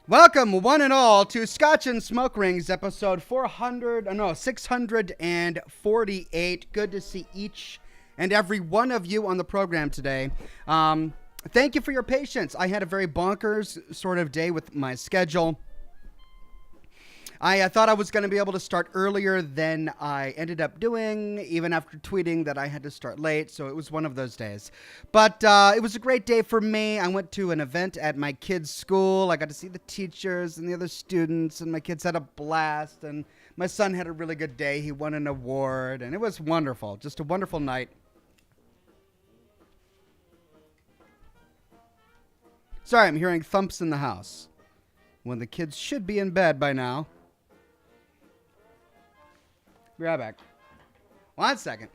Welcome, one and all, to Scotch and Smoke Rings, episode 648. Good to see each and every one of you on the program today. Thank you for your patience. I had a very bonkers sort of day with my schedule. I thought I was going to be able to start earlier than I ended up doing, even after tweeting that I had to start late, so it was one of those days. But it was a great day for me. I went to an event at my kids' school. I got to see the teachers and the other students, and my kids had a blast, and my son had a really good day. He won an award, and it was wonderful. Just a wonderful night. Sorry, I'm hearing thumps in the house when the kids should be in bed by now. Be right back. 1 second.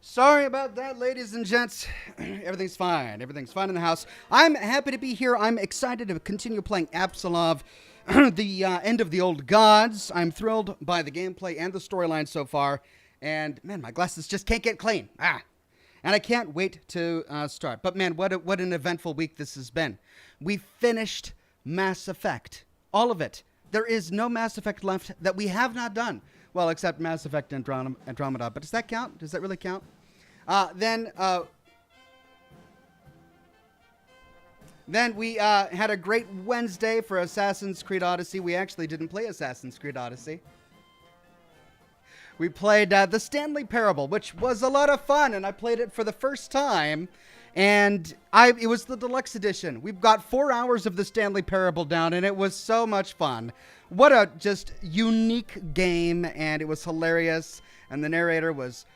Sorry about that, ladies and gents. Everything's fine. Everything's fine in the house. I'm happy to be here. I'm excited to continue playing Absalov, the end of the old gods. I'm thrilled by the gameplay and the storyline so far. And, man, my glasses just can't get clean. And I can't wait to start. But, man, what an eventful week this has been. We finished Mass Effect. All of it. There is no Mass Effect left that we have not done. Well, except Mass Effect Andromeda. But does that count? Does that really count? Then we had a great Wednesday for Assassin's Creed Odyssey. We actually didn't play Assassin's Creed Odyssey. We played the Stanley Parable, which was a lot of fun, and I played it for the first time. And it was the deluxe edition. We've got 4 hours of the Stanley Parable down, and it was so much fun. What a just unique game, and it was hilarious. And the narrator was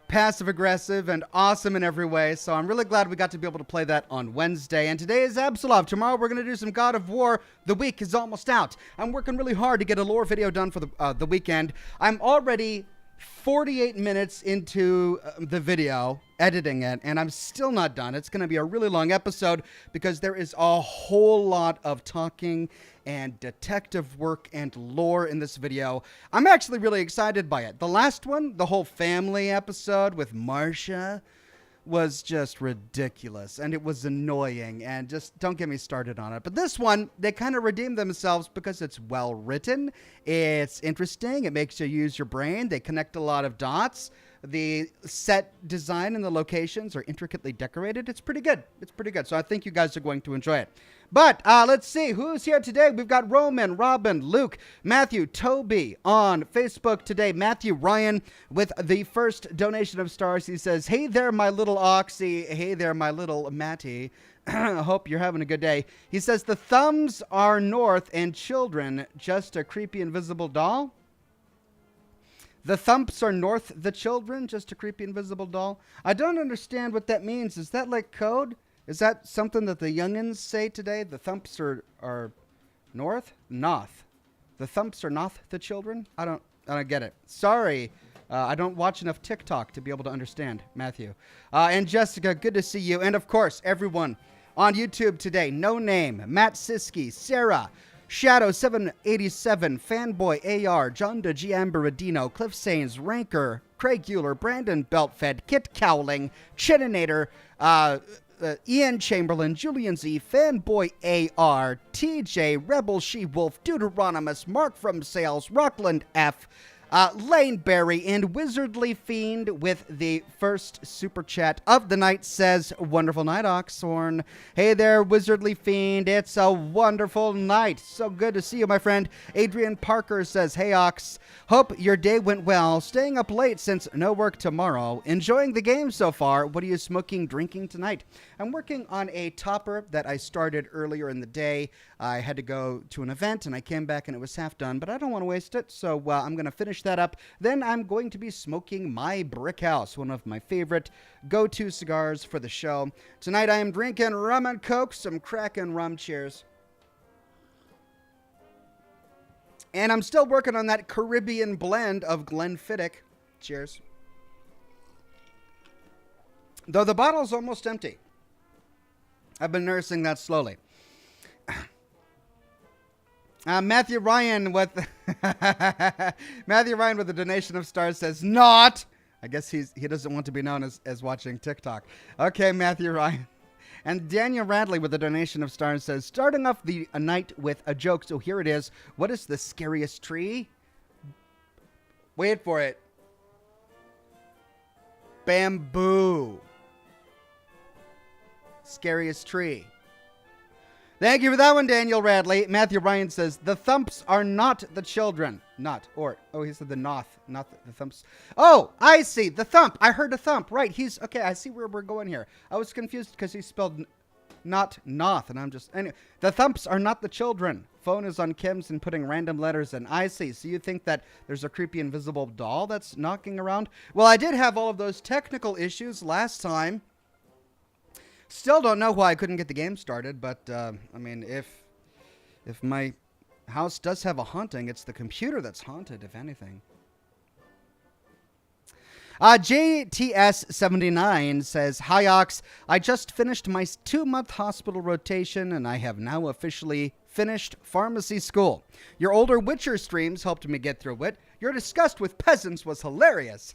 passive-aggressive and awesome in every way, so I'm really glad we got to be able to play that on Wednesday. And today is Absalov. Tomorrow we're going to do some God of War. The week is almost out. I'm working really hard to get a lore video done for the weekend. I'm already 48 minutes into the video, editing it, and I'm still not done. It's going to be a really long episode because there is a whole lot of talking and detective work and lore in this video. I'm actually really excited by it. The last one, the whole family episode with Marcia, was just ridiculous, and it was annoying, and just don't get me started on it. But this one, they kind of redeemed themselves because it's well written, it's interesting, it makes you use your brain, they connect a lot of dots, the set design and the locations are intricately decorated. It's pretty good. It's pretty good, so I think you guys are going to enjoy it. But let's see who's here today. We've got Roman, Robin, Luke, Matthew, Toby on Facebook today. Matthew Ryan with the first donation of stars. He says, "Hey there, my little Oxy. Hey there, my little Matty. I hope you're having a good day." He says, "The thumbs are north and children just a creepy invisible doll." The thumps are north, the children just a creepy invisible doll. I don't understand what that means. Is that like code? Is that something that the youngins say today? The thumps are north? Noth. The thumps are noth, the children? I don't get it. Sorry. I don't watch enough TikTok to be able to understand, Matthew. And Jessica, good to see you. And of course, everyone on YouTube today. No Name, Matt Siski, Sarah, Shadow787, Fanboy AR, John G. Amberadino, Cliff Sains, Ranker, Craig Euler, Brandon Beltfed, Kit Cowling, Chininator, Ian Chamberlain, Julian Z, Fanboy AR, TJ, Rebel She-Wolf, Deuteronomus, Mark from Sales, Rockland F, Lane Berry, and Wizardly Fiend with the first super chat of the night says, "Wonderful night, Oxhorn." Hey there, Wizardly Fiend. It's a wonderful night. So good to see you, my friend. Adrian Parker says, "Hey, Ox. Hope your day went well. Staying up late since no work tomorrow. Enjoying the game so far. What are you smoking, drinking tonight?" I'm working on a topper that I started earlier in the day. I had to go to an event, and I came back, and it was half done, but I don't want to waste it, so I'm going to finish finish that up, then I'm going to be smoking my Brick House, one of my favorite go-to cigars for the show. Tonight I am drinking rum and coke, some crackin' rum. Cheers. And I'm still working on that Caribbean blend of Glenfiddich. Cheers. Though the bottle's almost empty. I've been nursing that slowly. Matthew Ryan with a donation of stars says not. I guess he doesn't want to be known as watching TikTok. Okay, Matthew Ryan. And Daniel Radley with a donation of stars says, starting off the night with a joke. So here it is. What is the scariest tree? Wait for it. Bamboo. Scariest tree. Thank you for that one, Daniel Radley. Matthew Ryan says, the thumps are not the children. He said the noth, not the thumps. Oh, I see. The thump. I heard a thump. Right. Okay, I see where we're going here. I was confused because he spelled not noth, and I'm just, anyway. The thumps are not the children. Phone is on Kim's and putting random letters in. I see. So you think that there's a creepy invisible doll that's knocking around? Well, I did have all of those technical issues last time. Still don't know why I couldn't get the game started, but, I mean, if my house does have a haunting, it's the computer that's haunted, if anything. JTS79 says, hi, Ox. I just finished my 2-month hospital rotation, and I have now officially finished pharmacy school. Your older Witcher streams helped me get through it. Your disgust with peasants was hilarious.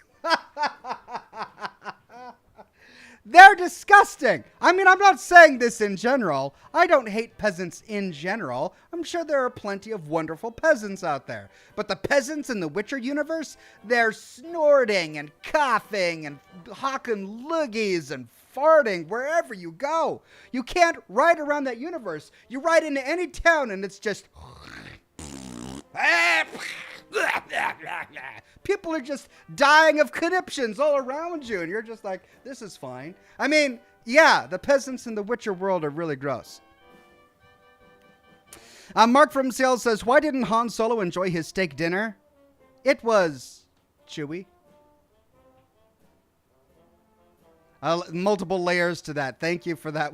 They're disgusting. I mean, I'm not saying this in general. I don't hate peasants in general. I'm sure there are plenty of wonderful peasants out there. But the peasants in the Witcher universe, they're snorting and coughing and hawking loogies and farting wherever you go. You can't ride around that universe. You ride into any town and it's just... People are just dying of conniptions all around you, and you're just like, this is fine. I mean, yeah, the peasants in the Witcher world are really gross. Mark from Sales says, why didn't Han Solo enjoy his steak dinner? It was chewy. Multiple layers to that. Thank you for that.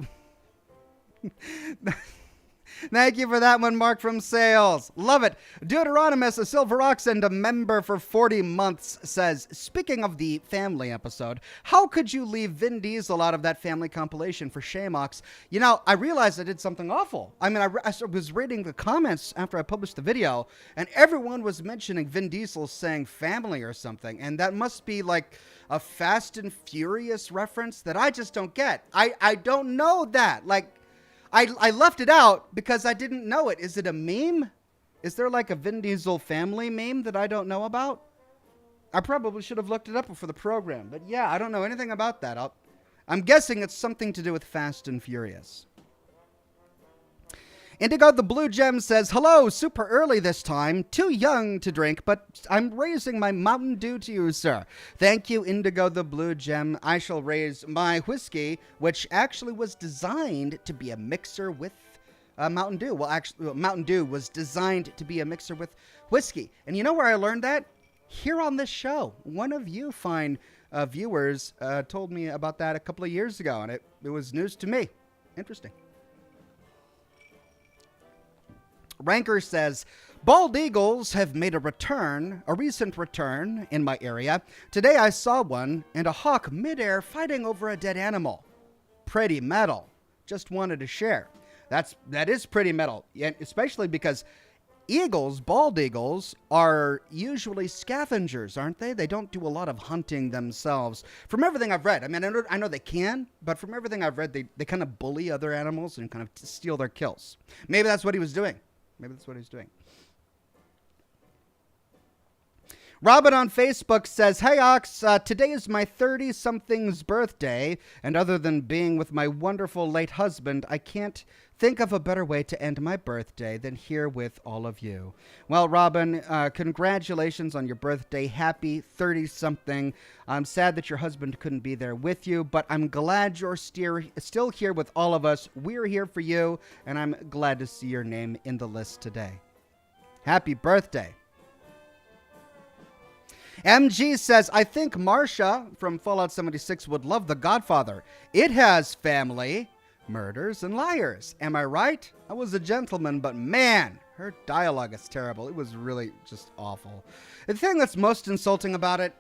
Thank you for that one, Mark from Sales. Love it. Deuteronomus, a Silver Ox and a member for 40 months, says, speaking of the family episode, how could you leave Vin Diesel out of that family compilation? For shame, Ox. You know, I realized I did something awful. I mean, I was reading the comments after I published the video, and everyone was mentioning Vin Diesel saying family or something, and that must be like a Fast and Furious reference that I just don't get. I don't know that. Like, I left it out because I didn't know it. Is it a meme? Is there like a Vin Diesel family meme that I don't know about? I probably should have looked it up for the program. But yeah, I don't know anything about that. I'm guessing it's something to do with Fast and Furious. Indigo the Blue Gem says, hello, super early this time. Too young to drink, but I'm raising my Mountain Dew to you, sir. Thank you, Indigo the Blue Gem. I shall raise my whiskey, which actually was designed to be a mixer with Mountain Dew. Well, actually, Mountain Dew was designed to be a mixer with whiskey. And you know where I learned that? Here on this show. One of you fine viewers told me about that a couple of years ago, and it was news to me. Interesting. Ranker says, bald eagles have made a recent return in my area. Today I saw one and a hawk midair fighting over a dead animal. Pretty metal. Just wanted to share. That is pretty metal, especially because bald eagles are usually scavengers, aren't they? They don't do a lot of hunting themselves. From everything I've read, I mean, I know they can, but from everything I've read, they kind of bully other animals and kind of steal their kills. Maybe that's what he was doing. Robin on Facebook says, hey, Ox, today is my 30-something's birthday, and other than being with my wonderful late husband, I can't think of a better way to end my birthday than here with all of you. Well, Robin, congratulations on your birthday. Happy 30-something. I'm sad that your husband couldn't be there with you, but I'm glad you're still here with all of us. We're here for you, and I'm glad to see your name in the list today. Happy birthday. MG says, I think Marsha from Fallout 76 would love The Godfather. It has family, murders, and liars. Am I right? I was a gentleman, but man, her dialogue is terrible. It was really just awful. The thing that's most insulting about it,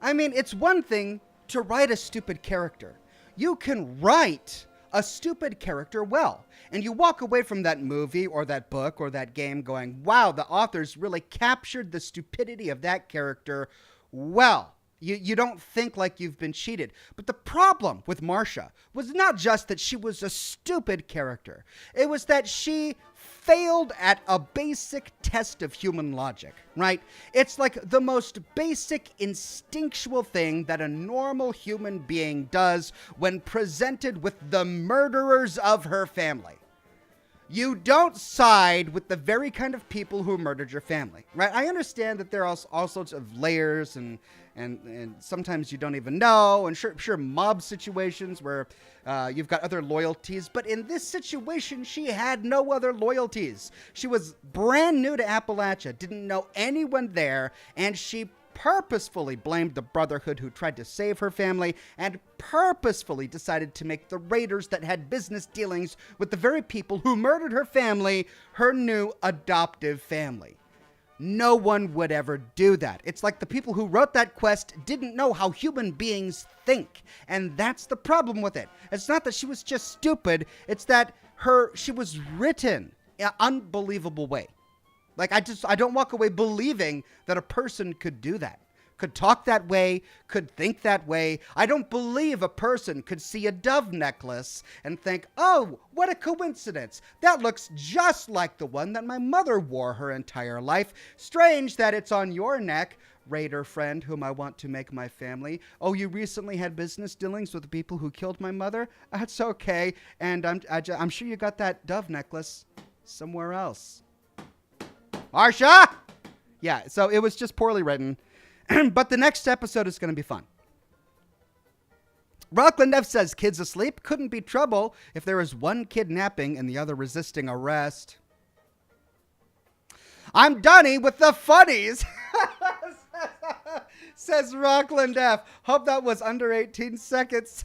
I mean, it's one thing to write a stupid character. You can write a stupid character well, and you walk away from that movie or that book or that game going, wow, the authors really captured the stupidity of that character well. You don't think like you've been cheated. But the problem with Marsha was not just that she was a stupid character. It was that she failed at a basic test of human logic, right? It's like the most basic instinctual thing that a normal human being does when presented with the murderers of her family. You don't side with the very kind of people who murdered your family, right? I understand that there are all sorts of layers and sometimes you don't even know, and sure mob situations where you've got other loyalties, but in this situation, she had no other loyalties. She was brand new to Appalachia, didn't know anyone there, and she purposefully blamed the Brotherhood who tried to save her family and purposefully decided to make the raiders that had business dealings with the very people who murdered her family her new adoptive family. No one would ever do that. It's like the people who wrote that quest didn't know how human beings think. And that's the problem with it. It's not that she was just stupid. It's that she was written in an unbelievable way. Like, I don't walk away believing that a person could do that, could talk that way, could think that way. I don't believe a person could see a dove necklace and think, oh, what a coincidence. That looks just like the one that my mother wore her entire life. Strange that it's on your neck, raider friend whom I want to make my family. Oh, you recently had business dealings with the people who killed my mother? That's okay. And I'm sure you got that dove necklace somewhere else. Marsha! Yeah, so it was just poorly written. But the next episode is going to be fun. Rockland F says, kids asleep? Couldn't be trouble if there was one kidnapping and the other resisting arrest. I'm Donnie with the funnies, says Rockland F. Hope that was under 18 seconds.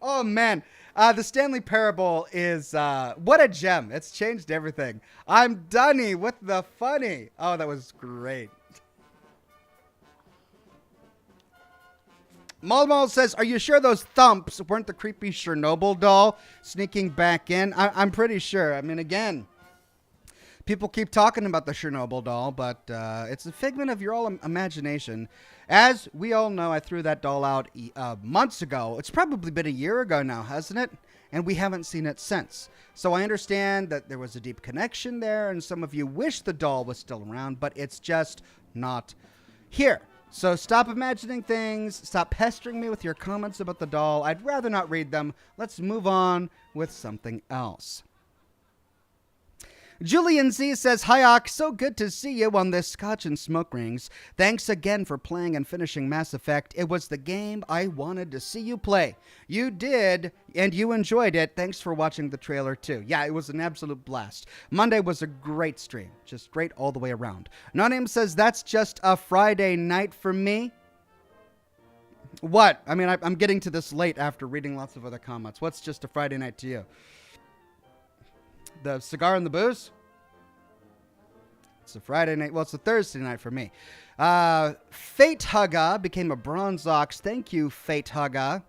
Oh, man. The Stanley Parable is, what a gem. It's changed everything. I'm Donnie with the funny. Oh, that was great. Mulmul says, are you sure those thumps weren't the creepy Chernobyl doll sneaking back in? I'm pretty sure. I mean, again, people keep talking about the Chernobyl doll, but it's a figment of your all imagination. As we all know, I threw that doll out months ago. It's probably been a year ago now, hasn't it? And we haven't seen it since. So I understand that there was a deep connection there, and some of you wish the doll was still around, but it's just not here. So stop imagining things. Stop pestering me with your comments about the doll. I'd rather not read them. Let's move on with something else. Julian Z says, hi, Ox. So good to see you on this Scotch and Smoke Rings. Thanks again for playing and finishing Mass Effect. It was the game I wanted to see you play. You did, and you enjoyed it. Thanks for watching the trailer, too. Yeah, it was an absolute blast. Monday was a great stream. Just great all the way around. No Name says, that's just a Friday night for me. What? I mean, I'm getting to this late after reading lots of other comments. What's just a Friday night to you? The cigar and the booze? It's a Friday night. Well, it's a Thursday night for me. Fate Hugga became a Bronze Ox. Thank you, Fate Hugga.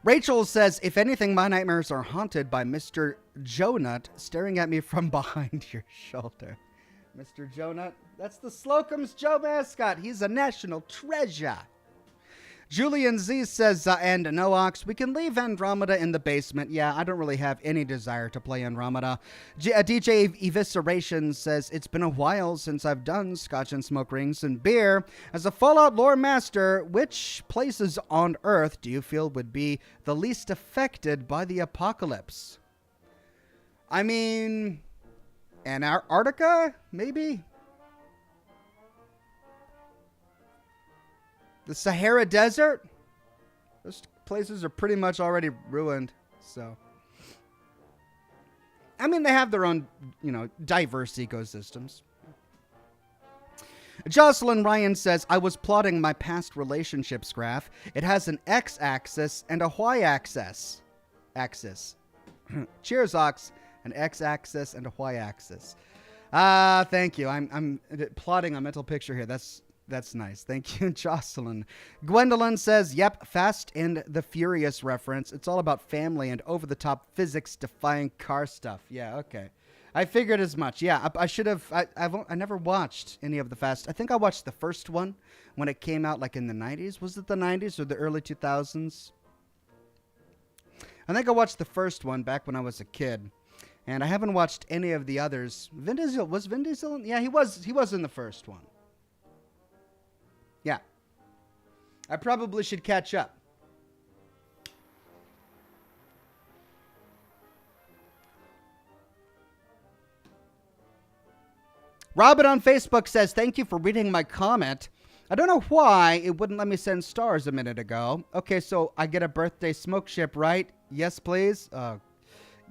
Rachel says, if anything, my nightmares are haunted by Mr. Jonut staring at me from behind your shoulder. Mr. Jonut? That's the Slocum's Joe mascot. He's a national treasure. Julian Z says, and no, Ox, we can leave Andromeda in the basement. Yeah, I don't really have any desire to play Andromeda. DJ Evisceration says, it's been a while since I've done Scotch and Smoke Rings and beer. As a Fallout lore master, which places on Earth do you feel would be the least affected by the apocalypse? I mean, Antarctica, maybe? The Sahara Desert? Those places are pretty much already ruined, so. I mean, they have their own, diverse ecosystems. Jocelyn Ryan says, I was plotting my past relationships graph. It has an x-axis and a y-axis. Cheers, Ox. An x-axis and a y-axis. Thank you. I'm plotting a mental picture here. That's nice. Thank you, Jocelyn. Gwendolyn says, yep, Fast and the Furious reference. It's all about family and over-the-top physics-defying car stuff. Yeah, okay. I figured as much. Yeah, I should have. I never watched any of the Fast. I think I watched the first one when it came out, like in the 90s. Was it the 90s or the early 2000s? I think I watched the first one back when I was a kid. And I haven't watched any of the others. Vin Diesel, was Vin Diesel? Yeah, he was in the first one. Yeah. I probably should catch up. Robin on Facebook says, thank you for reading my comment. I don't know why it wouldn't let me send stars a minute ago. Okay, so I get a birthday smoke ship, right? Yes, please.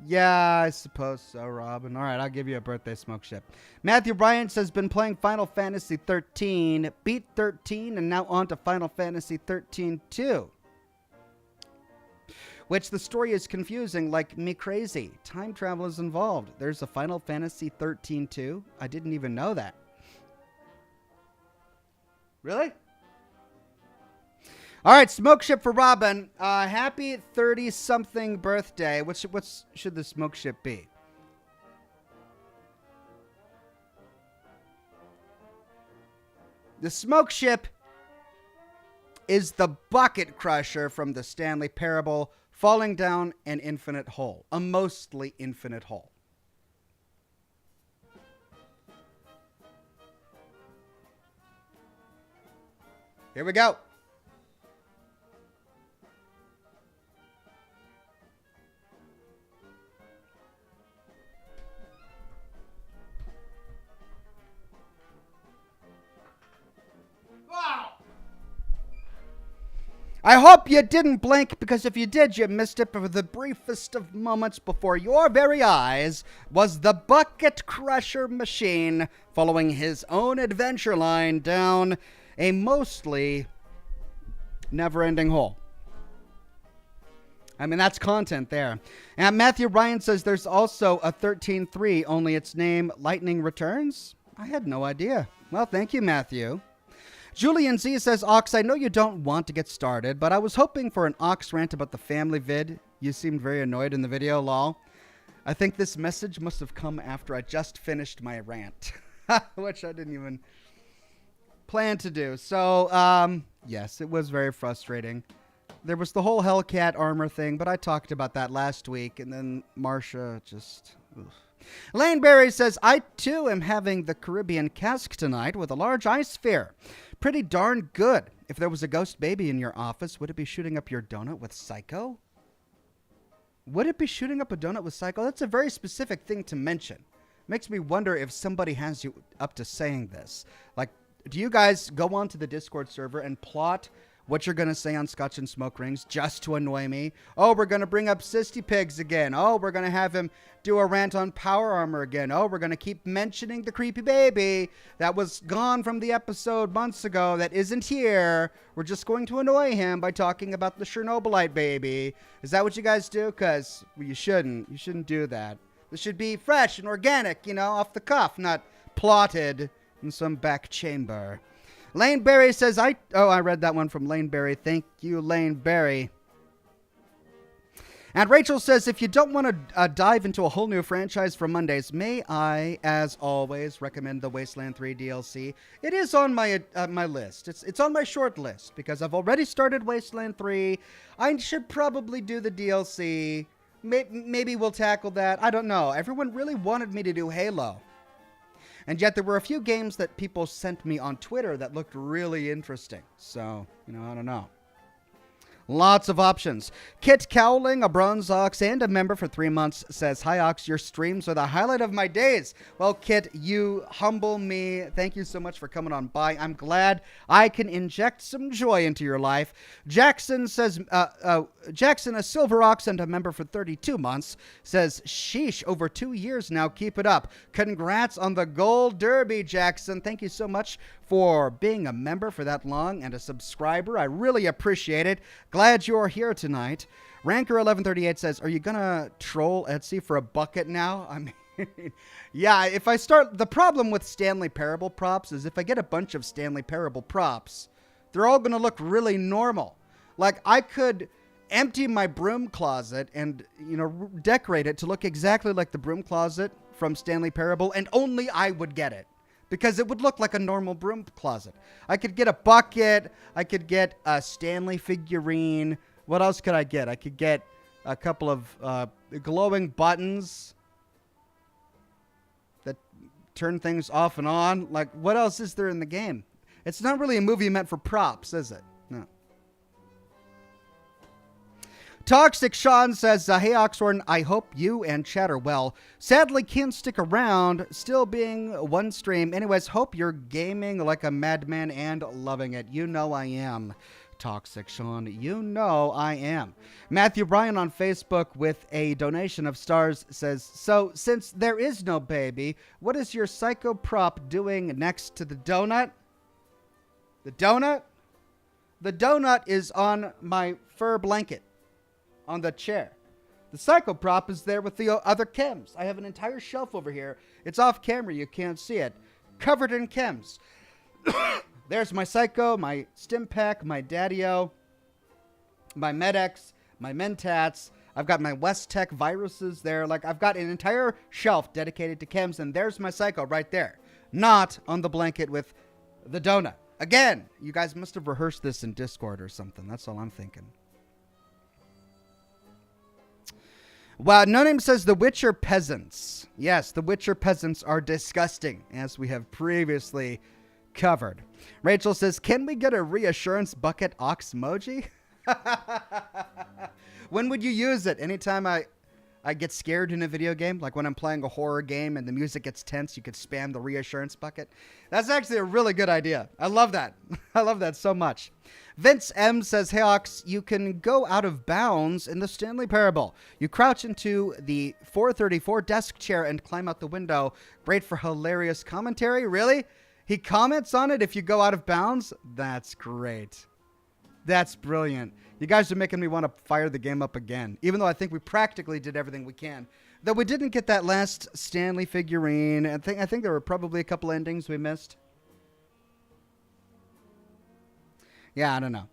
Yeah, I suppose so, Robin. All right, I'll give you a birthday smoke ship. Matthew Bryant says, been playing Final Fantasy 13, beat 13, and now on to Final Fantasy 13-2. Which the story is confusing like me crazy. Time travel is involved. There's a Final Fantasy 13-2? I didn't even know that. Really? All right, smoke ship for Robin. Happy 30-something birthday. What should the smoke ship be? The smoke ship is the bucket crusher from the Stanley Parable, falling down an infinite hole. A mostly infinite hole. Here we go. I hope you didn't blink, because if you did, you missed it. For the briefest of moments before your very eyes was the bucket crusher machine following his own adventure line down a mostly never-ending hole. I mean, that's content there. And Matthew Ryan says there's also a 13-3, only its name Lightning Returns. I had no idea. Well, thank you, Matthew. Julian Z says, Ox, I know you don't want to get started, but I was hoping for an Ox rant about the family vid. You seemed very annoyed in the video, lol. I think this message must have come after I just finished my rant, which I didn't even plan to do. So, yes, it was very frustrating. There was the whole Hellcat armor thing, but I talked about that last week, and then Marsha just... Oof. Lane Berry says, I too am having the Caribbean cask tonight with a large ice sphere. Pretty darn good. If there was a ghost baby in your office, would it be shooting up your donut with Psycho? Would it be shooting up a donut with Psycho? That's a very specific thing to mention. Makes me wonder if somebody has you up to saying this. Like, do you guys go onto the Discord server and plot what you're going to say on Scotch and Smoke Rings just to annoy me? Oh, we're going to bring up Sisty Pigs again. Oh, we're going to have him do a rant on Power Armor again. Oh, we're going to keep mentioning the creepy baby that was gone from the episode months ago that isn't here. We're just going to annoy him by talking about the Chernobylite baby. Is that what you guys do? Because you shouldn't. You shouldn't do that. This should be fresh and organic, you know, off the cuff, not plotted in some back chamber. Lane Berry says, I read that one from Lane Berry. Thank you, Lane Berry. And Rachel says, if you don't want to dive into a whole new franchise for Mondays, may I, as always, recommend the Wasteland 3 DLC. It is on my my list. It's on my short list because I've already started Wasteland 3. I should probably do the DLC. Maybe we'll tackle that. I don't know. Everyone really wanted me to do Halo. And yet there were a few games that people sent me on Twitter that looked really interesting. So, you know, I don't know. Lots of options. Kit Cowling, a Bronze Ox, and a member for 3 months says, Hi, Ox, your streams are the highlight of my days. Well, Kit, you humble me. Thank you so much for coming on by. I'm glad I can inject some joy into your life. Jackson says, Jackson, a silver ox and a member for 32 months, says, sheesh, over 2 years now. Keep it up. Congrats on the Gold Derby, Jackson. Thank you so much for being a member for that long and a subscriber. I really appreciate it. Glad you're here tonight. Ranker1138 says, are you going to troll Etsy for a bucket now? I mean, yeah, if I start... The problem with Stanley Parable props is if I get a bunch of Stanley Parable props, they're all going to look really normal. Like, I could empty my broom closet and, decorate it to look exactly like the broom closet from Stanley Parable, and only I would get it. Because it would look like a normal broom closet. I could get a bucket. I could get a Stanley figurine. What else could I get? I could get a couple of glowing buttons that turn things off and on. Like, what else is there in the game? It's not really a movie meant for props, is it? No. Toxic Sean says, hey, Oxhorn, I hope you and chat are well. Sadly, can't stick around, still being one stream. Anyways, hope you're gaming like a madman and loving it. You know I am. Toxic Sean, you know I am. Matthew Bryan on Facebook with a donation of stars says, so since there is no baby, what is your psycho prop doing next to the donut? The donut? The donut is on my fur blanket on the chair. The psycho prop is there with the other chems. I have an entire shelf over here. It's off camera. You can't see it. Covered in chems. There's my psycho, my stim pack, my daddy-o, my Med-X, my Mentats. I've got my West Tech viruses there. Like, I've got an entire shelf dedicated to chems, and there's my psycho right there. Not on the blanket with the donut. Again, you guys must have rehearsed this in Discord or something. That's all I'm thinking. Well, No Name says the Witcher peasants. Yes, the Witcher peasants are disgusting, as we have previously covered. Rachel says, can we get a reassurance bucket ox emoji? When would you use it? Anytime I get scared in a video game, like when I'm playing a horror game and the music gets tense, you could spam the reassurance bucket. That's actually a really good idea. I love that. I love that so much. Vince M says, hey Ox, you can go out of bounds in the Stanley Parable. You crouch into the 434 desk chair and climb out the window. Great for hilarious commentary. Really? He comments on it if you go out of bounds? That's great. That's brilliant. You guys are making me want to fire the game up again, even though I think we practically did everything we can. Though we didn't get that last Stanley figurine. I think there were probably a couple endings we missed. Yeah, I don't know.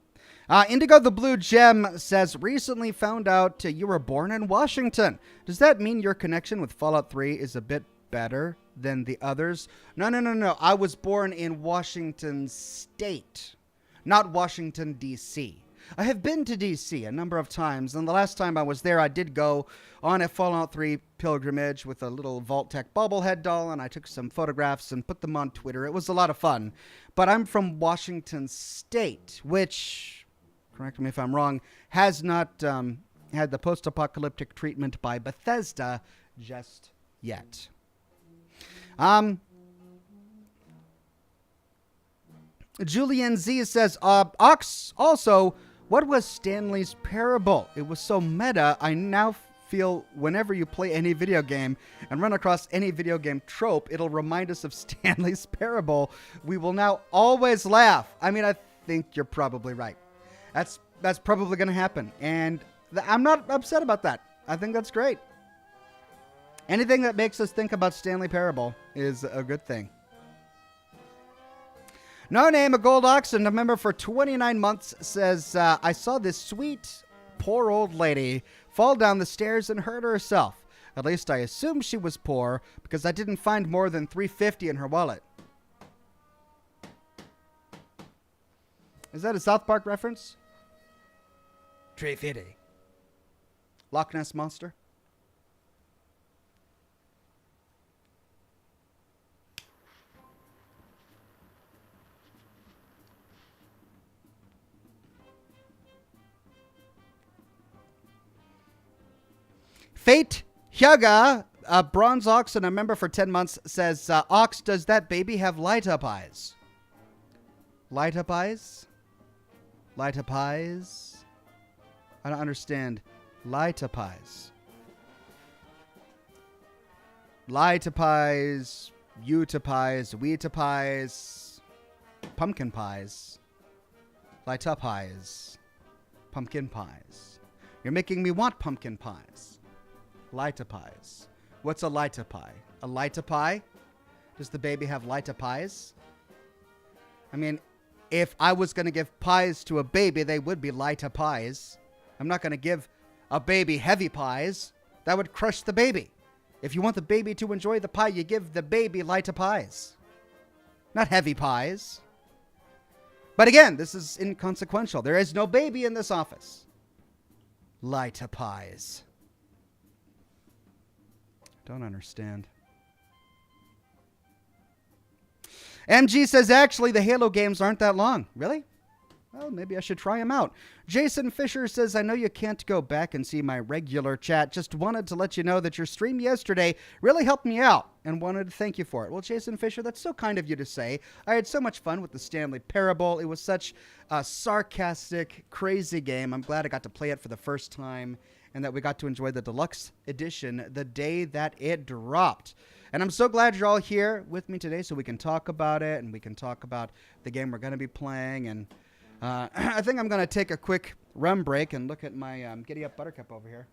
Indigo the Blue Gem says, recently found out you were born in Washington. Does that mean your connection with Fallout 3 is a bit better than the others? No. I was born in Washington State, not Washington, D.C. I have been to D.C. a number of times, and the last time I was there, I did go on a Fallout 3 pilgrimage with a little Vault-Tec bobblehead doll, and I took some photographs and put them on Twitter. It was a lot of fun. But I'm from Washington State, which, correct me if I'm wrong, has not had the post-apocalyptic treatment by Bethesda just yet. Julian Z says, Ox, also, what was Stanley's Parable? It was so meta, I now feel whenever you play any video game and run across any video game trope, it'll remind us of Stanley's Parable. We will now always laugh. I mean, I think you're probably right. That's probably going to happen. And I'm not upset about that. I think that's great. Anything that makes us think about Stanley Parable is a good thing. No Name, a gold ox and a member for 29 months says, I saw this sweet, poor old lady fall down the stairs and hurt herself. At least I assume she was poor because I didn't find more than $3.50 in her wallet. Is that a South Park reference? $3.50. Loch Ness Monster? Fate Hyaga, a bronze ox and a member for 10 months, says, Ox, does that baby have light up eyes? Light up eyes? Light up eyes? I don't understand. Lie to pies. Lie to pies. You to pies. We to pies. Pumpkin pies. Lie to pies. Pumpkin pies. You're making me want pumpkin pies. Lie to pies. What's a lie to pie? A lie to pie? Does the baby have lie to pies? I mean, if I was going to give pies to a baby, they would be lie to pies. I'm not going to give a baby heavy pies. That would crush the baby. If you want the baby to enjoy the pie, you give the baby lie to pies. Not heavy pies. But again, this is inconsequential. There is no baby in this office. Lie to pies. Don't understand. MG says, actually, the Halo games aren't that long. Really? Well, maybe I should try them out. Jason Fisher says, I know you can't go back and see my regular chat. Just wanted to let you know that your stream yesterday really helped me out and wanted to thank you for it. Well, Jason Fisher, that's so kind of you to say. I had so much fun with the Stanley Parable. It was such a sarcastic, crazy game. I'm glad I got to play it for the first time and that we got to enjoy the deluxe edition the day that it dropped. And I'm so glad you're all here with me today so we can talk about it and we can talk about the game we're going to be playing. And I think I'm going to take a quick rum break and look at my Giddy Up Buttercup over here.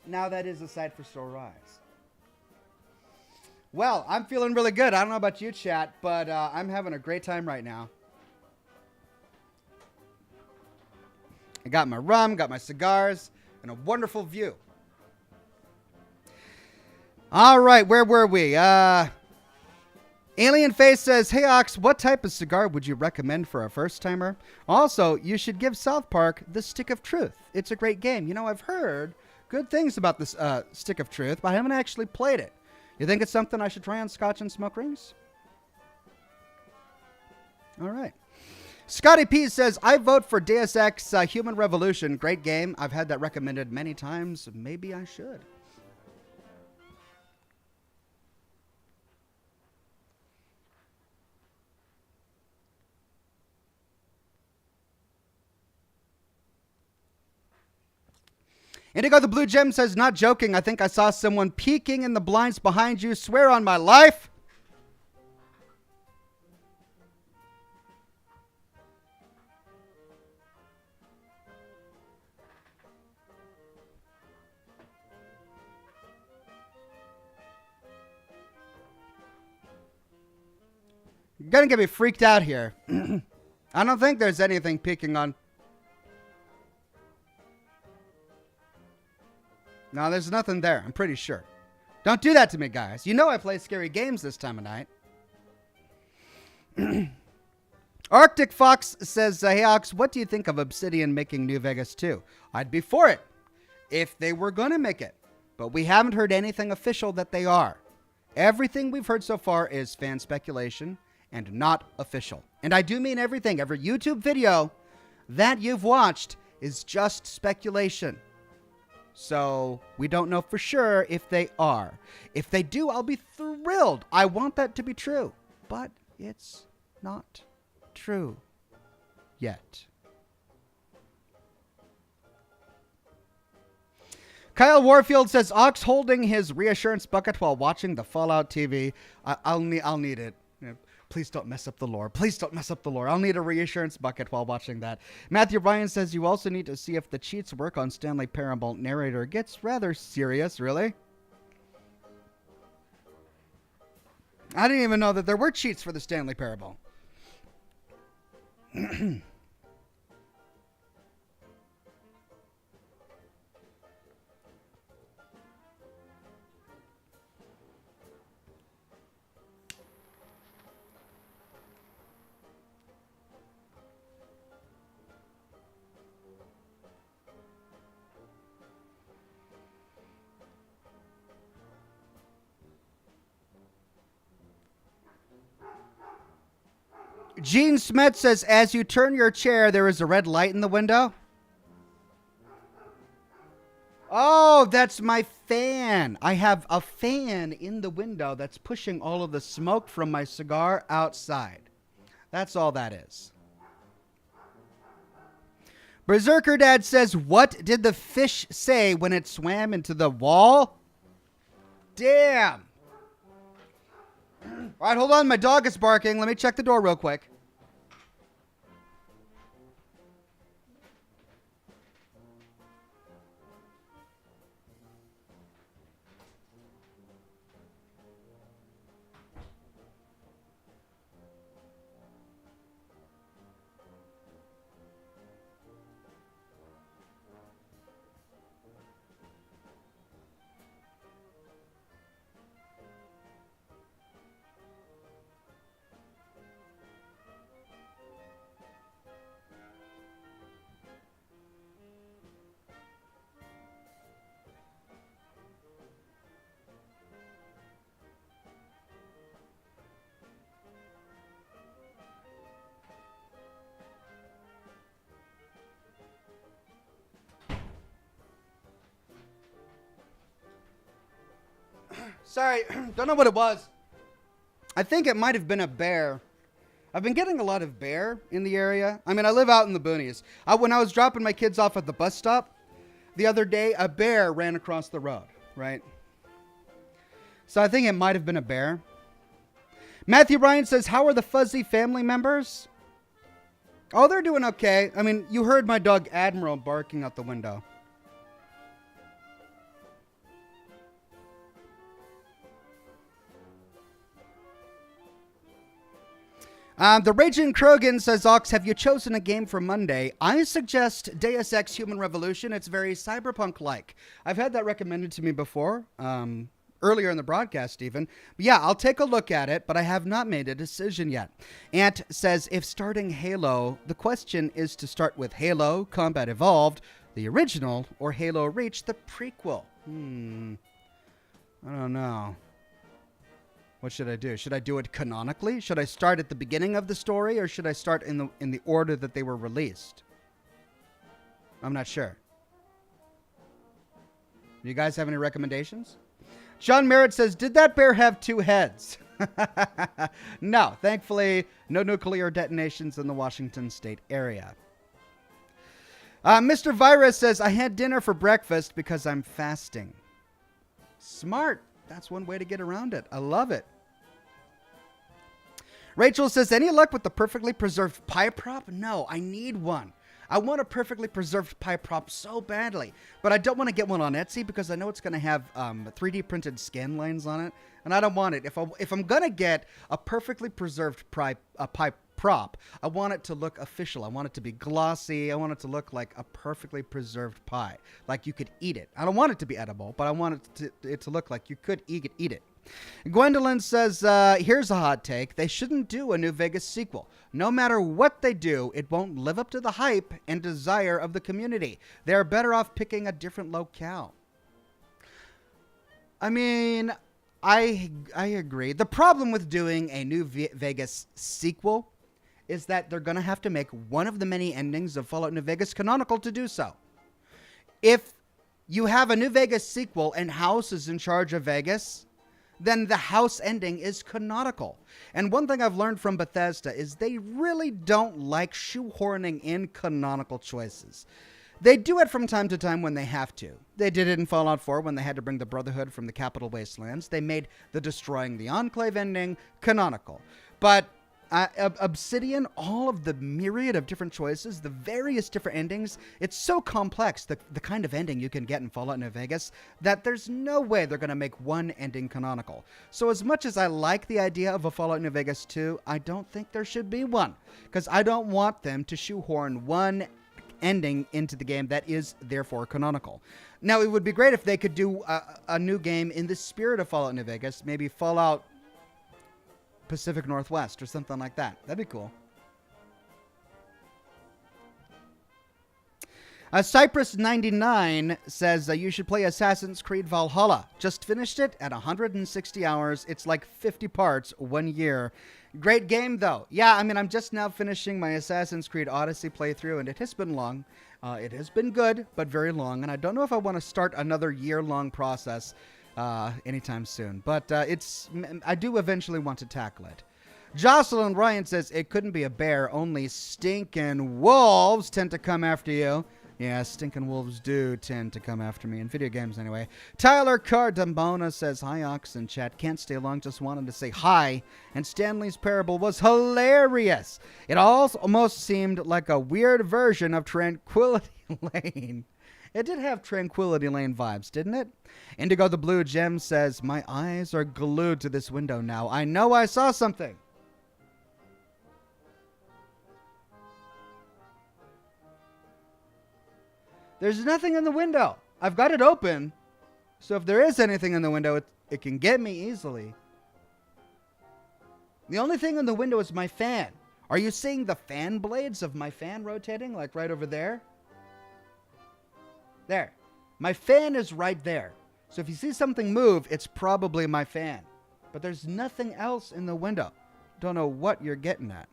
Now that is a sight for sore eyes. Well, I'm feeling really good. I don't know about you, chat, but I'm having a great time right now. I got my rum, got my cigars, and a wonderful view. All right, where were we? Alien Face says, hey, Ox, what type of cigar would you recommend for a first-timer? Also, you should give South Park the Stick of Truth. It's a great game. You know, I've heard good things about this Stick of Truth, but I haven't actually played it. You think it's something I should try on Scotch and Smoke Rings? All right. Scotty P says, I vote for Deus Ex Human Revolution. Great game. I've had that recommended many times. Maybe I should. Indigo the Blue Gem says, not joking. I think I saw someone peeking in the blinds behind you. Swear on my life. You're going to get me freaked out here. I don't think there's anything peeking on. No, there's nothing there. I'm pretty sure. Don't do that to me, guys. You know I play scary games this time of night. Arctic Fox says, hey, Ox, what do you think of Obsidian making New Vegas 2? I'd be for it if they were going to make it. But we haven't heard anything official that they are. Everything we've heard so far is fan speculation and not official. And I do mean everything. Every YouTube video that you've watched is just speculation. So we don't know for sure if they are. If they do, I'll be thrilled. I want that to be true. But it's not true yet. Kyle Warfield says, Ox holding his reassurance bucket while watching the Fallout TV. I'll need it. Please don't mess up the lore. Please don't mess up the lore. I'll need a reassurance bucket while watching that. Matthew Bryan says, you also need to see if the cheats work on Stanley Parable. Narrator gets rather serious, really? I didn't even know that there were cheats for the Stanley Parable. Gene Smith says, as you turn your chair, there is a red light in the window. Oh, that's my fan. I have a fan in the window that's pushing all of the smoke from my cigar outside. That's all that is. Berserker Dad says, what did the fish say when it swam into the wall? Damn. All right, hold on. My dog is barking. Let me check the door real quick. Sorry, don't know what it was. I think it might have been a bear. I've been getting a lot of bear in the area. I mean, I live out in the boonies. When I was dropping my kids off at the bus stop the other day, a bear ran across the road, right? So I think it might have been a bear. Matthew Ryan says, how are the fuzzy family members? Oh, they're doing okay. I mean, you heard my dog Admiral barking out the window. The Raging Krogan says, Ox, have you chosen a game for Monday? I suggest Deus Ex Human Revolution. It's very cyberpunk-like. I've had that recommended to me before, earlier in the broadcast even. But yeah, I'll take a look at it, but I have not made a decision yet. Ant says, if starting Halo, the question is to start with Halo Combat Evolved, the original, or Halo Reach, the prequel. I don't know. What should I do? Should I do it canonically? Should I start at the beginning of the story, or should I start in the order that they were released? I'm not sure. Do you guys have any recommendations? John Merritt says, did that bear have 2 heads? No, thankfully, no nuclear detonations in the Washington state area. Mr. Virus says, I had dinner for breakfast because I'm fasting. Smart. That's one way to get around it. I love it. Rachel says, any luck with the perfectly preserved pie prop? No, I need one. I want a perfectly preserved pie prop so badly, but I don't want to get one on Etsy because I know it's going to have 3D printed scan lines on it, and I don't want it. If I'm going to get a perfectly preserved pie prop, I want it to look official. I want it to be glossy. I want it to look like a perfectly preserved pie, like you could eat it. I don't want it to be edible, but I want it to look like you could eat it. Gwendolyn says, here's a hot take. They shouldn't do a New Vegas sequel. No matter what they do, it won't live up to the hype and desire of the community. They're better off picking a different locale. I mean, I agree. The problem with doing a New Vegas sequel is that they're going to have to make one of the many endings of Fallout New Vegas canonical to do so. If you have a New Vegas sequel and House is in charge of Vegas, then the House ending is canonical. And one thing I've learned from Bethesda is they really don't like shoehorning in canonical choices. They do it from time to time when they have to. They did it in Fallout 4 when they had to bring the Brotherhood from the Capital Wastelands. They made the Destroying the Enclave ending canonical. But Obsidian, all of the myriad of different choices, the various different endings, it's so complex, the kind of ending you can get in Fallout New Vegas, that there's no way they're going to make one ending canonical. So as much as I like the idea of a Fallout New Vegas 2, I don't think there should be one, because I don't want them to shoehorn one ending into the game that is therefore canonical. Now, it would be great if they could do a new game in the spirit of Fallout New Vegas, maybe Fallout Pacific Northwest or something like that. That'd be cool. Cypress 99 says you should play Assassin's Creed Valhalla. Just finished it at 160 hours. It's like 50 parts, 1 year. Great game, though. Yeah, I mean, I'm just now finishing my Assassin's Creed Odyssey playthrough, and it has been long. It has been good, but very long, and I don't know if I want to start another year-long process anytime soon. But I do eventually want to tackle it. Jocelyn Ryan says, it couldn't be a bear. Only stinking wolves tend to come after you. Yeah, stinking wolves do tend to come after me in video games anyway. Tyler Cardambona says, hi, Ox in chat. Can't stay long, just wanted to say hi. And Stanley's Parable was hilarious. It almost seemed like a weird version of Tranquility Lane. It did have Tranquility Lane vibes, didn't it? Indigo the Blue Gem says, my eyes are glued to this window now. I know I saw something. There's nothing in the window. I've got it open. So if there is anything in the window, it can get me easily. The only thing in the window is my fan. Are you seeing the fan blades of my fan rotating? Like right over there? There. My fan is right there. So if you see something move, it's probably my fan. But there's nothing else in the window. Don't know what you're getting at.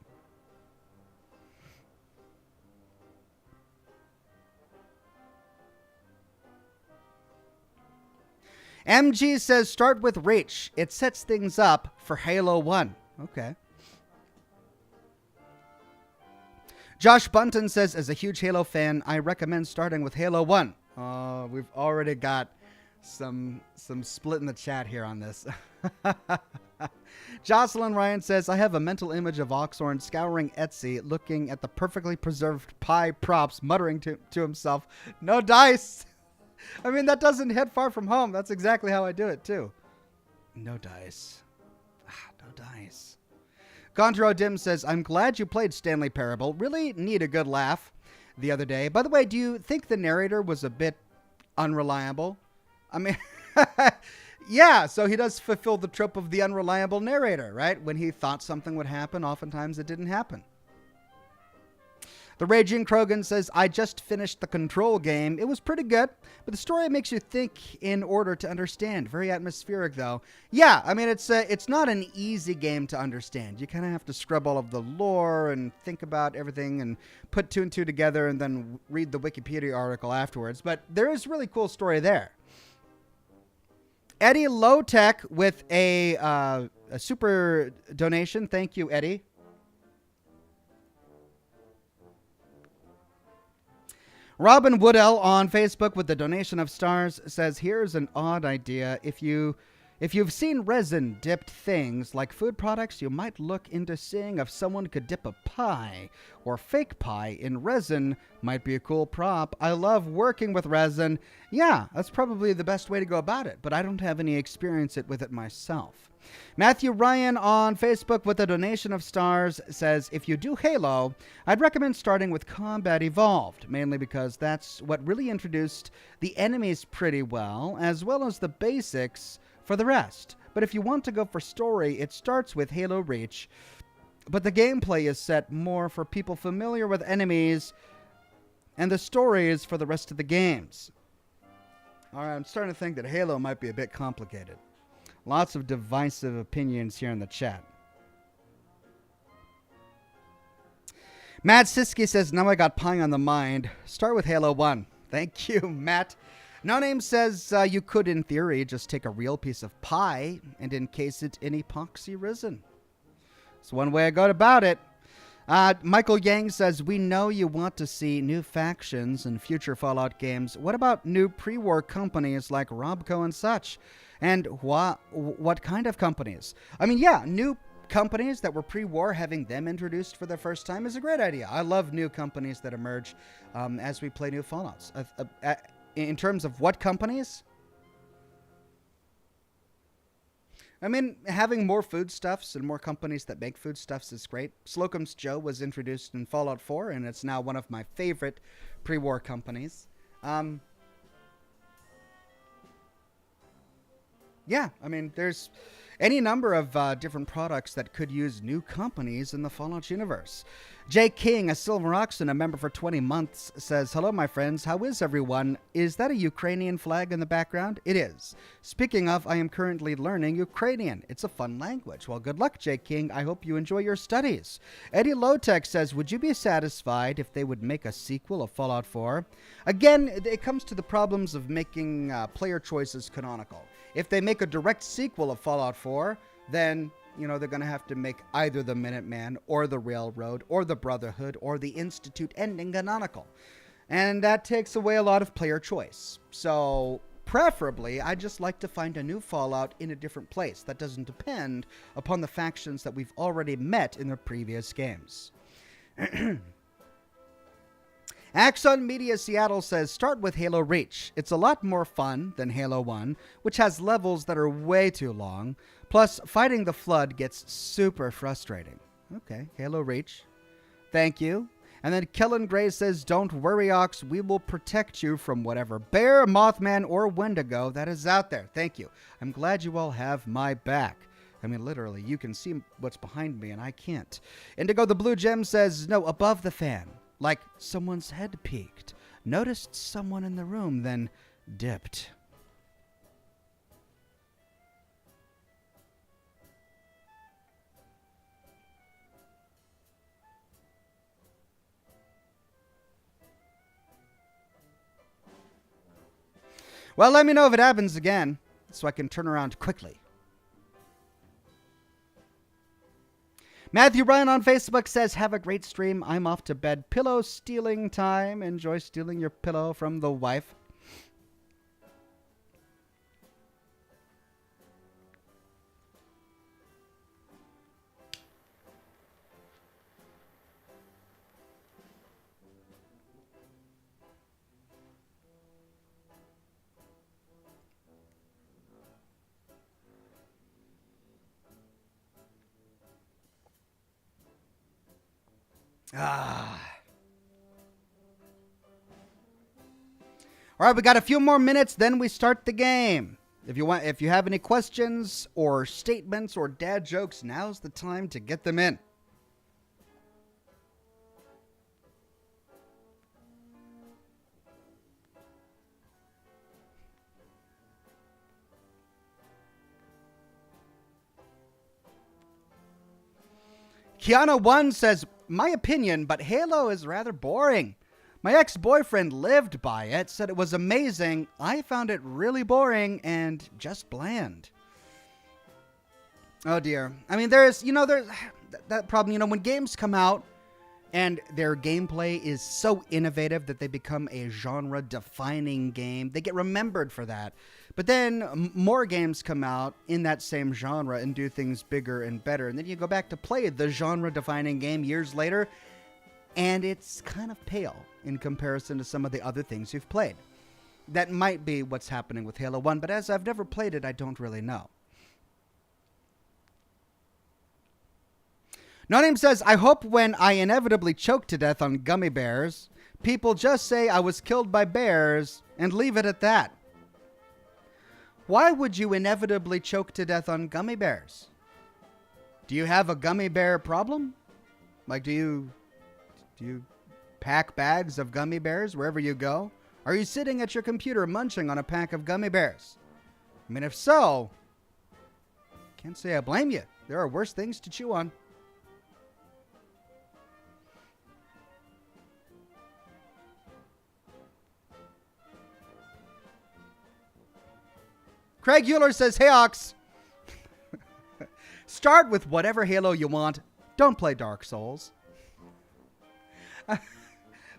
MG says, start with Reach. It sets things up for Halo 1. Okay. Josh Bunton says, as a huge Halo fan, I recommend starting with Halo 1. We've already got some split in the chat here on this. Jocelyn Ryan says, I have a mental image of Oxhorn scouring Etsy, looking at the perfectly preserved pie props, muttering to himself, no dice. I mean, that doesn't hit far from home. That's exactly how I do it, too. No dice. No dice. Gondro Dim says, I'm glad you played Stanley Parable. Really need a good laugh the other day. By the way, do you think the narrator was a bit unreliable? I mean, yeah, so he does fulfill the trope of the unreliable narrator, right? When he thought something would happen, oftentimes it didn't happen. The Raging Krogan says, I just finished the Control game. It was pretty good, but the story makes you think in order to understand. Very atmospheric, though. Yeah, I mean, it's not an easy game to understand. You kind of have to scrub all of the lore and think about everything and put two and two together and then read the Wikipedia article afterwards. But there is really cool story there. Eddie Lowtech with a super donation. Thank you, Eddie. Robin Woodell on Facebook with the donation of stars says, here's an odd idea. If you've seen resin dipped things like food products, you might look into seeing if someone could dip a pie or fake pie in resin. Might be a cool prop. I love working with resin. Yeah, that's probably the best way to go about it, but I don't have any experience with it myself. Matthew Ryan on Facebook with a donation of stars says, if you do Halo, I'd recommend starting with Combat Evolved, mainly because that's what really introduced the enemies pretty well as the basics for the rest. But if you want to go for story, it starts with Halo Reach, but the gameplay is set more for people familiar with enemies, and the story is for the rest of the games. All right, I'm starting to think that Halo might be a bit complicated. Lots of divisive opinions here in the chat. Matt Siski says, now I got pie on the mind. Start with Halo 1. Thank you, Matt. No Name says, you could, in theory, just take a real piece of pie and encase it in epoxy resin. It's one way I go about it. Michael Yang says, we know you want to see new factions in future Fallout games. What about new pre-war companies like Robco and such? And what kind of companies? I mean, yeah, new companies that were pre-war, having them introduced for the first time is a great idea. I love new companies that emerge as we play new Fallouts. In terms of what companies? I mean, having more foodstuffs and more companies that make foodstuffs is great. Slocum's Joe was introduced in Fallout 4, and it's now one of my favorite pre-war companies. Yeah, I mean, there's any number of different products that could use new companies in the Fallout universe. Jay King, a Silver Oxen, a member for 20 months, says, hello, my friends. How is everyone? Is that a Ukrainian flag in the background? It is. Speaking of, I am currently learning Ukrainian. It's a fun language. Well, good luck, Jay King. I hope you enjoy your studies. Eddie Lowtech says, would you be satisfied if they would make a sequel of Fallout 4? Again, it comes to the problems of making player choices canonical. If they make a direct sequel of Fallout 4, then they're going to have to make either the Minuteman or the Railroad or the Brotherhood or the Institute ending canonical. And that takes away a lot of player choice. So preferably, I just like to find a new Fallout in a different place that doesn't depend upon the factions that we've already met in the previous games. Axon Media Seattle says, start with Halo Reach. It's a lot more fun than Halo 1, which has levels that are way too long. Plus, fighting the Flood gets super frustrating. Okay, Halo Reach. Thank you. And then Kellen Gray says, don't worry, Ox. We will protect you from whatever bear, Mothman, or Wendigo that is out there. Thank you. I'm glad you all have my back. I mean, literally, you can see what's behind me, and I can't. Indigo the Blue Gem says, no, above the fan. Like someone's head peeked. Noticed someone in the room, then dipped. Well, let me know if it happens again, so I can turn around quickly. Matthew Ryan on Facebook says, have a great stream. I'm off to bed. Pillow stealing time. Enjoy stealing your pillow from the wife. All right, we got a few more minutes, then we start the game. If you have any questions or statements or dad jokes, now's the time to get them in. Kiana1 says, my opinion, but Halo is rather boring. My ex-boyfriend lived by it, said it was amazing. I found it really boring and just bland. Oh dear. I mean, there's that problem, when games come out and their gameplay is so innovative that they become a genre-defining game, they get remembered for that. But then more games come out in that same genre and do things bigger and better. And then you go back to play the genre-defining game years later, and it's kind of pale in comparison to some of the other things you've played. That might be what's happening with Halo 1, but as I've never played it, I don't really know. No Name says, I hope when I inevitably choke to death on gummy bears, people just say I was killed by bears and leave it at that. Why would you inevitably choke to death on gummy bears? Do you have a gummy bear problem? Like, do you pack bags of gummy bears wherever you go? Are you sitting at your computer munching on a pack of gummy bears? I mean, if so, can't say I blame you. There are worse things to chew on. Craig Euler says, hey, Ox. Start with whatever Halo you want. Don't play Dark Souls.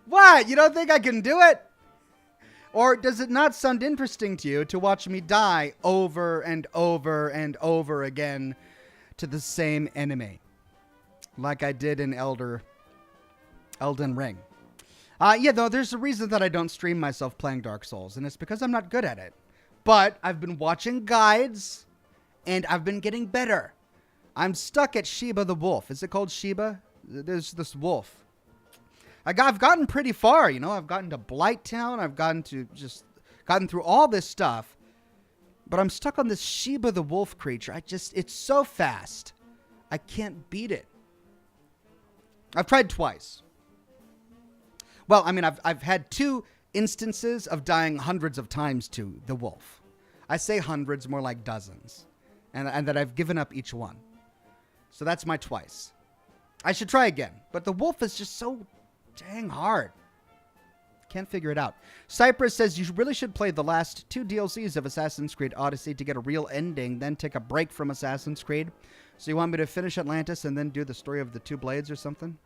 What? You don't think I can do it? Or does it not sound interesting to you to watch me die over and over and over again to the same enemy? Like I did in Elden Ring. Yeah, though, there's a reason that I don't stream myself playing Dark Souls, and it's because I'm not good at it. But I've been watching guides, and I've been getting better. I'm stuck at Sheba the Wolf. Is it called Sheba? There's this wolf. I've gotten pretty far, I've gotten to Blighttown. I've gotten through all this stuff. But I'm stuck on this Sheba the Wolf creature. It's so fast. I can't beat it. I've tried twice. Well, I mean, I've had 2 instances of dying hundreds of times to the wolf. I say hundreds, more like dozens. And that I've given up each one. So that's my twice. I should try again. But the wolf is just so dang hard. Can't figure it out. Cypress says you really should play the last 2 DLCs of Assassin's Creed Odyssey to get a real ending, then take a break from Assassin's Creed. So you want me to finish Atlantis and then do the story of the two blades or something?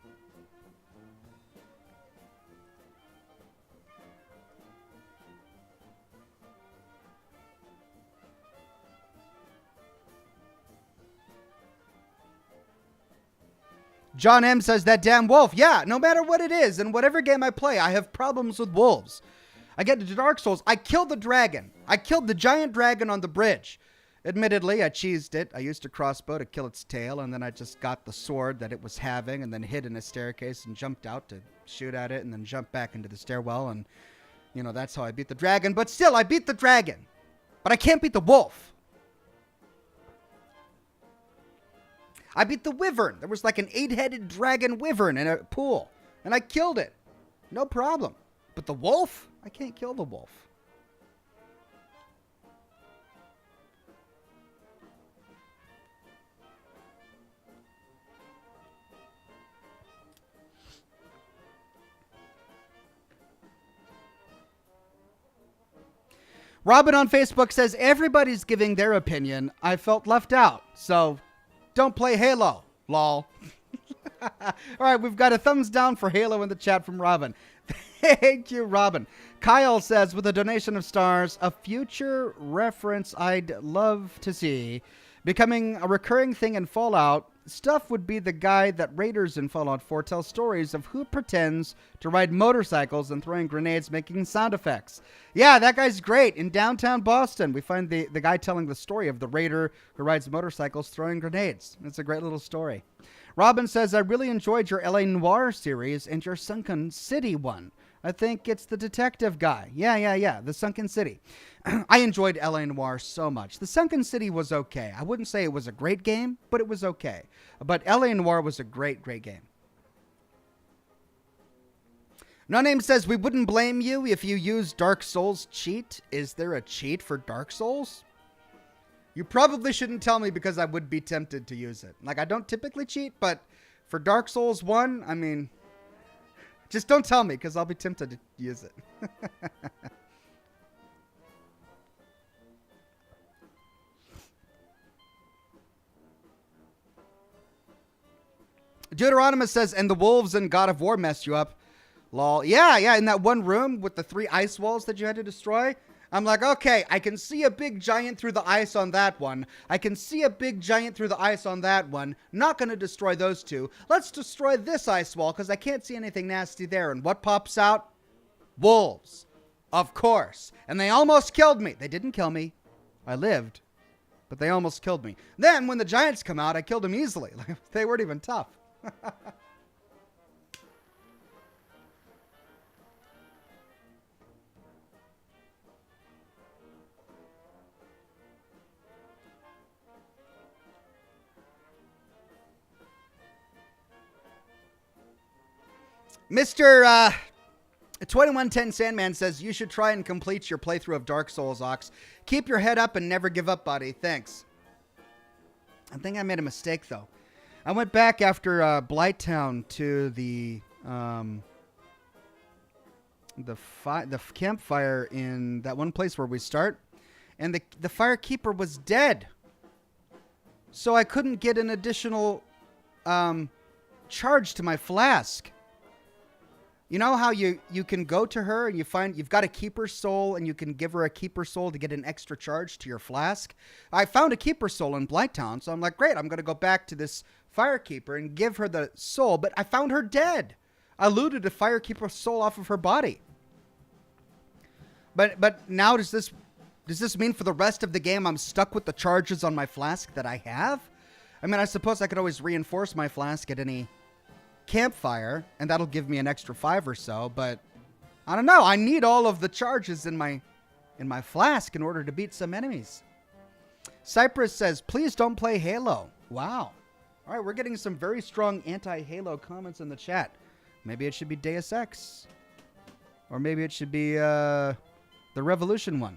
John M says, that damn wolf. Yeah, no matter what it is, in whatever game I play, I have problems with wolves. I get to Dark Souls. I killed the dragon. I killed the giant dragon on the bridge. Admittedly, I cheesed it. I used a crossbow to kill its tail, and then I just got the sword that it was having and then hid in a staircase and jumped out to shoot at it and then jumped back into the stairwell. And, you know, that's how I beat the dragon. But still, I beat the dragon. But I can't beat the wolf. I beat the wyvern. There was like an 8-headed dragon wyvern in a pool. And I killed it. No problem. But the wolf? I can't kill the wolf. Robin on Facebook says, everybody's giving their opinion. I felt left out. So don't play Halo, lol. All right, we've got a thumbs down for Halo in the chat from Robin. Thank you, Robin. Kyle says, with a donation of stars, a future reference I'd love to see becoming a recurring thing in Fallout. Stuff would be the guy that Raiders in Fallout 4 tell stories of who pretends to ride motorcycles and throwing grenades making sound effects. Yeah, that guy's great. In downtown Boston, we find the guy telling the story of the Raider who rides motorcycles throwing grenades. It's a great little story. Robin says, I really enjoyed your LA Noire series and your Sunken City one. I think it's the detective guy. Yeah. The Sunken City. I enjoyed LA Noire so much. The Sunken City was okay. I wouldn't say it was a great game, but it was okay. But LA Noire was a great game. No Name says, we wouldn't blame you if you use Dark Souls cheat. Is there a cheat for Dark Souls? You probably shouldn't tell me because I would be tempted to use it. Like, I don't typically cheat, but for Dark Souls 1, I mean, just don't tell me because I'll be tempted to use it. Deuteronomus says, and the wolves in God of War messed you up. Lol. Yeah, in that one room with the 3 ice walls that you had to destroy. I'm like, okay, I can see a big giant through the ice on that one. I can see a big giant through the ice on that one. Not going to destroy those 2. Let's destroy this ice wall because I can't see anything nasty there. And what pops out? Wolves. Of course. And they almost killed me. They didn't kill me. I lived. But they almost killed me. Then when the giants come out, I killed them easily. They weren't even tough. Mr. 2110 Sandman says, you should try and complete your playthrough of Dark Souls, Ox. Keep your head up and never give up, buddy. Thanks. I think I made a mistake, though. I went back after Blighttown to the campfire in that one place where we start, and the firekeeper was dead. So I couldn't get an additional charge to my flask. You know how you can go to her and you find you've got a keeper soul and you can give her a keeper soul to get an extra charge to your flask? I found a keeper soul in Blighttown, so I'm like, great, I'm going to go back to this firekeeper and give her the soul, but I found her dead. I looted a firekeeper soul off of her body. But now does this mean for the rest of the game I'm stuck with the charges on my flask that I have? I mean, I suppose I could always reinforce my flask at any campfire, and that'll give me an extra 5 or so, but I don't know. I need all of the charges in my flask in order to beat some enemies. Cypress says, please don't play Halo. Wow. All right, we're getting some very strong anti-Halo comments in the chat. Maybe it should be Deus Ex. Or maybe it should be the Revolution one.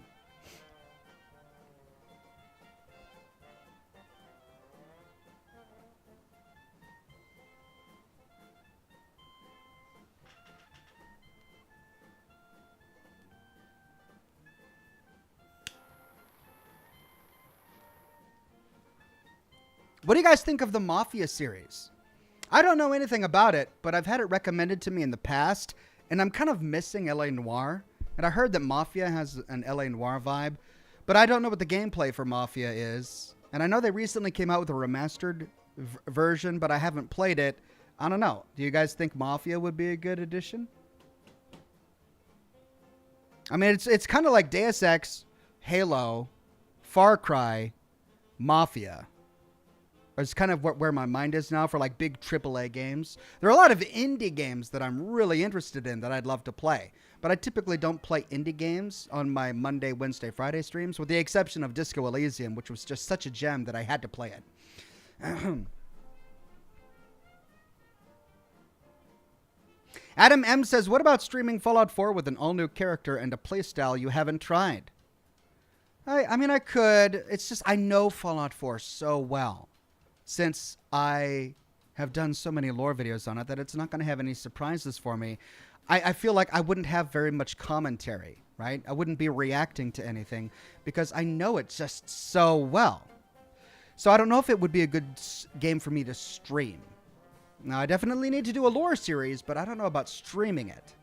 What do you guys think of the Mafia series? I don't know anything about it, but I've had it recommended to me in the past, and I'm kind of missing LA Noire. And I heard that Mafia has an LA Noire vibe, but I don't know what the gameplay for Mafia is. And I know they recently came out with a remastered version, but I haven't played it. I don't know. Do you guys think Mafia would be a good addition? I mean, it's kind of like Deus Ex, Halo, Far Cry, Mafia. It's kind of where my mind is now for like big AAA games. There are a lot of indie games that I'm really interested in that I'd love to play. But I typically don't play indie games on my Monday, Wednesday, Friday streams, with the exception of Disco Elysium, which was just such a gem that I had to play it. Adam M says, what about streaming Fallout 4 with an all-new character and a playstyle you haven't tried? I mean, I could. It's just I know Fallout 4 so well, since I have done so many lore videos on it, that it's not going to have any surprises for me. I feel like I wouldn't have very much commentary, right? I wouldn't be reacting to anything because I know it just so well. So I don't know if it would be a good game for me to stream. Now, I definitely need to do a lore series, but I don't know about streaming it.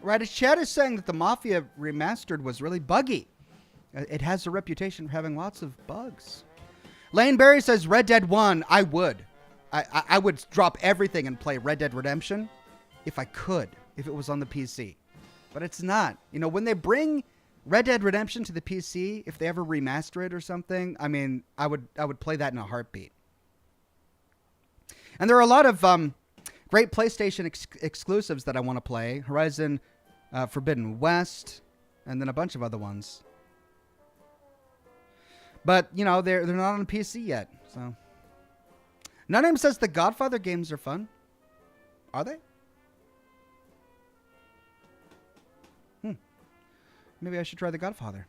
Right, as Chad is saying that the Mafia Remastered was really buggy. It has a reputation for having lots of bugs. Lane Berry says Red Dead 1. I would. I would drop everything and play Red Dead Redemption if I could, if it was on the PC. But it's not. You know, when they bring Red Dead Redemption to the PC, if they ever remaster it or something, I mean, I would play that in a heartbeat. And there are a lot of great PlayStation exclusives that I want to play. Horizon Forbidden West, and then a bunch of other ones. But, you know, they're not on PC yet, so. Noname says the Godfather games are fun. Are they? Maybe I should try the Godfather.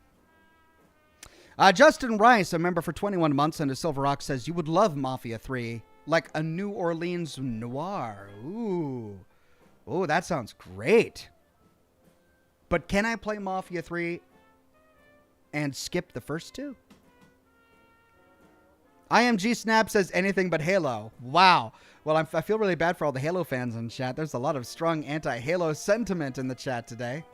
Justin Rice, a member for 21 months and a Silver Rock, says you would love Mafia 3, like a New Orleans noir. Ooh. Oh, that sounds great. But can I play Mafia 3 and skip the first two? IMG Snap says anything but Halo. Wow. Well, I feel really bad for all the Halo fans in chat. There's a lot of strong anti-Halo sentiment in the chat today.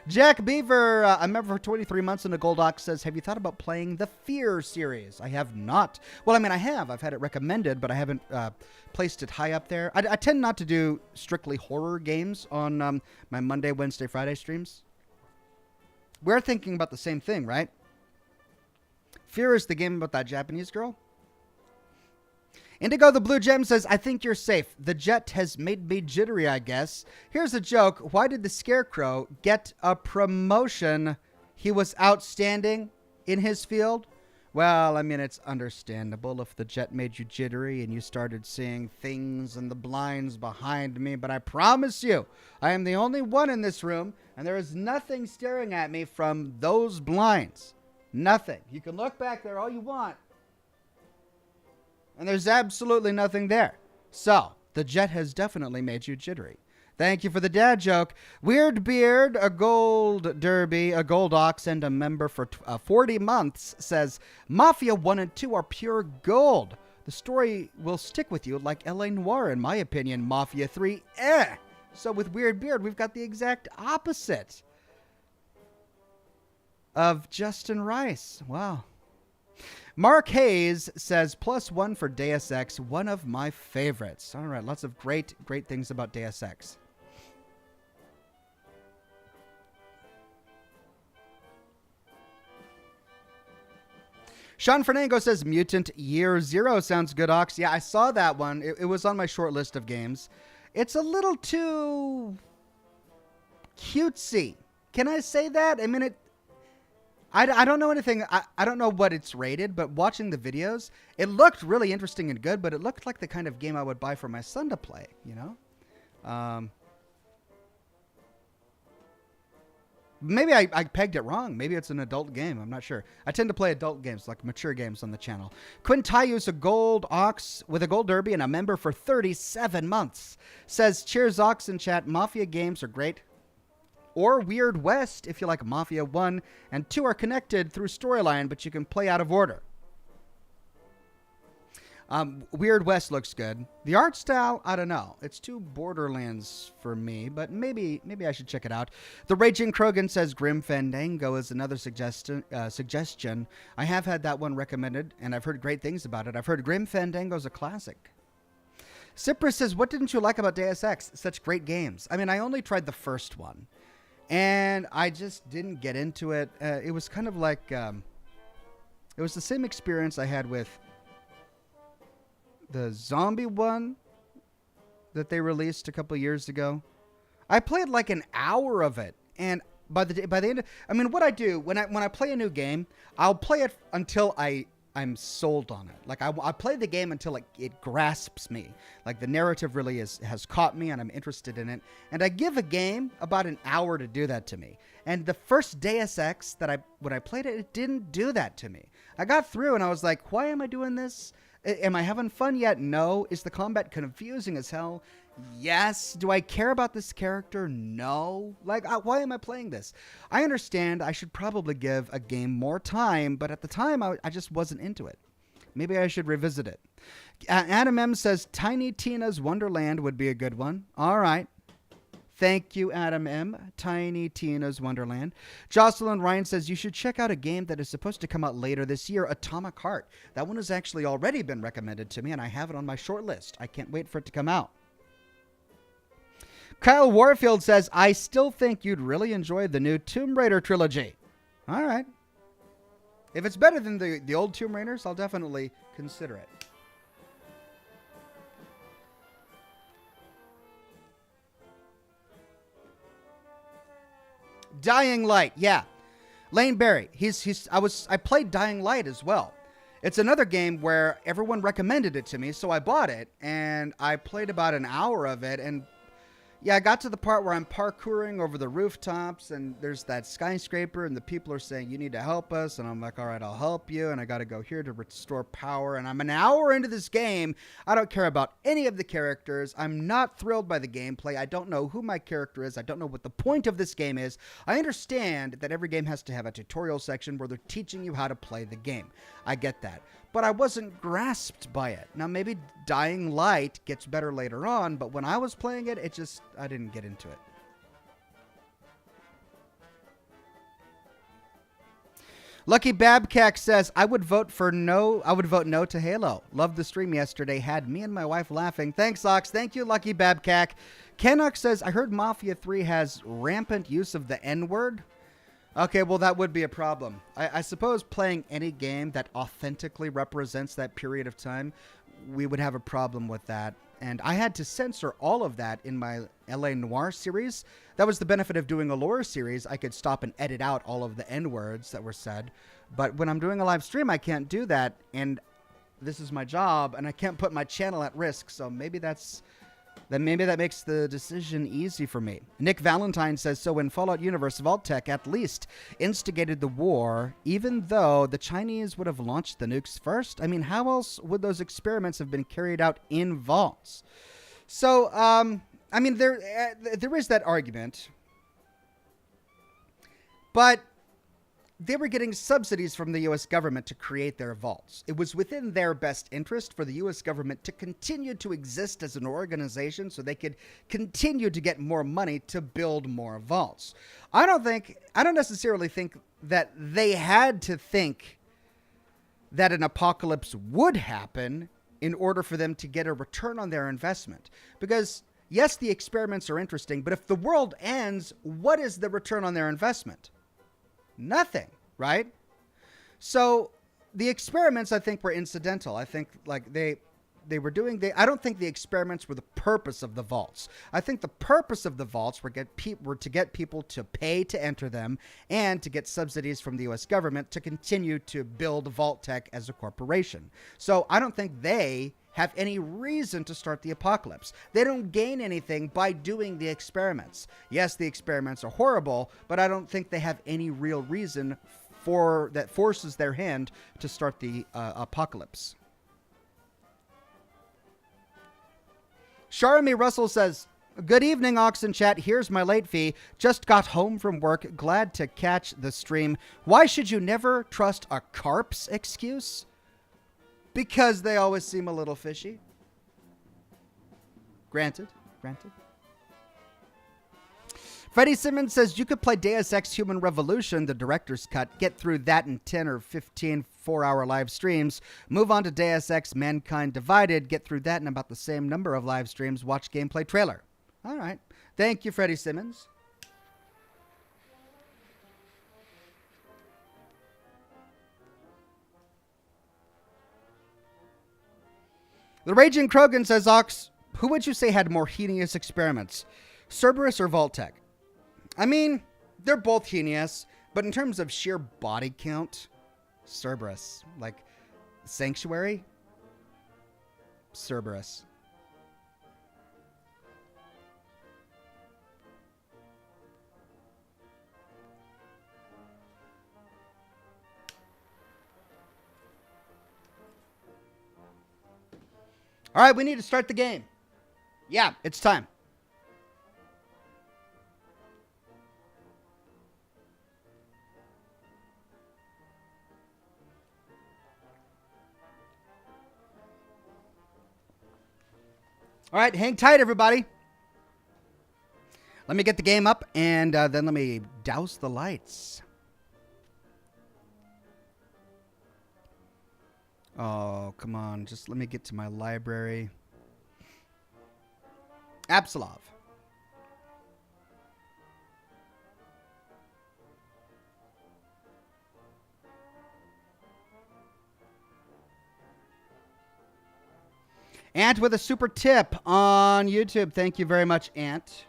Jack Beaver, a member for 23 months and a Gold Ox, says, have you thought about playing the Fear series? I have not. Well, I mean, I have. I've had it recommended, but I haven't placed it high up there. I tend not to do strictly horror games on my Monday, Wednesday, Friday streams. We're thinking about the same thing, right? Fear is the game about that Japanese girl. Indigo the Blue Gem says, I think you're safe. The jet has made me jittery, I guess. Here's a joke. Why did the Scarecrow get a promotion? He was outstanding in his field. Well, I mean, it's understandable if the jet made you jittery and you started seeing things in the blinds behind me. But I promise you, I am the only one in this room, and there is nothing staring at me from those blinds. Nothing. You can look back there all you want. And there's absolutely nothing there. So, the jet has definitely made you jittery. Thank you for the dad joke. Weird Beard, a gold derby, a gold ox, and a member for 40 months says, Mafia 1 and 2 are pure gold. The story will stick with you like L.A. Noire, in my opinion. Mafia 3, eh. So with Weird Beard, we've got the exact opposite of Justin Rice. Wow. Mark Hayes says, +1 for Deus Ex, one of my favorites. All right, lots of great things about Deus Ex. Sean Fernango says, Mutant Year Zero sounds good, Ox. Yeah, I saw that one. It was on my short list of games. It's a little too cutesy. Can I say that? I mean, I don't know anything. I don't know what it's rated, but watching the videos, it looked really interesting and good, but it looked like the kind of game I would buy for my son to play, you know? Maybe I pegged it wrong. Maybe it's an adult game. I'm not sure. I tend to play adult games, like mature games on the channel. Quintayu's a gold Ox with a gold derby and a member for 37 months. Says, cheers Ox in chat. Mafia games are great. Or Weird West, if you like. Mafia 1 and 2 are connected through storyline, but you can play out of order. Weird West looks good. The art style, I don't know. It's too Borderlands for me, but maybe I should check it out. The Raging Krogan says Grim Fandango is another suggestion. I have had that one recommended, and I've heard great things about it. I've heard Grim Fandango is a classic. Cypress says, what didn't you like about Deus Ex? Such great games. I mean, I only tried the first one, and I just didn't get into it. It was kind of like, it was the same experience I had with the zombie one that they released a couple years ago. I played like an hour of it, and by the end, I mean, what I do when I play a new game, I'll play it until I'm sold on it. Like I play the game until it grasps me. Like the narrative really has caught me, and I'm interested in it. And I give a game about an hour to do that to me. And the first Deus Ex when I played it, it didn't do that to me. I got through and I was like, why am I doing this? Am I having fun yet? No. Is the combat confusing as hell? Yes. Do I care about this character? No. Like, why am I playing this? I understand I should probably give a game more time, but at the time, I just wasn't into it. Maybe I should revisit it. Adam M says, Tiny Tina's Wonderland would be a good one. All right. Thank you, Adam M. Tiny Tina's Wonderland. Jocelyn Ryan says, you should check out a game that is supposed to come out later this year, Atomic Heart. That one has actually already been recommended to me, and I have it on my short list. I can't wait for it to come out. Kyle Warfield says, I still think you'd really enjoy the new Tomb Raider trilogy. All right. If it's better than the old Tomb Raiders, I'll definitely consider it. Dying Light, yeah. Lane Berry, I played Dying Light as well. It's another game where everyone recommended it to me, so I bought it, and I played about an hour of it, and yeah, I got to the part where I'm parkouring over the rooftops, and there's that skyscraper, and the people are saying, you need to help us, and I'm like, all right, I'll help you, and I got to go here to restore power, and I'm an hour into this game. I don't care about any of the characters. I'm not thrilled by the gameplay. I don't know who my character is. I don't know what the point of this game is. I understand that every game has to have a tutorial section where they're teaching you how to play the game. I get that. But I wasn't grasped by it. Now, maybe Dying Light gets better later on, but when I was playing it, I didn't get into it. Lucky Babcack says, I would vote no to Halo. Loved the stream yesterday. Had me and my wife laughing. Thanks, Ox. Thank you, Lucky Babcack. Kennock says, I heard Mafia 3 has rampant use of the N-word. Okay, well, that would be a problem. I suppose playing any game that authentically represents that period of time, we would have a problem with that. And I had to censor all of that in my LA Noire series. That was the benefit of doing a lore series. I could stop and edit out all of the N-words that were said. But when I'm doing a live stream, I can't do that. And this is my job, and I can't put my channel at risk. So maybe that makes the decision easy for me. Nick Valentine says, so in Fallout Universe, Vault-Tec at least instigated the war, even though the Chinese would have launched the nukes first. I mean, how else would those experiments have been carried out in vaults? So, I mean, there is that argument. But they were getting subsidies from the U.S. government to create their vaults. It was within their best interest for the U.S. government to continue to exist as an organization so they could continue to get more money to build more vaults. I don't necessarily think that they had to think that an apocalypse would happen in order for them to get a return on their investment. Because, yes, the experiments are interesting, but if the world ends, what is the return on their investment? Nothing, right? So the experiments, I think, were incidental. I think like they they were doing, I don't think the experiments were the purpose of the vaults. I think the purpose of the vaults were to get people to pay to enter them and to get subsidies from the U.S. government to continue to build Vault Tech as a corporation. So I don't think they have any reason to start the apocalypse. They don't gain anything by doing the experiments. Yes, the experiments are horrible, but I don't think they have any real reason that forces their hand to start the apocalypse. Sharmi Russell says, good evening, Oxen Chat. Here's my late fee. Just got home from work. Glad to catch the stream. Why should you never trust a carp's excuse? Because they always seem a little fishy. Granted. Freddie Simmons says, you could play Deus Ex Human Revolution, the director's cut, get through that in 10 or 15 4-hour live streams, move on to Deus Ex Mankind Divided, get through that in about the same number of live streams, watch gameplay trailer. All right. Thank you, Freddie Simmons. The Raging Krogan says, Ox, who would you say had more heinous experiments, Cerberus or Vault-Tec? I mean, they're both heinous, but in terms of sheer body count, Cerberus. Like, Sanctuary? Cerberus. All right, we need to start the game. Yeah, it's time. All right, hang tight, everybody. Let me get the game up, and then let me douse the lights. Oh, come on. Just let me get to my library. Absalov. Ant with a super tip on YouTube. Thank you very much, Ant.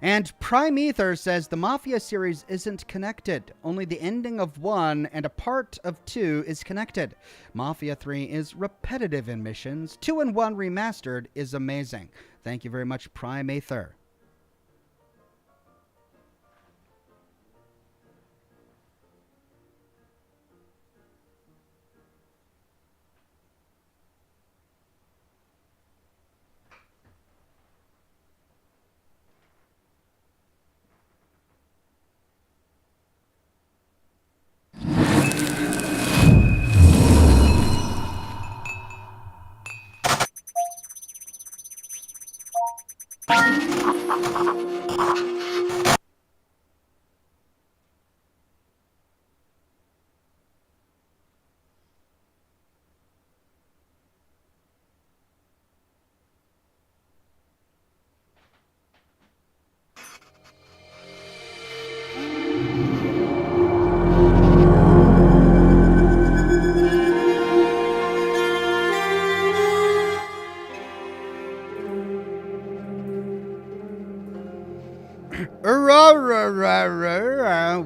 And Prime Ether says the Mafia series isn't connected. Only the ending of 1 and a part of 2 is connected. Mafia 3 is repetitive in missions. 2 and 1 remastered is amazing. Thank you very much, Prime Ether.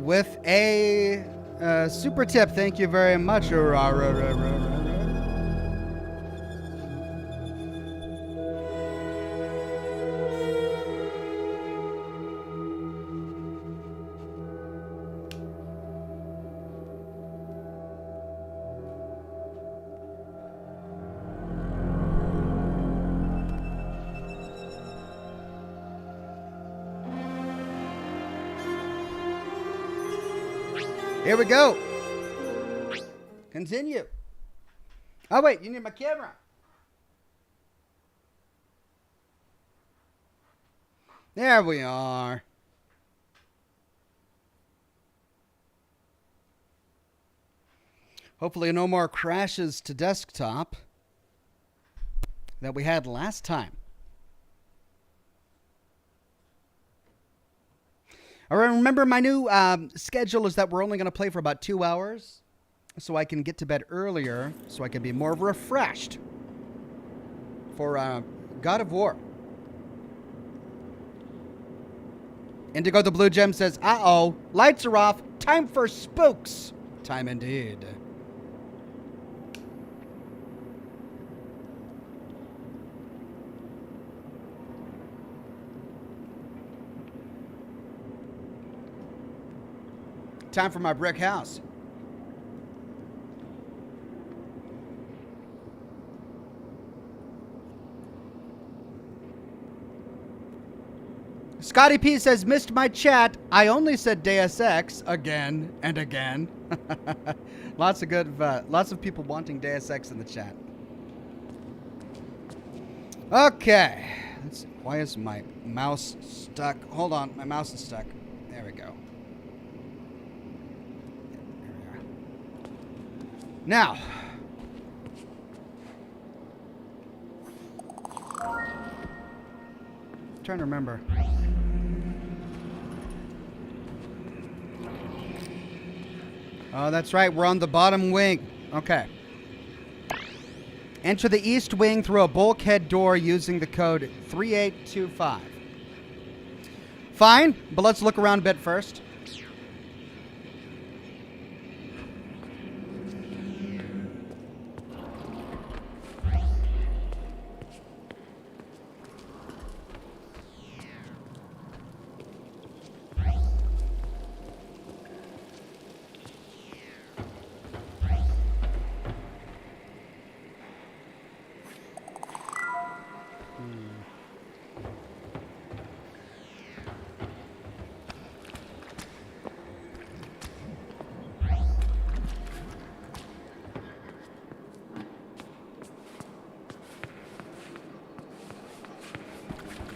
With a super tip. Thank you very much. Here we go. Continue. Oh, wait, you need my camera. There we are. Hopefully no more crashes to desktop that we had last time. All right, remember my new schedule is that we're only going to play for about 2 hours. so I can get to bed earlier, so I can be more refreshed for God of War. Indigo the Blue Gem says, uh-oh, lights are off. Time for spooks. Time indeed. Time for my brick house. Scotty P says, missed my chat. I only said Deus Ex again and again. Lots of people wanting Deus Ex in the chat. Okay. Let's see. Why is my mouse stuck? Hold on. My mouse is stuck. There we go. Now. I'm trying to remember. Oh, that's right. We're on the bottom wing. Okay. Enter the east wing through a bulkhead door using the code 3825. Fine, but let's look around a bit first.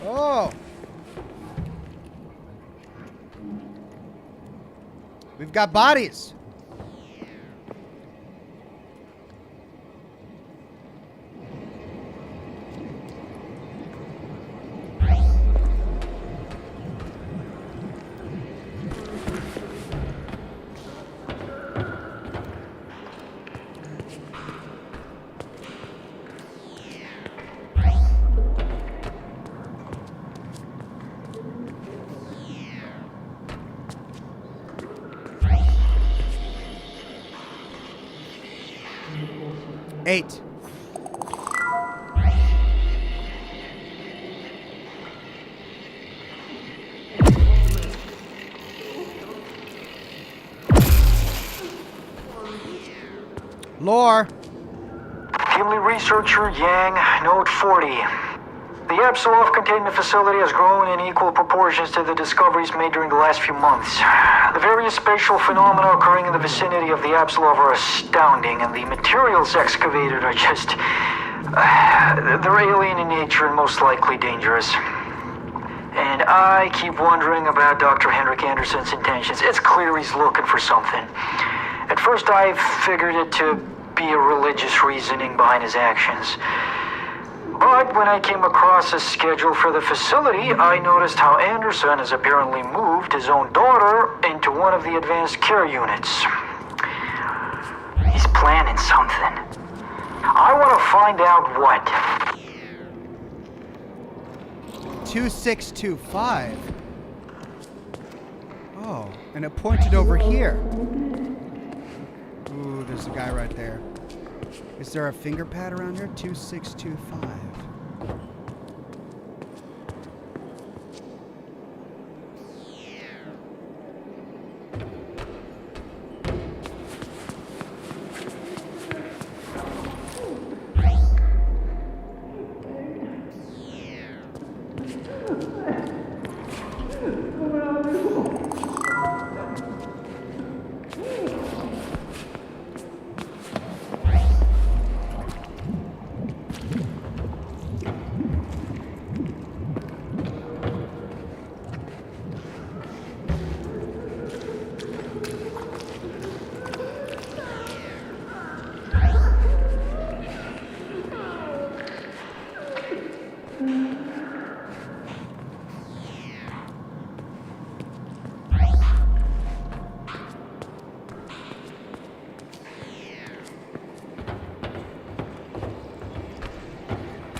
Oh! We've got bodies. Eight. Lore. Gimli researcher Yang, note 40. The Apsulov containment facility has grown in equal proportions to the discoveries made during the last few months. The various spatial phenomena occurring in the vicinity of the Absalov are astounding, and the materials excavated are just... they're alien in nature and most likely dangerous. And I keep wondering about Dr. Henrik Anderson's intentions. It's clear he's looking for something. At first I figured it to be a religious reasoning behind his actions. But when I came across a schedule for the facility, I noticed how Anderson has apparently moved his own daughter into one of the advanced care units. He's planning something. I want to find out what. 2625. Oh, and it pointed over here. Ooh, there's a guy right there. Is there a finger pad around here? 2625.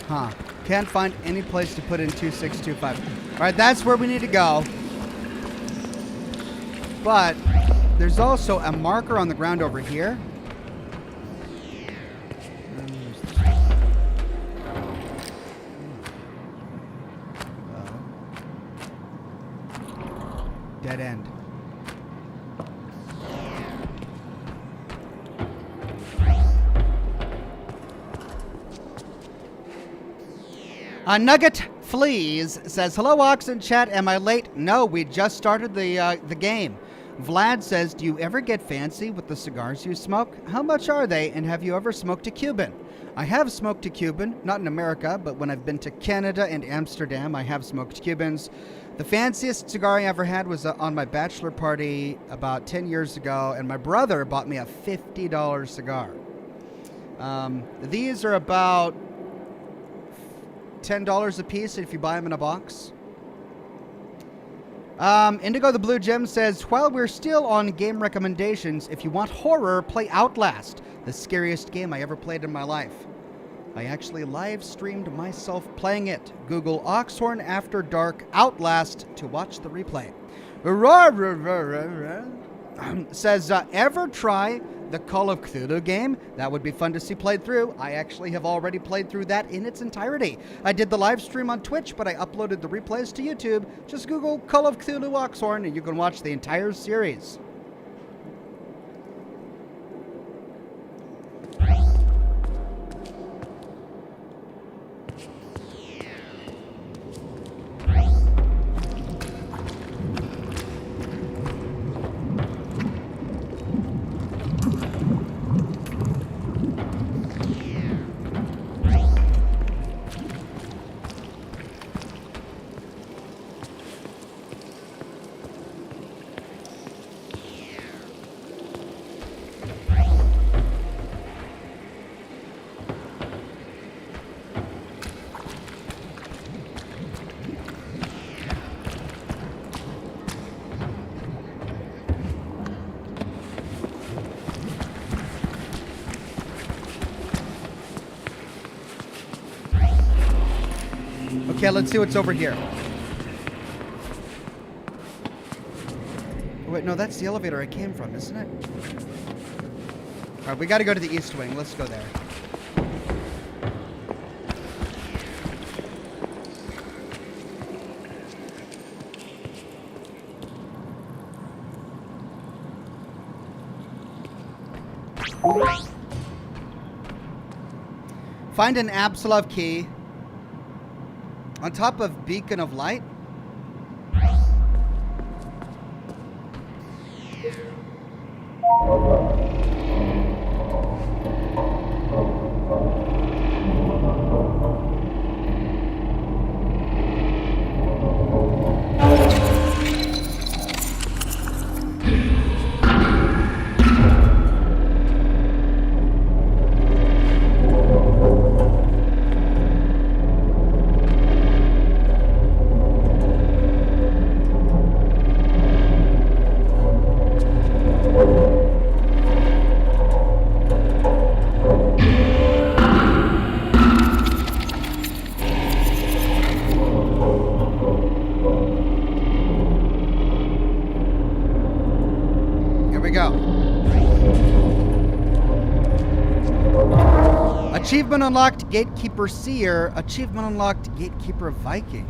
Huh. Can't find any place to put in 2625. All right, that's where we need to go. But there's also a marker on the ground over here. Dead end. Nugget Fleas says, hello, Ox and chat. Am I late? No, we just started the game. Vlad says, do you ever get fancy with the cigars you smoke? How much are they, and have you ever smoked a Cuban? I have smoked a Cuban, not in America, but when I've been to Canada and Amsterdam, I have smoked Cubans. The fanciest cigar I ever had was on my bachelor party about 10 years ago, and my brother bought me a $50 cigar. These are about $10 a piece if you buy them in a box. Indigo the Blue Gem says, while we're still on game recommendations, if you want horror, play Outlast, the scariest game I ever played in my life. I actually live streamed myself playing it. Google Oxhorn After Dark Outlast to watch the replay. Says, ever try the Call of Cthulhu game? That would be fun to see played through. I actually have already played through that in its entirety. I did the live stream on Twitch, but I uploaded the replays to YouTube. Just Google Call of Cthulhu Oxhorn and you can watch the entire series. Okay, let's see what's over here. Oh, wait, no, that's the elevator I came from, isn't it? All right, we got to go to the East Wing. Let's go there. Find an Absalov key on top of Beacon of Light. Achievement unlocked, Gatekeeper Seer. Achievement unlocked, Gatekeeper Viking.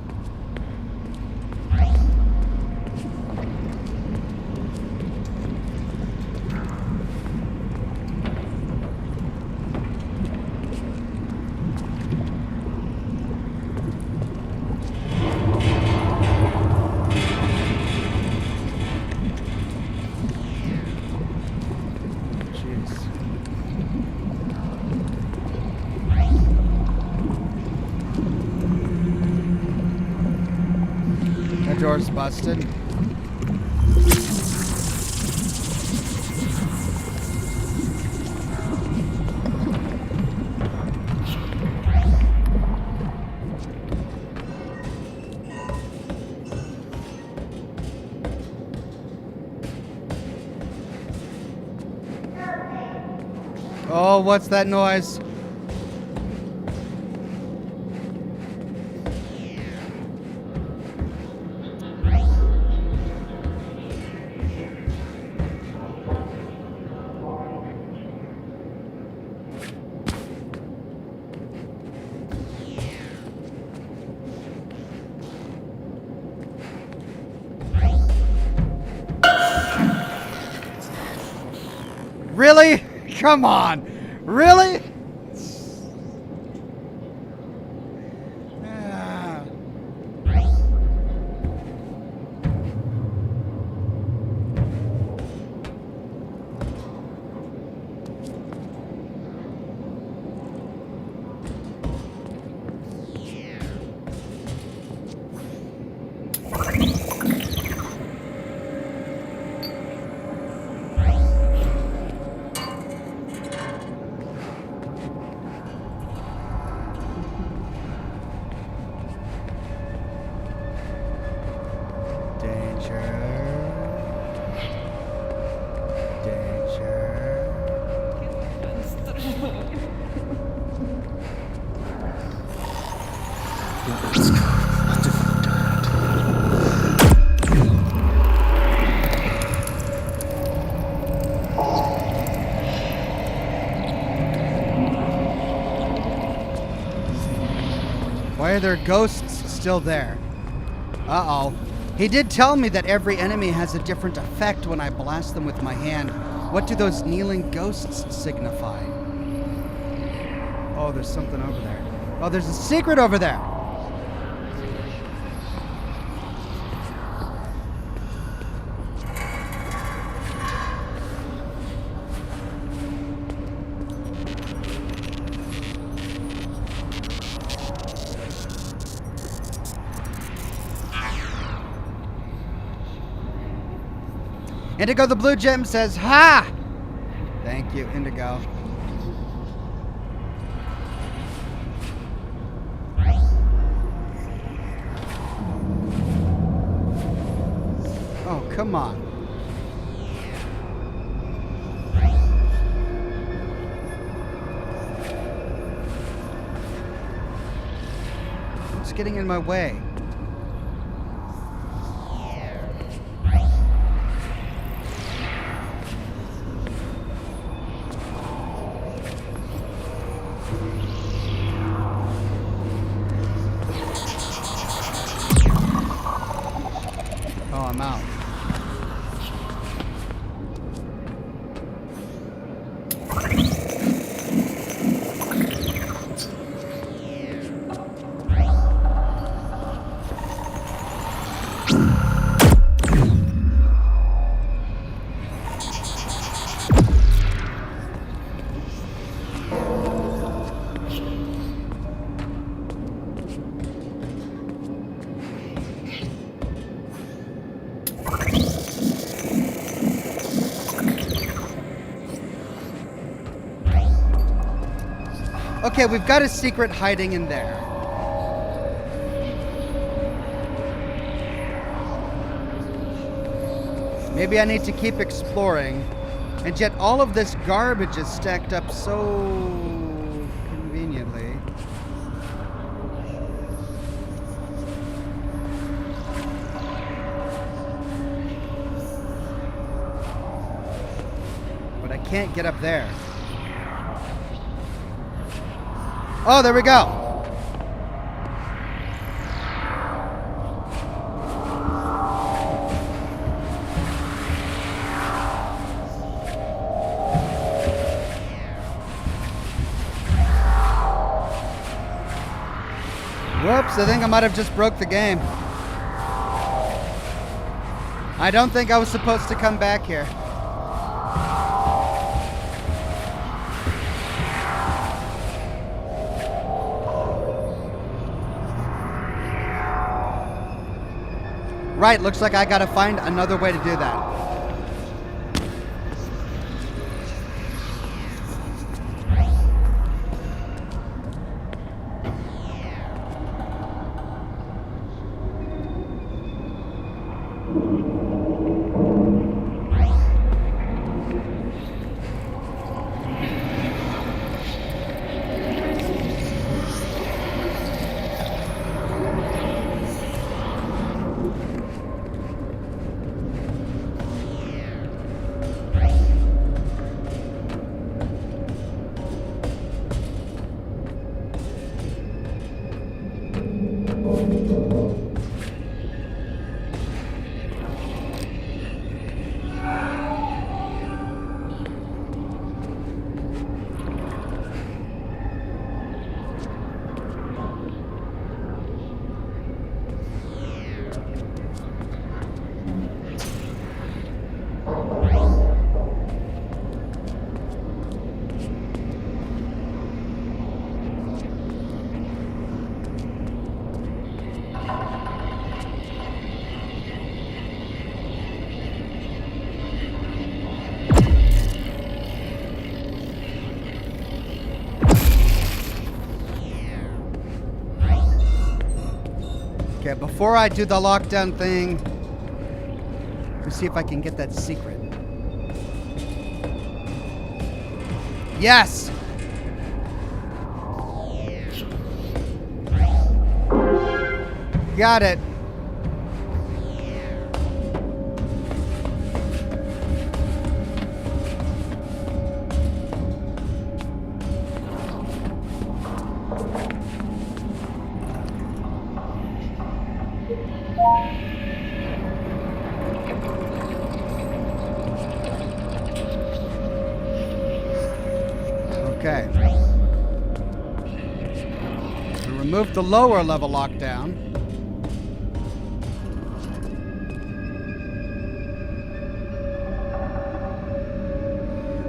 Door's busted. Oh, what's that noise? Really? Come on. Really? Ah. Why are there ghosts still there? Uh-oh. He did tell me that every enemy has a different effect when I blast them with my hand. What do those kneeling ghosts signify? Oh, there's something over there. Oh, there's a secret over there. Indigo the Blue Gem says, ha! Thank you, Indigo. Oh, come on. What's getting in my way? I'm out. Okay, we've got a secret hiding in there. Maybe I need to keep exploring. And yet all of this garbage is stacked up so conveniently. But I can't get up there. Oh, there we go. Whoops, I think I might have just broke the game. I don't think I was supposed to come back here. Right, looks like I gotta find another way to do that. before I do the lockdown thing, let's see if I can get that secret. Yes! Got it. Okay. We removed the lower level lockdown.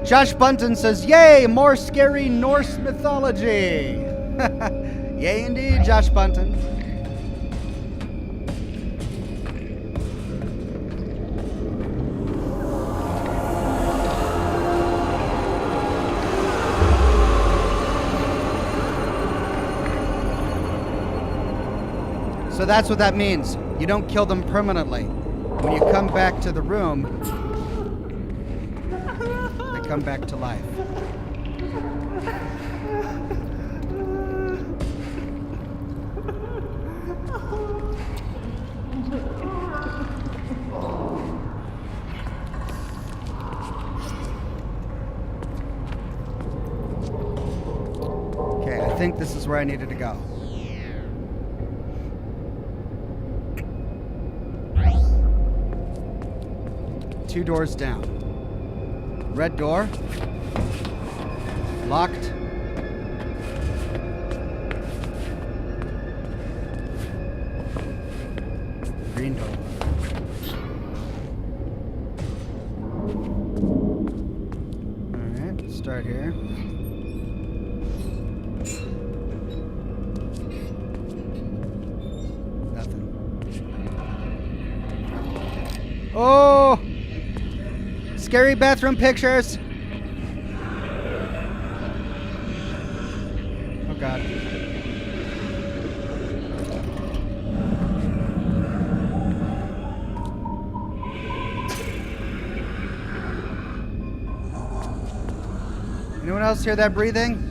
Josh Bunton says, "Yay, more scary Norse mythology." Yay indeed, Josh Bunton. So that's what that means. You don't kill them permanently. When you come back to the room, they come back to life. Okay, I think this is where I needed to go. Two doors down. Red door. Locked. Green door. Alright, start here. Nothing. Oh! Scary bathroom pictures. Oh God. Anyone else hear that breathing?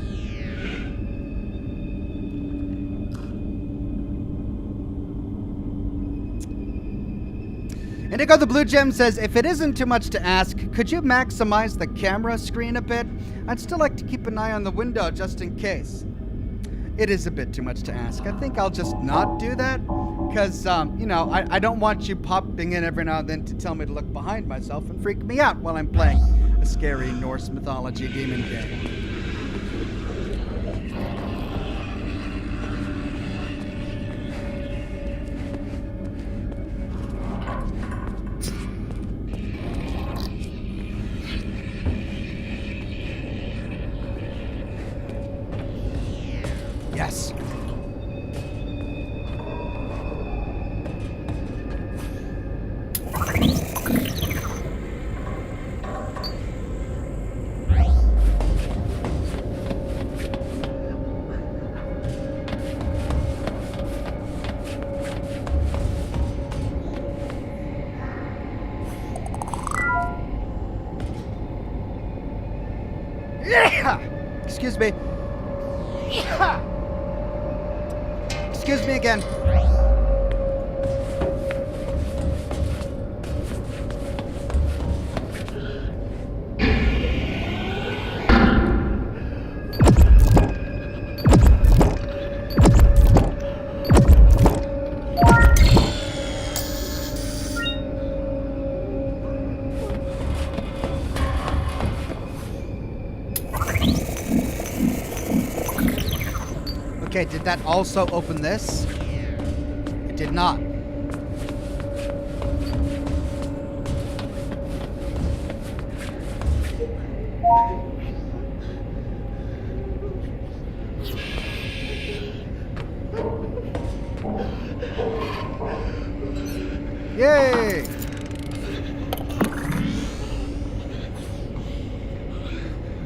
Indigo the Blue Gem says, if it isn't too much to ask, could you maximize the camera screen a bit? I'd still like to keep an eye on the window just in case. It is a bit too much to ask. I think I'll just not do that because, you know, I don't want you popping in every now and then to tell me to look behind myself and freak me out while I'm playing a scary Norse mythology demon game. Yes. Yeah! Excuse me. Yeah! Excuse me again. Okay, did that also open this? It did not. Yay!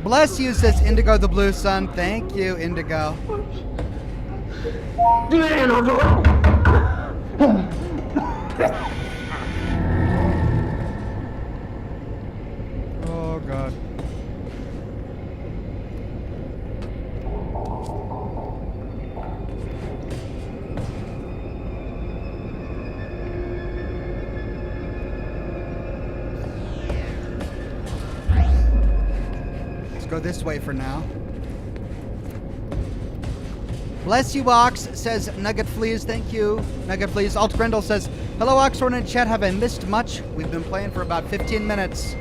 Bless you, says Indigo the Blue Sun. Thank you, Indigo. Oh, God. Let's go this way for now. Bless you, Ox, says Nugget Fleas. Thank you, Nugget Fleas. Alt Grendel says, hello, Oxhorn and chat. Have I missed much? We've been playing for about 15 minutes.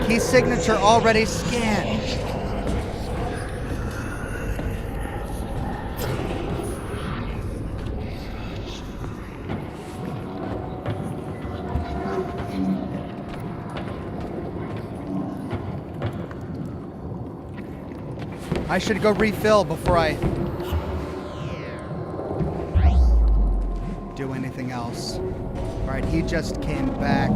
Key signature already scanned. I should go refill before I do anything else. All right, he just came back.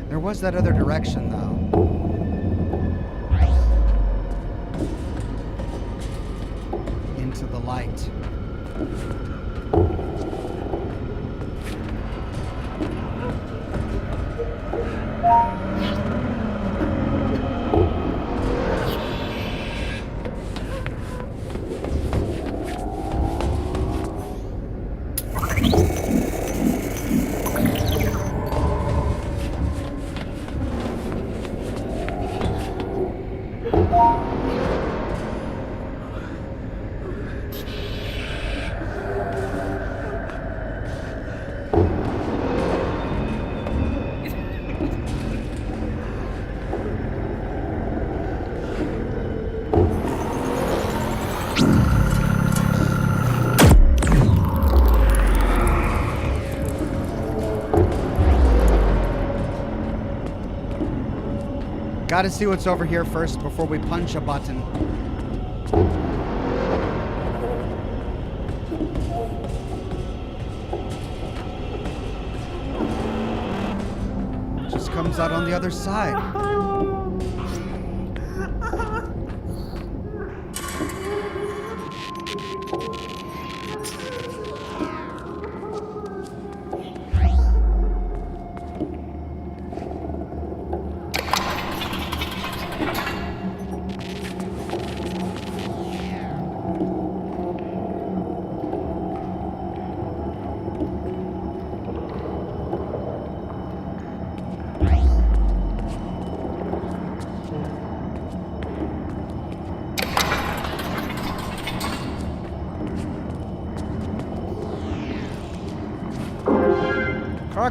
There was that other direction, though. Into the light. Gotta see what's over here first before we punch a button. It just comes out on the other side.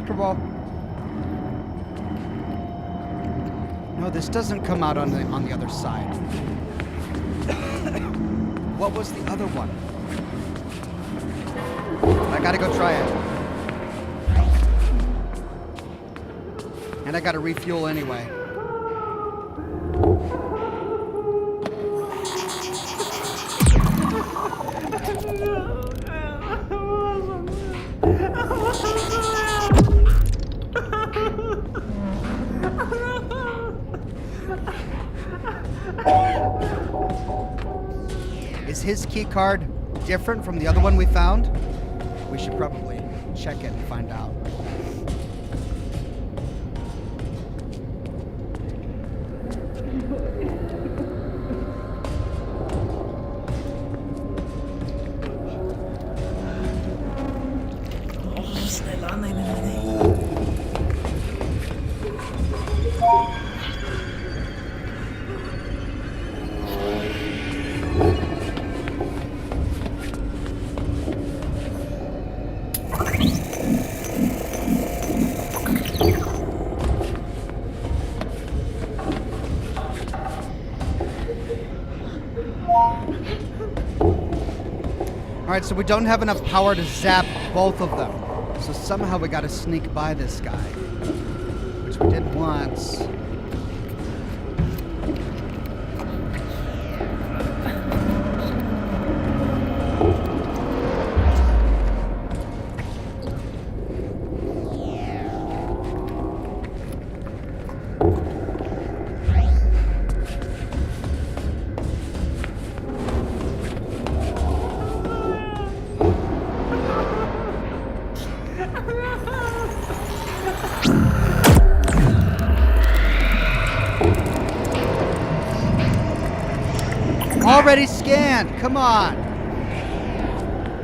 Comfortable. No, this doesn't come out on the other side. What was the other one? I gotta go try it. And I gotta refuel anyway. Is his key card different from the other one we found? We should probably check it and find out. Alright, so we don't have enough power to zap both of them. So somehow we gotta sneak by this guy. Which we did once. Already scanned. Come on.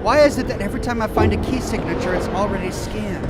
Why is it that every time I find a key signature, it's already scanned?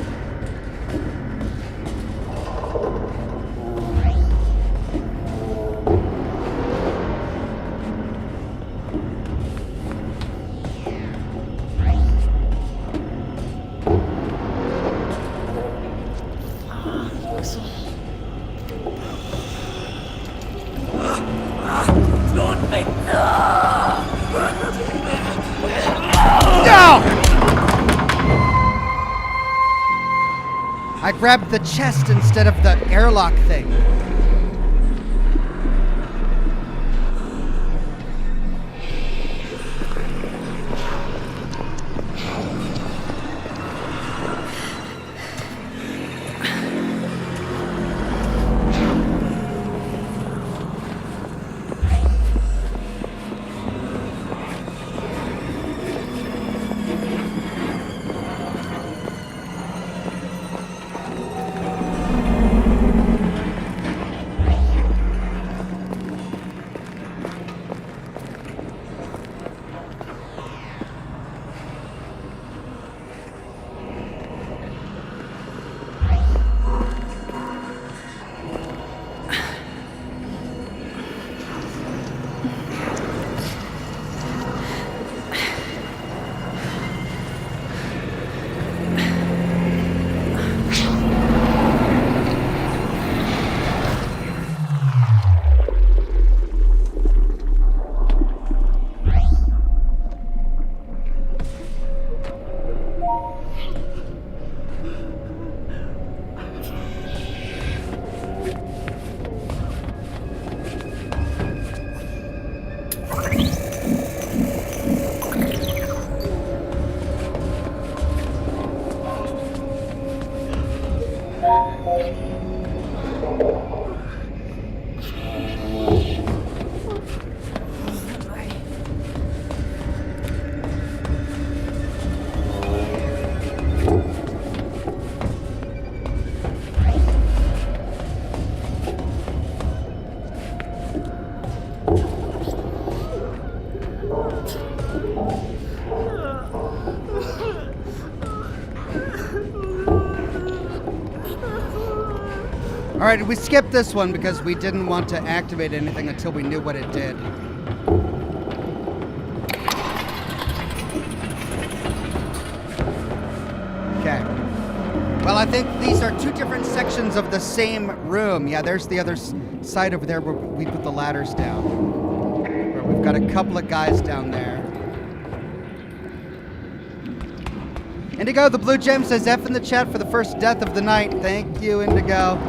I grabbed the chest instead of the airlock thing. All right, we skipped this one because we didn't want to activate anything until we knew what it did. Okay. Well, I think these are two different sections of the same room. Yeah, there's the other side over there where we put the ladders down. Where we've got a couple of guys down there. Indigo, the blue gem says F in the chat for the first death of the night. Thank you, Indigo.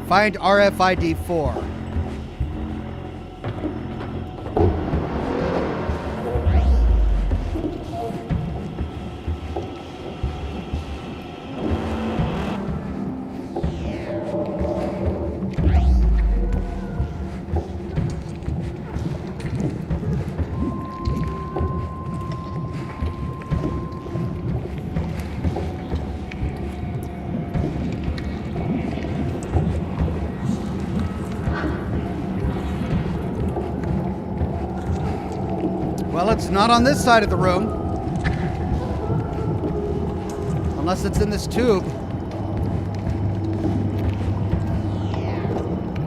Find RFID 4. Well, it's not on this side of the room. Unless it's in this tube.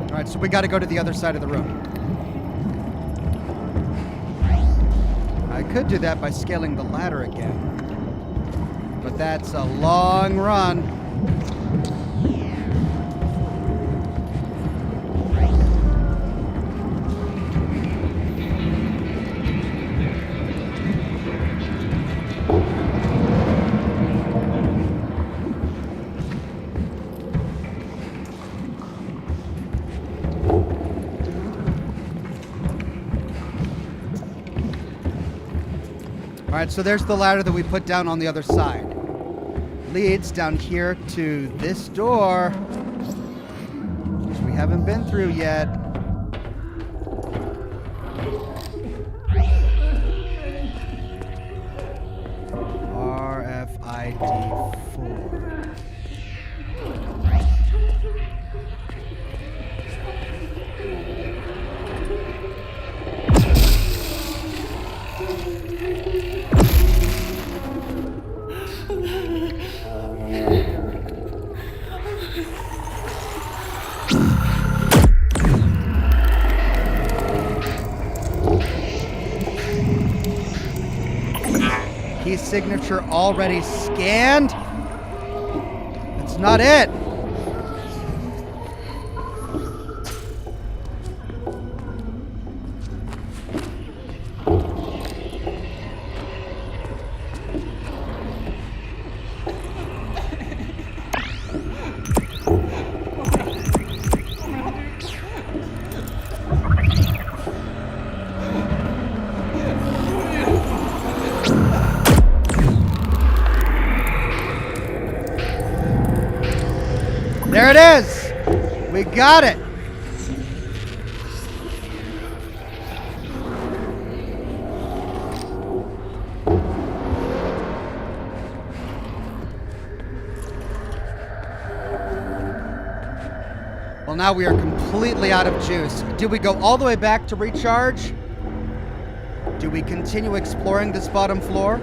Alright, so we gotta go to the other side of the room. I could do that by scaling the ladder again. But that's a long run. Alright, so there's the ladder that we put down on the other side. Leads down here to this door, which we haven't been through yet. RFID 4. Key signature already scanned. That's not it. There it is! We got it! Well, now we are completely out of juice. Do we go all the way back to recharge? Do we continue exploring this bottom floor?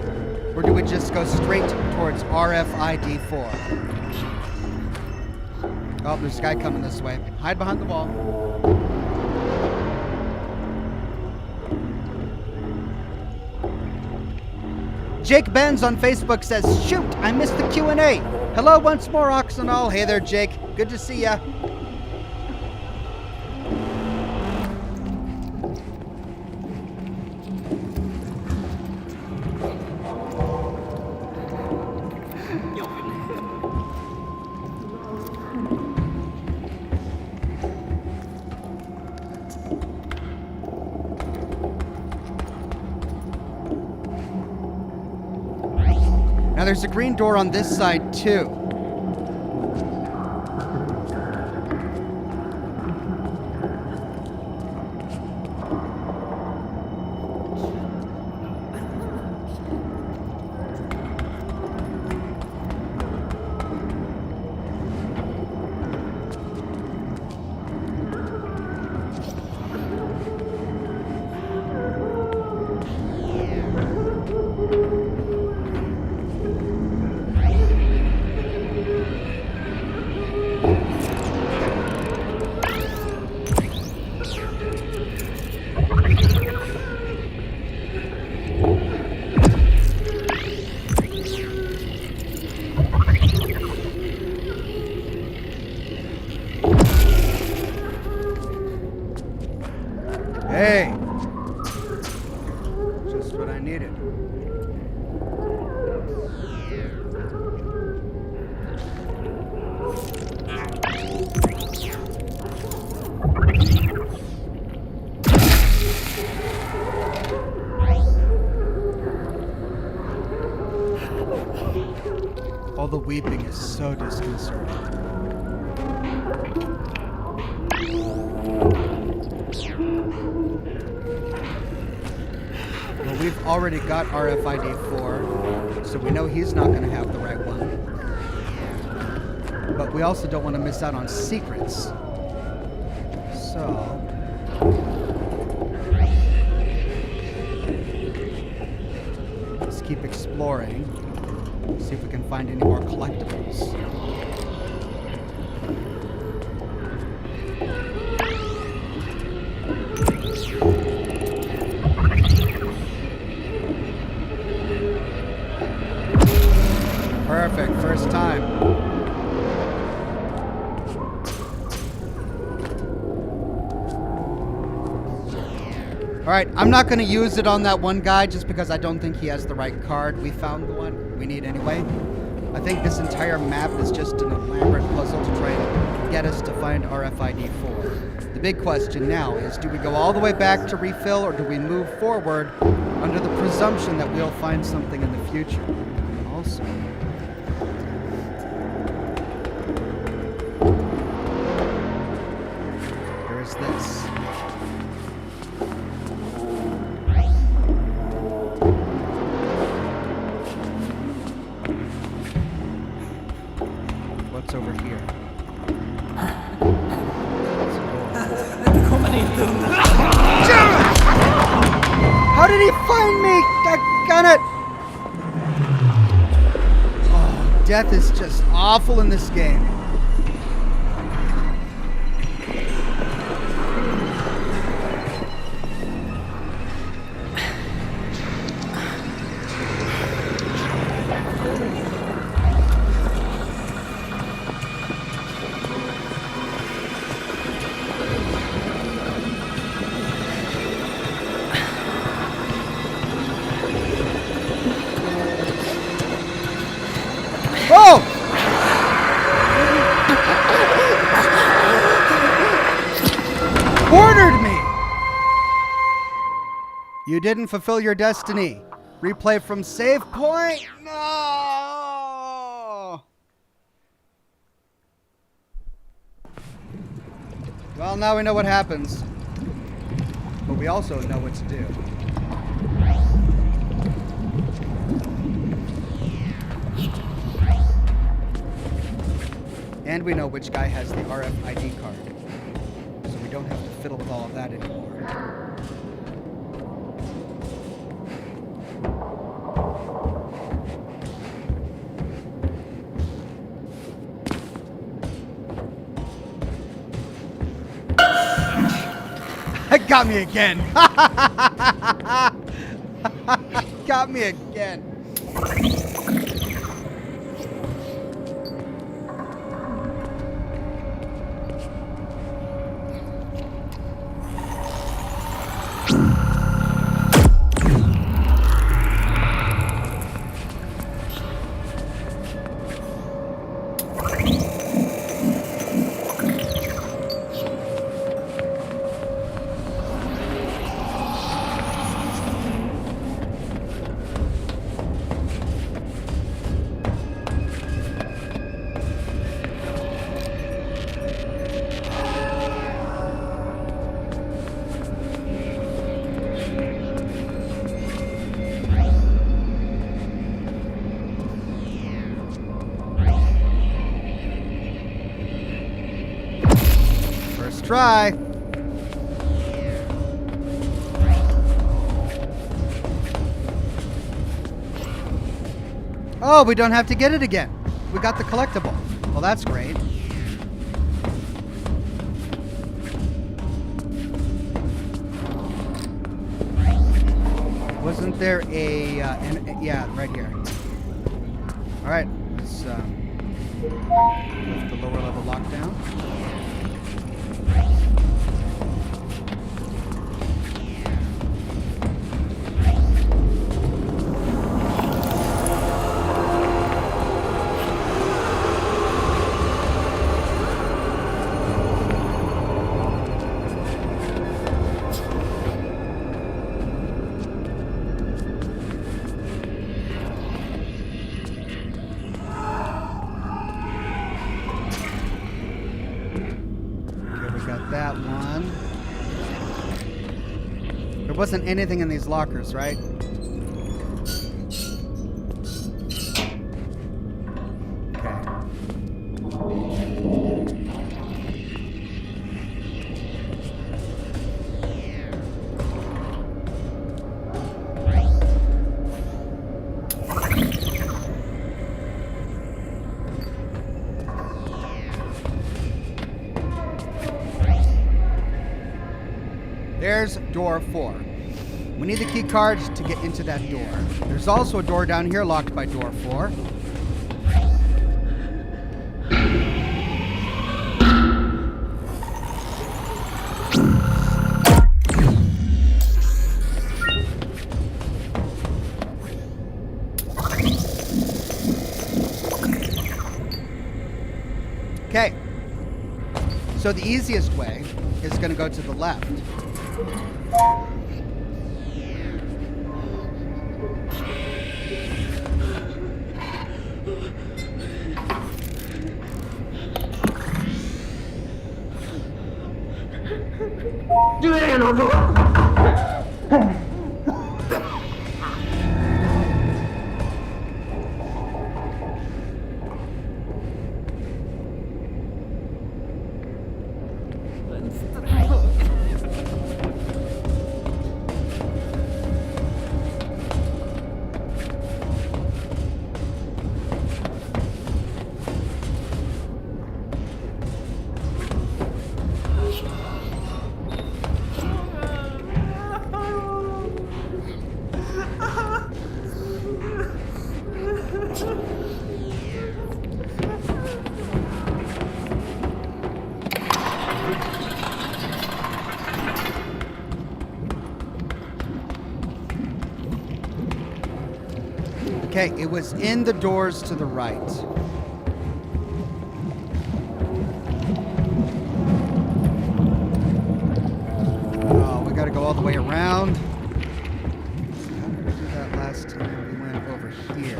Or do we just go straight towards RFID 4? Oh, there's a guy coming this way. Hide behind the wall. Jake Benz on Facebook says, "Shoot, I missed the Q&A. Hello once more, Oxhorn. Hey there, Jake. Good to see ya." Now there's a green door on this side too. Hey, just what I needed. All the weeping is so disconcerting. Well, we've already got RFID 4, so we know he's not going to have the right one. But we also don't want to miss out on secrets. So... let's keep exploring. See if we can find any more collectibles. Perfect, first time. Alright, I'm not going to use it on that one guy just because I don't think he has the right card. We found the one we need anyway. I think this entire map is just an elaborate puzzle to try and get us to find RFID 4. The big question now is, do we go all the way back to refill, or do we move forward under the presumption that we'll find something in the future? Also, there is this. What's over here? How did he find me? Daggone it! Oh, death is just awful in this game. Oh! Cornered me! You didn't fulfill your destiny. Replay from save point? No! Well, now we know what happens. But we also know what to do. And we know which guy has the RFID card. So we don't have to fiddle with all of that anymore. It got me again. Got me again. Try. Oh, we don't have to get it again. We got the collectible. Well, that's great. Wasn't there a... yeah, right here. All right. Let's lift the lower level lockdown. That one. There wasn't anything in these lockers, right? There's door 4. We need the key card to get into that door. There's also a door down here locked by door 4. Okay. So the easiest way is going to go to the left. Okay, it was in the doors to the right. Oh, we gotta go all the way around. How did we do that last time? We went over here.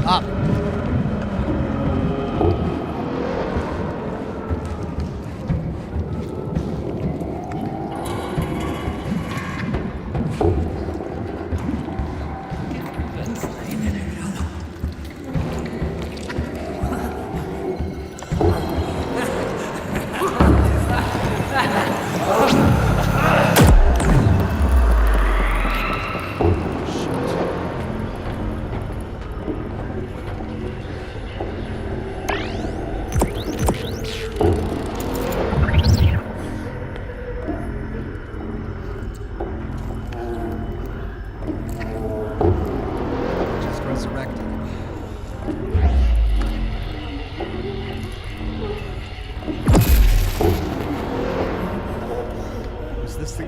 Up.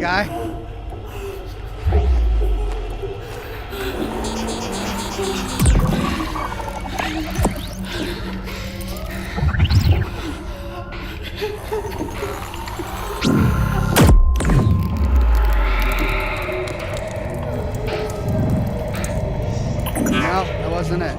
Guy. No, that wasn't it.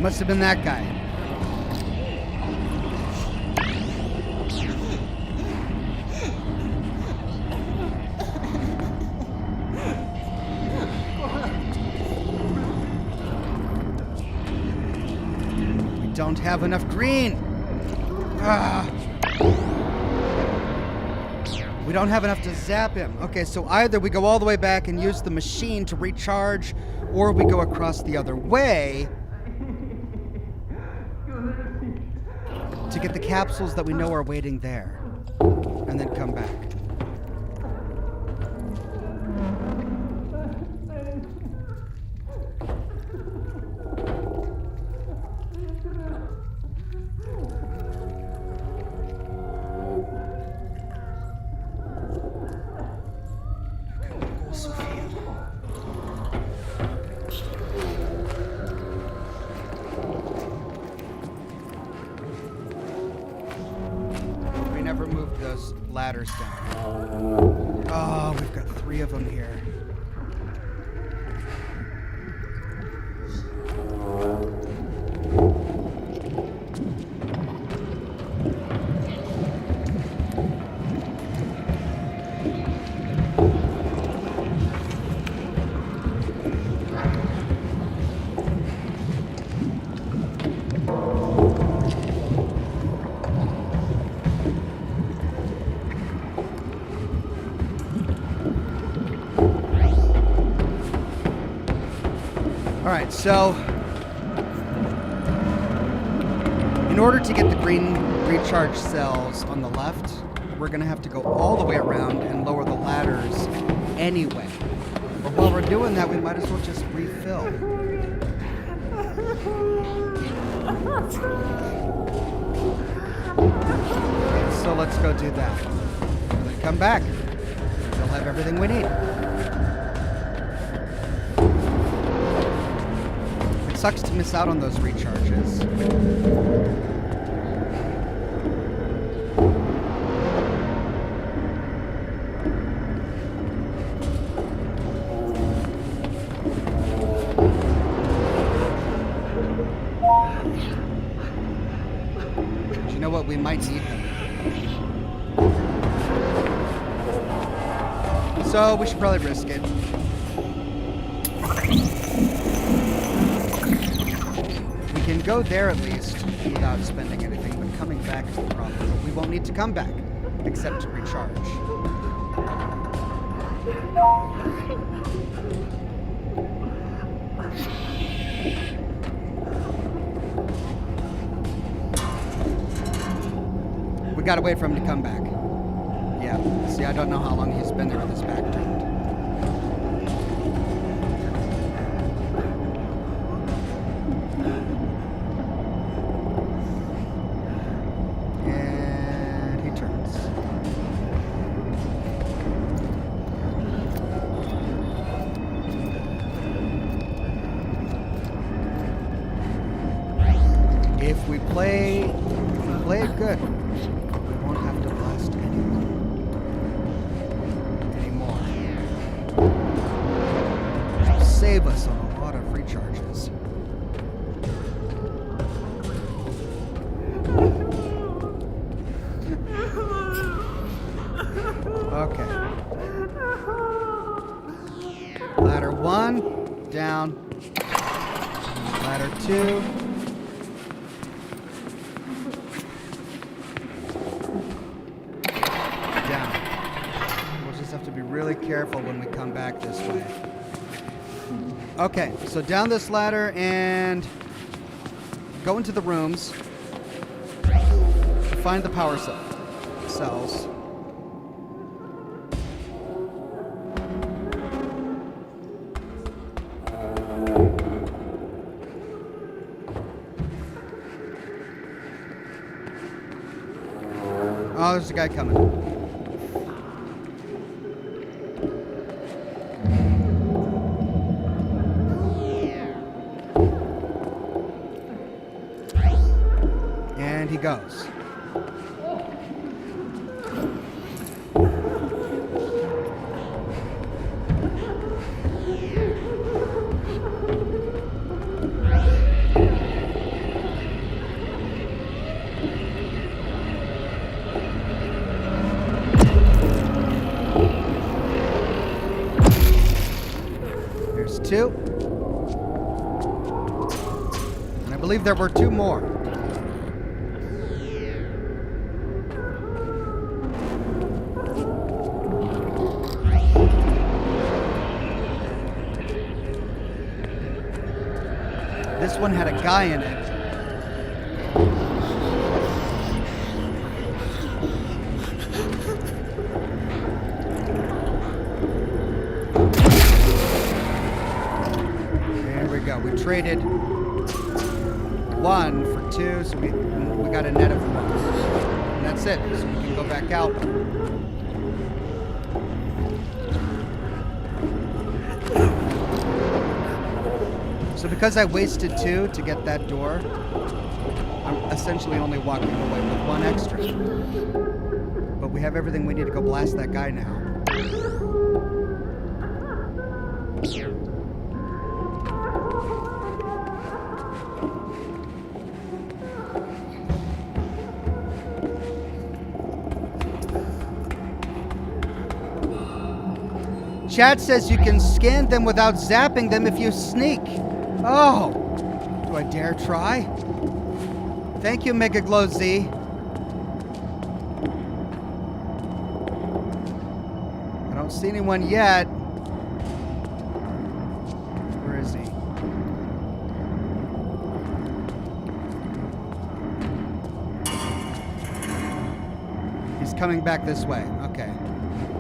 Must have been that guy. We don't have enough green. We don't have enough to zap him. Okay, so either we go all the way back and use the machine to recharge, or we go across the other way to get the capsules that we know are waiting there, and then come back. ladders down. Oh, we've got 3 of them here. Alright, so in order to get the green recharge cells on the left, we're going to have to go all the way around and lower the ladders anyway. But while we're doing that, we might as well just refill. So let's go do that. And then come back. We'll have everything we need. It sucks to miss out on those recharges. You know what? We might need them. So we should probably risk it. We can go there at least without spending anything, but coming back is the problem. But we won't need to come back, except to recharge. We gotta wait for him to come back. Yeah, see, I don't know how long he's been there with his back turned. And he turns. If we play it good, we won't have to blast anymore. It'll save us on a lot of recharges. Okay. Ladder 1, down. Ladder 2. Down. We'll just have to be really careful when we come back this way. Okay, so down this ladder and go into the rooms. Find the power cells. Oh, there's a guy coming. And he goes. There's 2. And I believe there were 2 more. This one had a guy in it. There we go. We traded 1 for 2, so we got a net of 1. And that's it. So we can go back out. So because I wasted 2 to get that door, I'm essentially only walking away with 1 extra. But but we have everything we need to go blast that guy now. Chat says you can scan them without zapping them if you sneak. Oh, do I dare try? Thank you, Mega Glow Z. I don't see anyone yet. Where is he? He's coming back this way. Okay.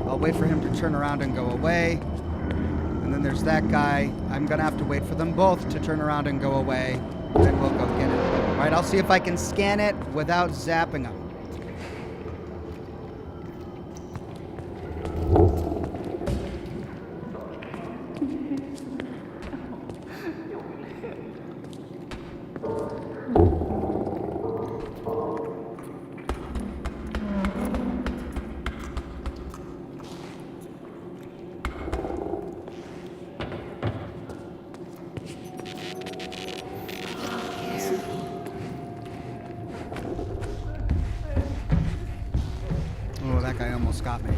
I'll wait for him to turn around and go away. And then there's that guy. I'm going to have to wait for them both to turn around and go away. Then we'll go get it. All right, I'll see if I can scan it without zapping them. Oh, that guy almost got me.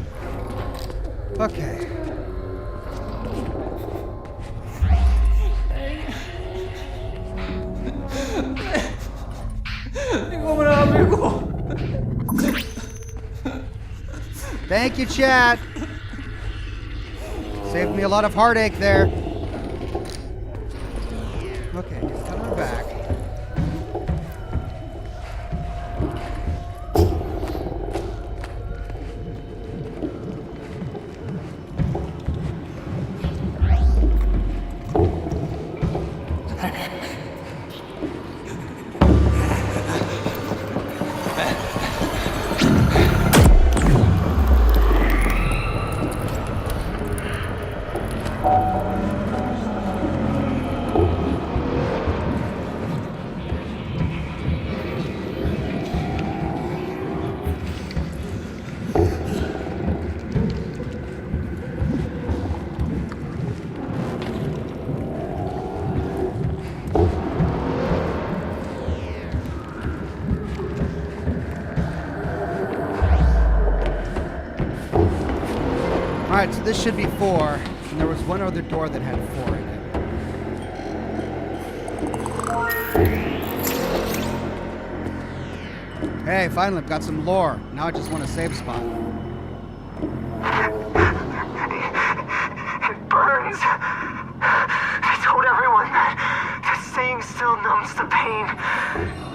Okay. Thank you, chat. Saved me a lot of heartache there. Okay, he's coming back. Alright, so this should be 4, and there was one other door that had 4 in it. Hey, finally, I've got some lore. Now I just want a save spot. It burns. I told everyone that staying still numbs the pain,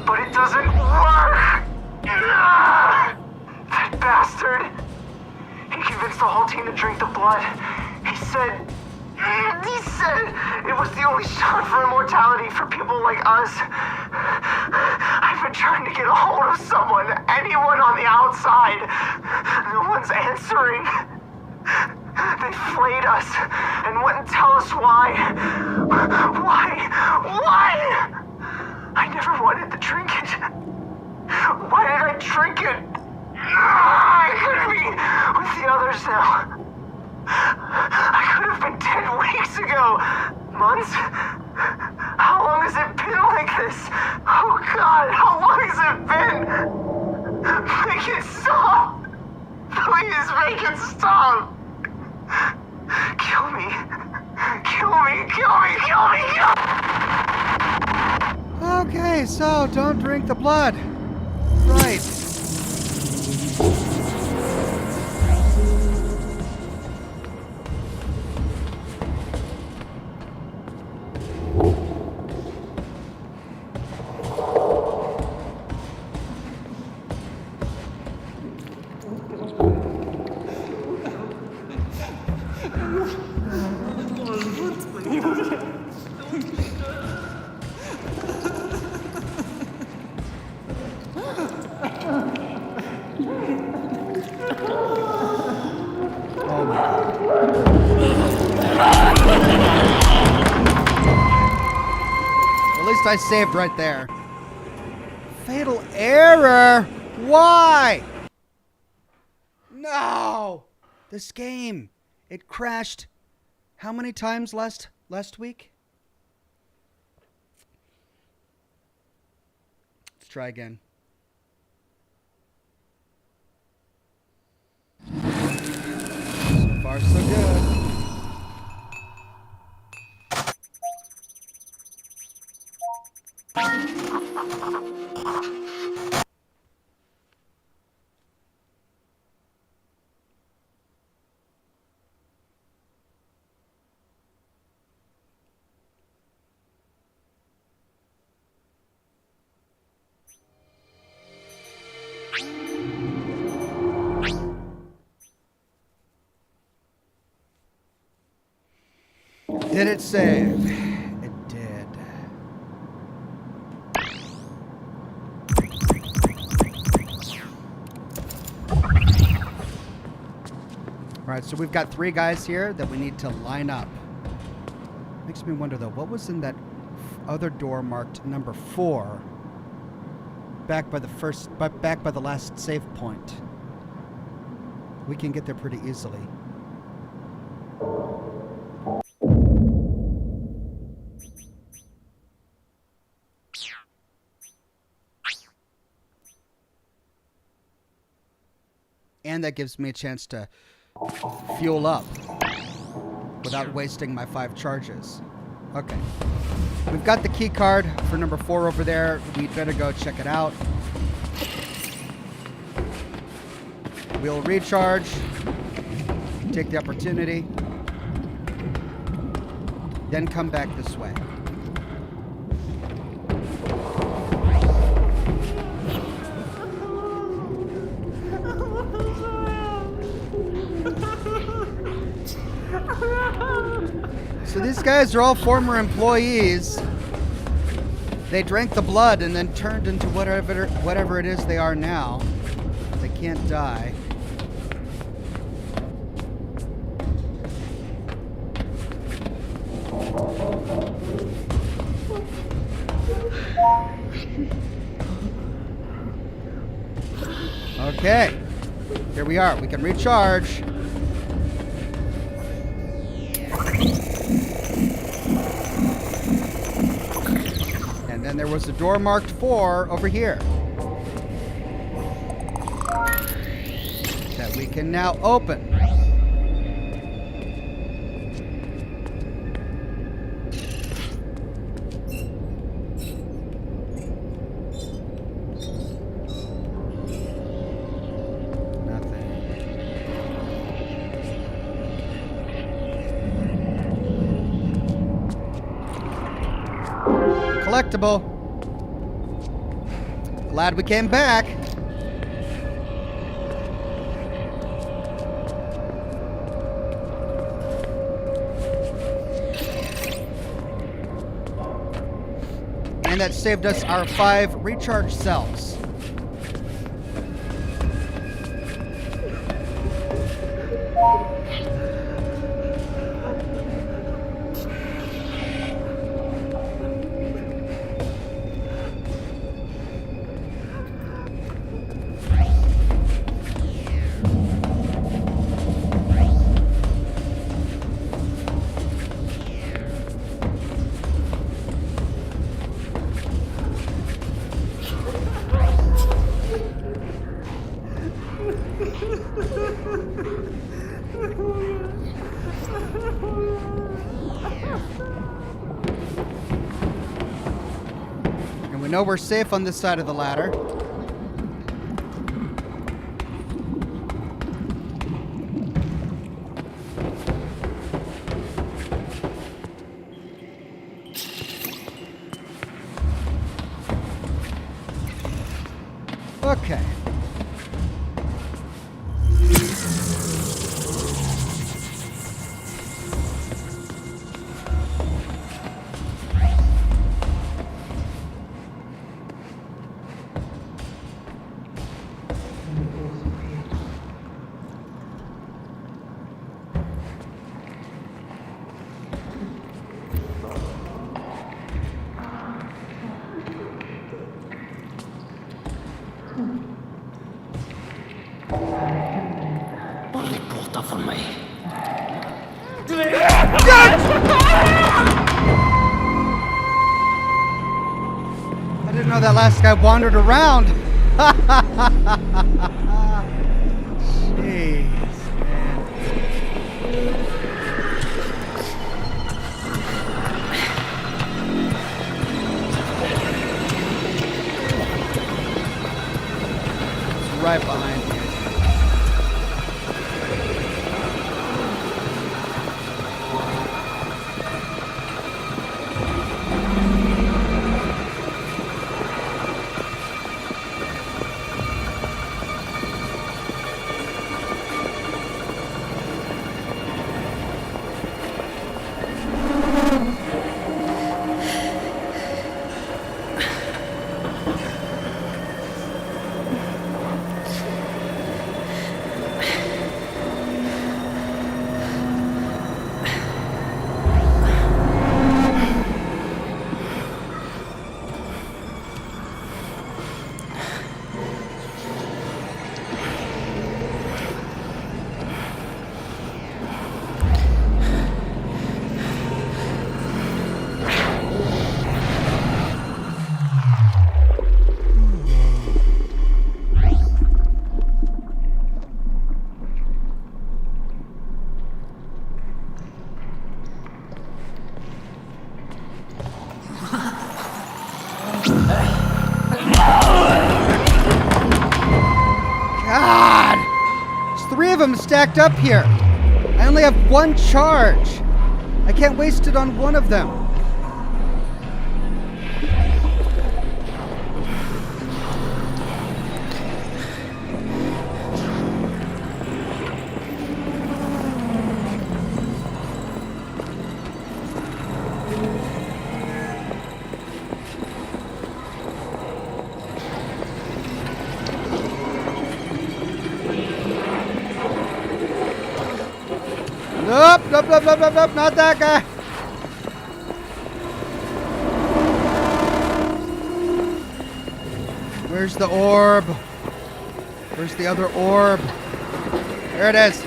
but it doesn't work. That bastard. He convinced the whole team to drink the blood. He said it was the only shot for immortality for people like us. I've been trying to get a hold of someone, anyone on the outside. No one's answering. They flayed us and wouldn't tell us why. Why? I never wanted to drink it. Why did I drink it? I could be with the others now. I could have been dead weeks ago. Months? How long has it been like this? Oh God, how long has it been? Make it stop. Please make it stop. Kill me. Kill me, kill me, kill me, kill me. Okay, so don't drink the blood. Right. I saved right there. Fatal error? Why? No! This game. It crashed how many times last week? Let's try again. So far, so good. Did it save? It did. All right, so we've got 3 guys here that we need to line up. Makes me wonder though, what was in that other door marked number 4? Back by the last save point. We can get there pretty easily. And that gives me a chance to fuel up without wasting my 5 charges. Okay. We've got the key card for number 4 over there. We'd better go check it out. We'll recharge. Take the opportunity. Then come back this way. So these guys are all former employees. They drank the blood and then turned into whatever it is they are now. They can't die. Okay. Here we are. We can recharge. And then there was a door marked 4 over here that we can now open. Collectible. Glad we came back. And that saved us our 5 recharge cells. And we know we're safe on this side of the ladder. Okay. I didn't know that last guy wandered around. Jeez, man. It's right behind you. God! There's 3 of them stacked up here. I only have 1 charge. I can't waste it on one of them. Nope, not that guy. Where's the orb? Where's the other orb? There it is.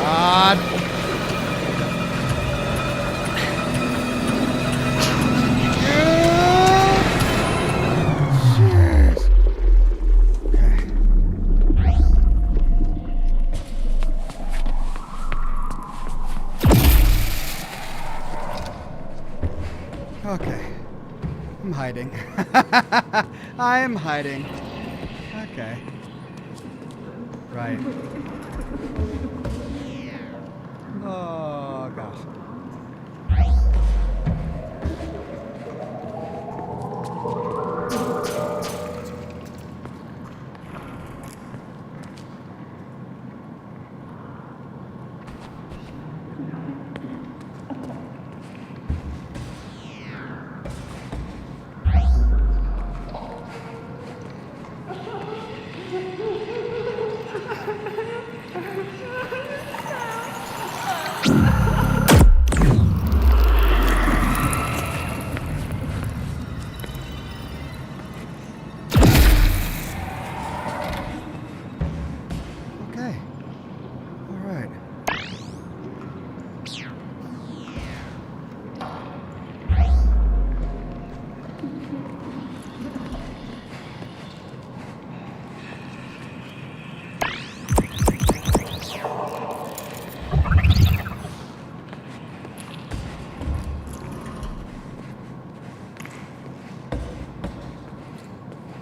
God. Jeez. Okay. I'm hiding. I'm hiding. Okay. Right. Oh, gosh.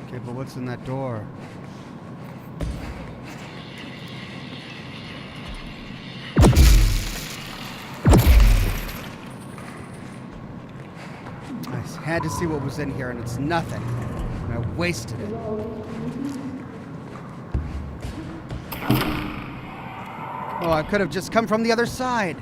Okay, but what's in that door? I had to see what was in here, and it's nothing. And I wasted it. Oh, I could have just come from the other side.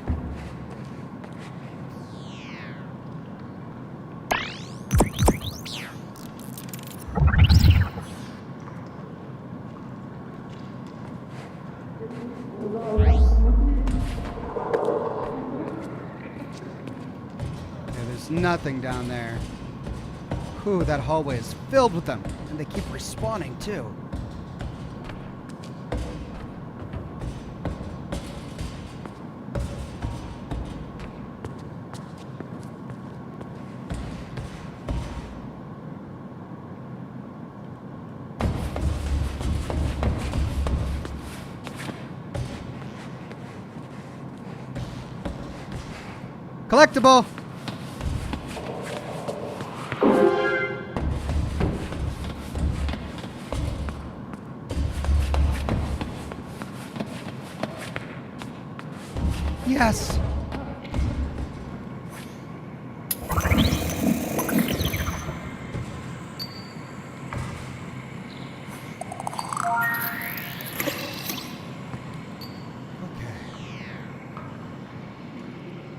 nothing down there. Whew, that hallway is filled with them. And they keep respawning, too. Collectible! Yes!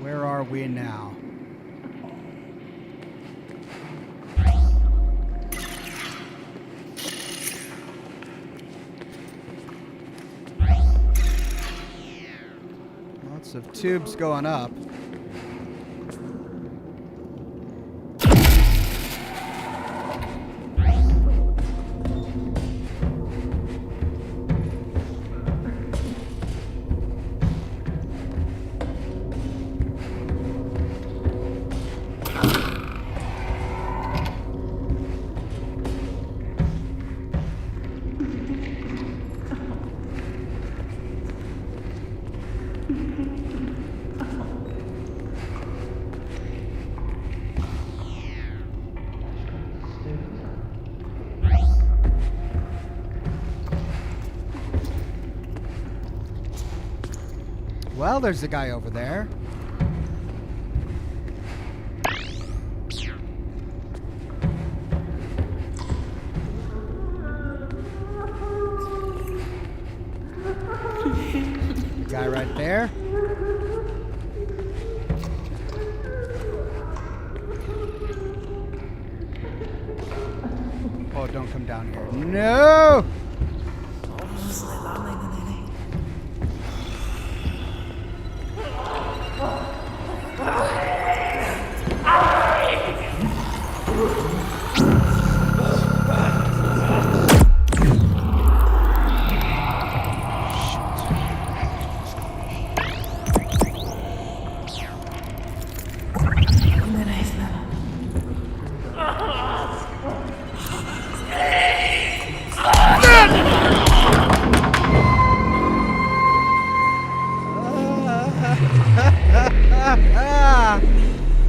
Where are we now? Lots of tubes going up. Well, there's a guy over there. Guy right there. Oh, don't come down here. No!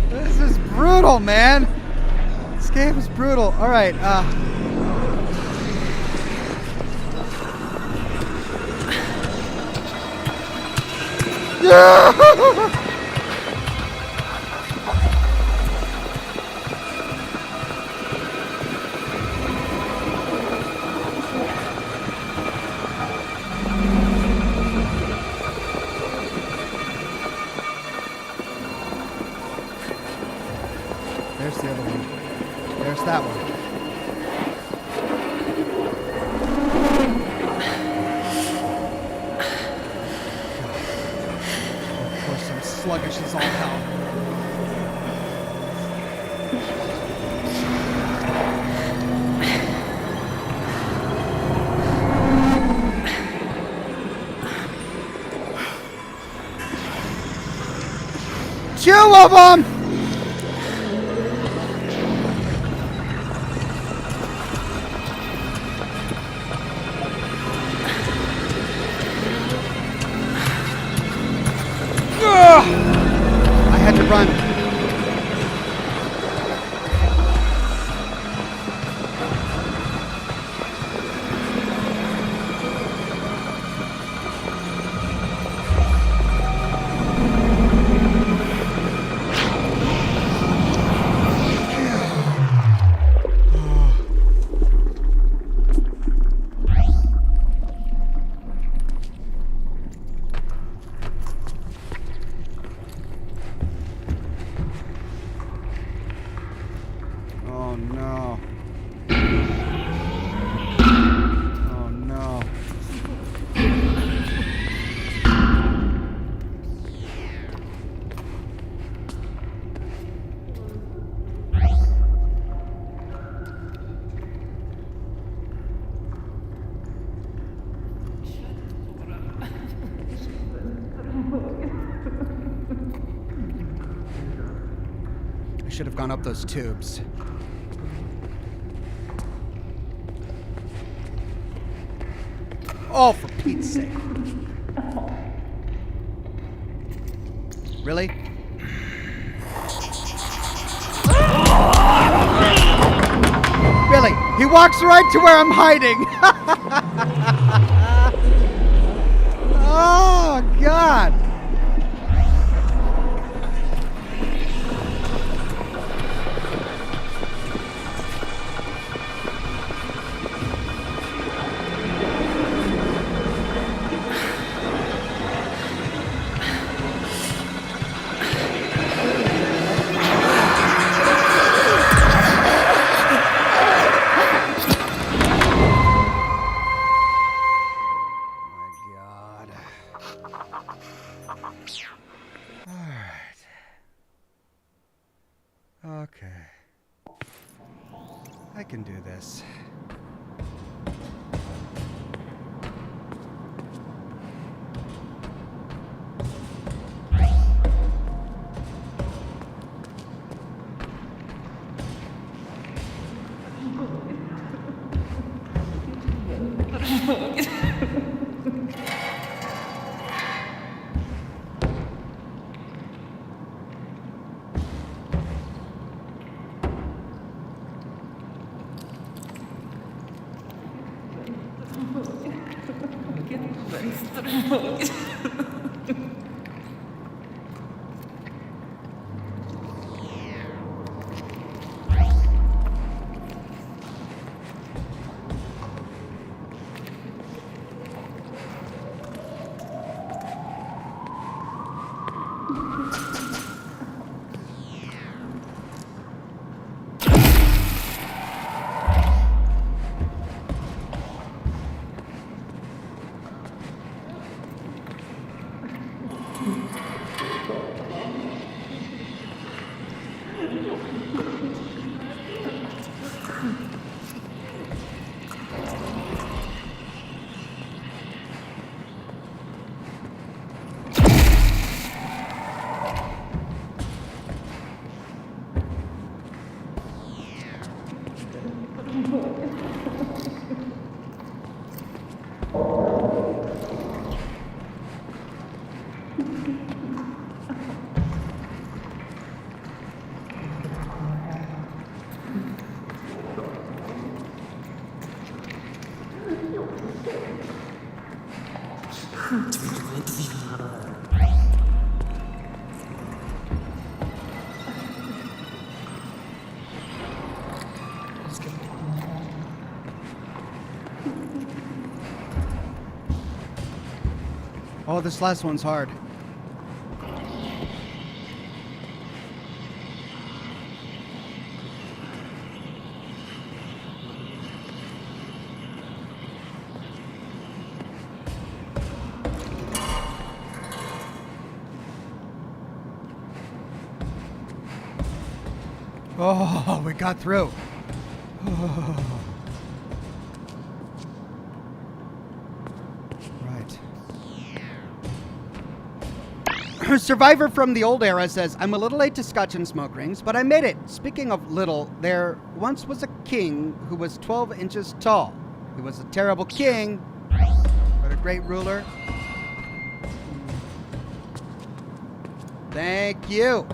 This is brutal, man. This game is brutal. All right. There's the other one. There's that one. Of course, I'm sluggish as all hell. Two of them! I had to run. Oh no. Oh no. should have gone up those tubes. Oh, for Pete's sake. Really? Really? He walks right to where I'm hiding. Oh, God. Okay. I can do this. Oh, this last one's hard. Oh, we got through. Oh. Right. Survivor from the old era says, I'm a little late to Scotch and smoke rings, but I made it. Speaking of little, there once was a king who was 12 inches tall. He was a terrible king, but a great ruler. Thank you.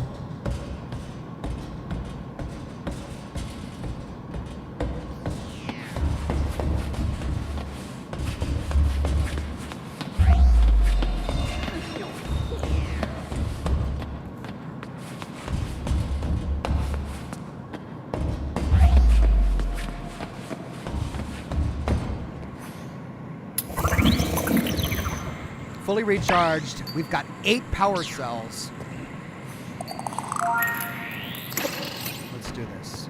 Fully recharged. We've got 8 power cells. Let's do this.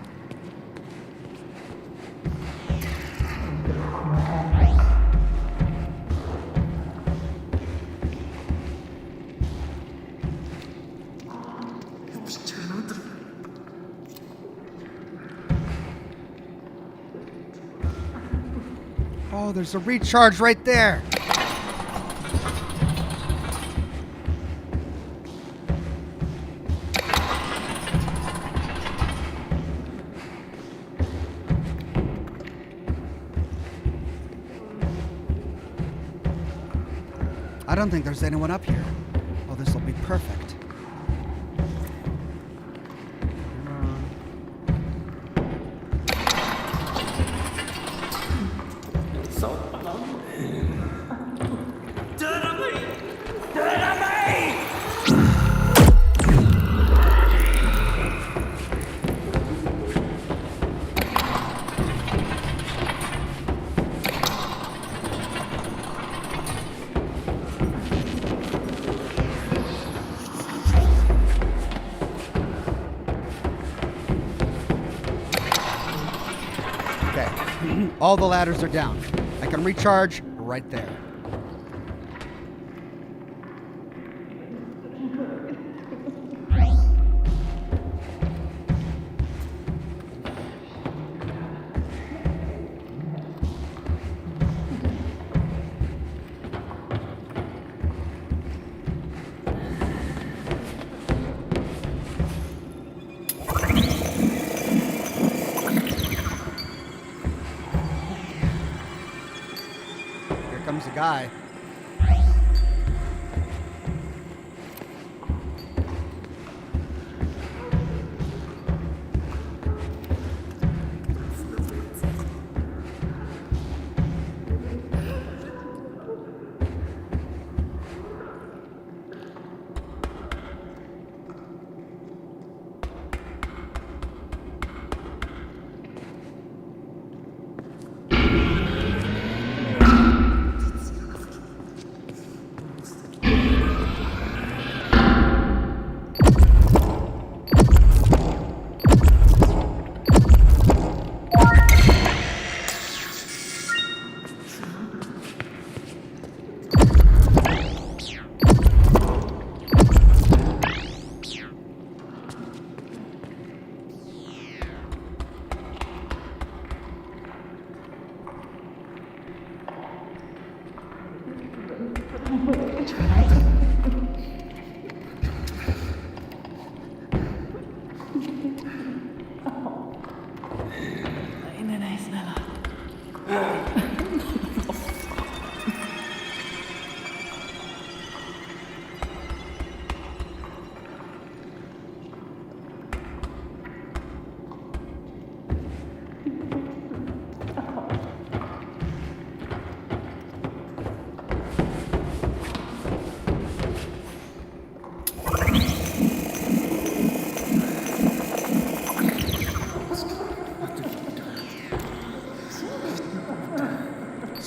Oh, there's a recharge right there. don't think there's anyone up here. Oh, this will be perfect. All the ladders are down. I can recharge right there. Comes a guy.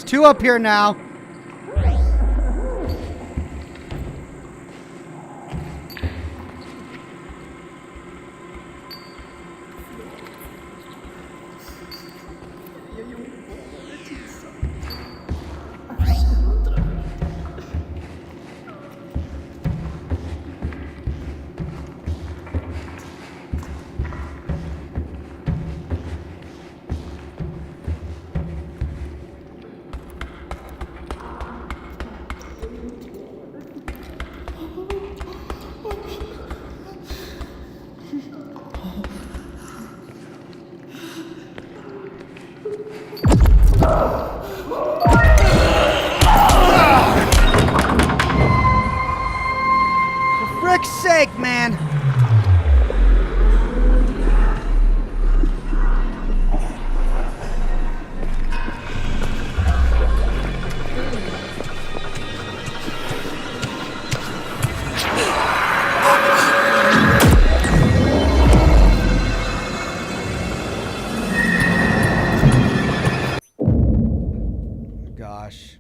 Two up here now. For frick's sake, man. Gosh.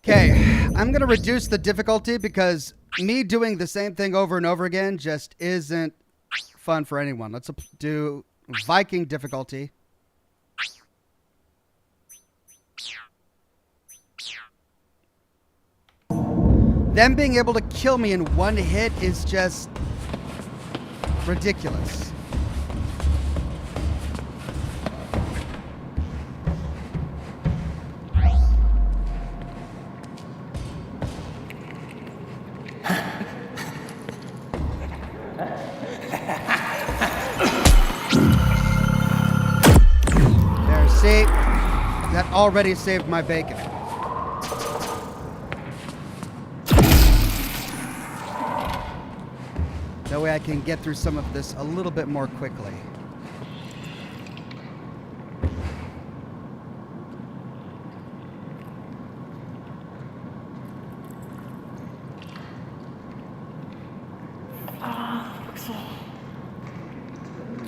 Okay, I'm going to reduce the difficulty because me doing the same thing over and over again just isn't fun for anyone. Let's do Viking difficulty. Them being able to kill me in one hit is just ridiculous. There, see? That already saved my bacon. That way I can get through some of this a little bit more quickly.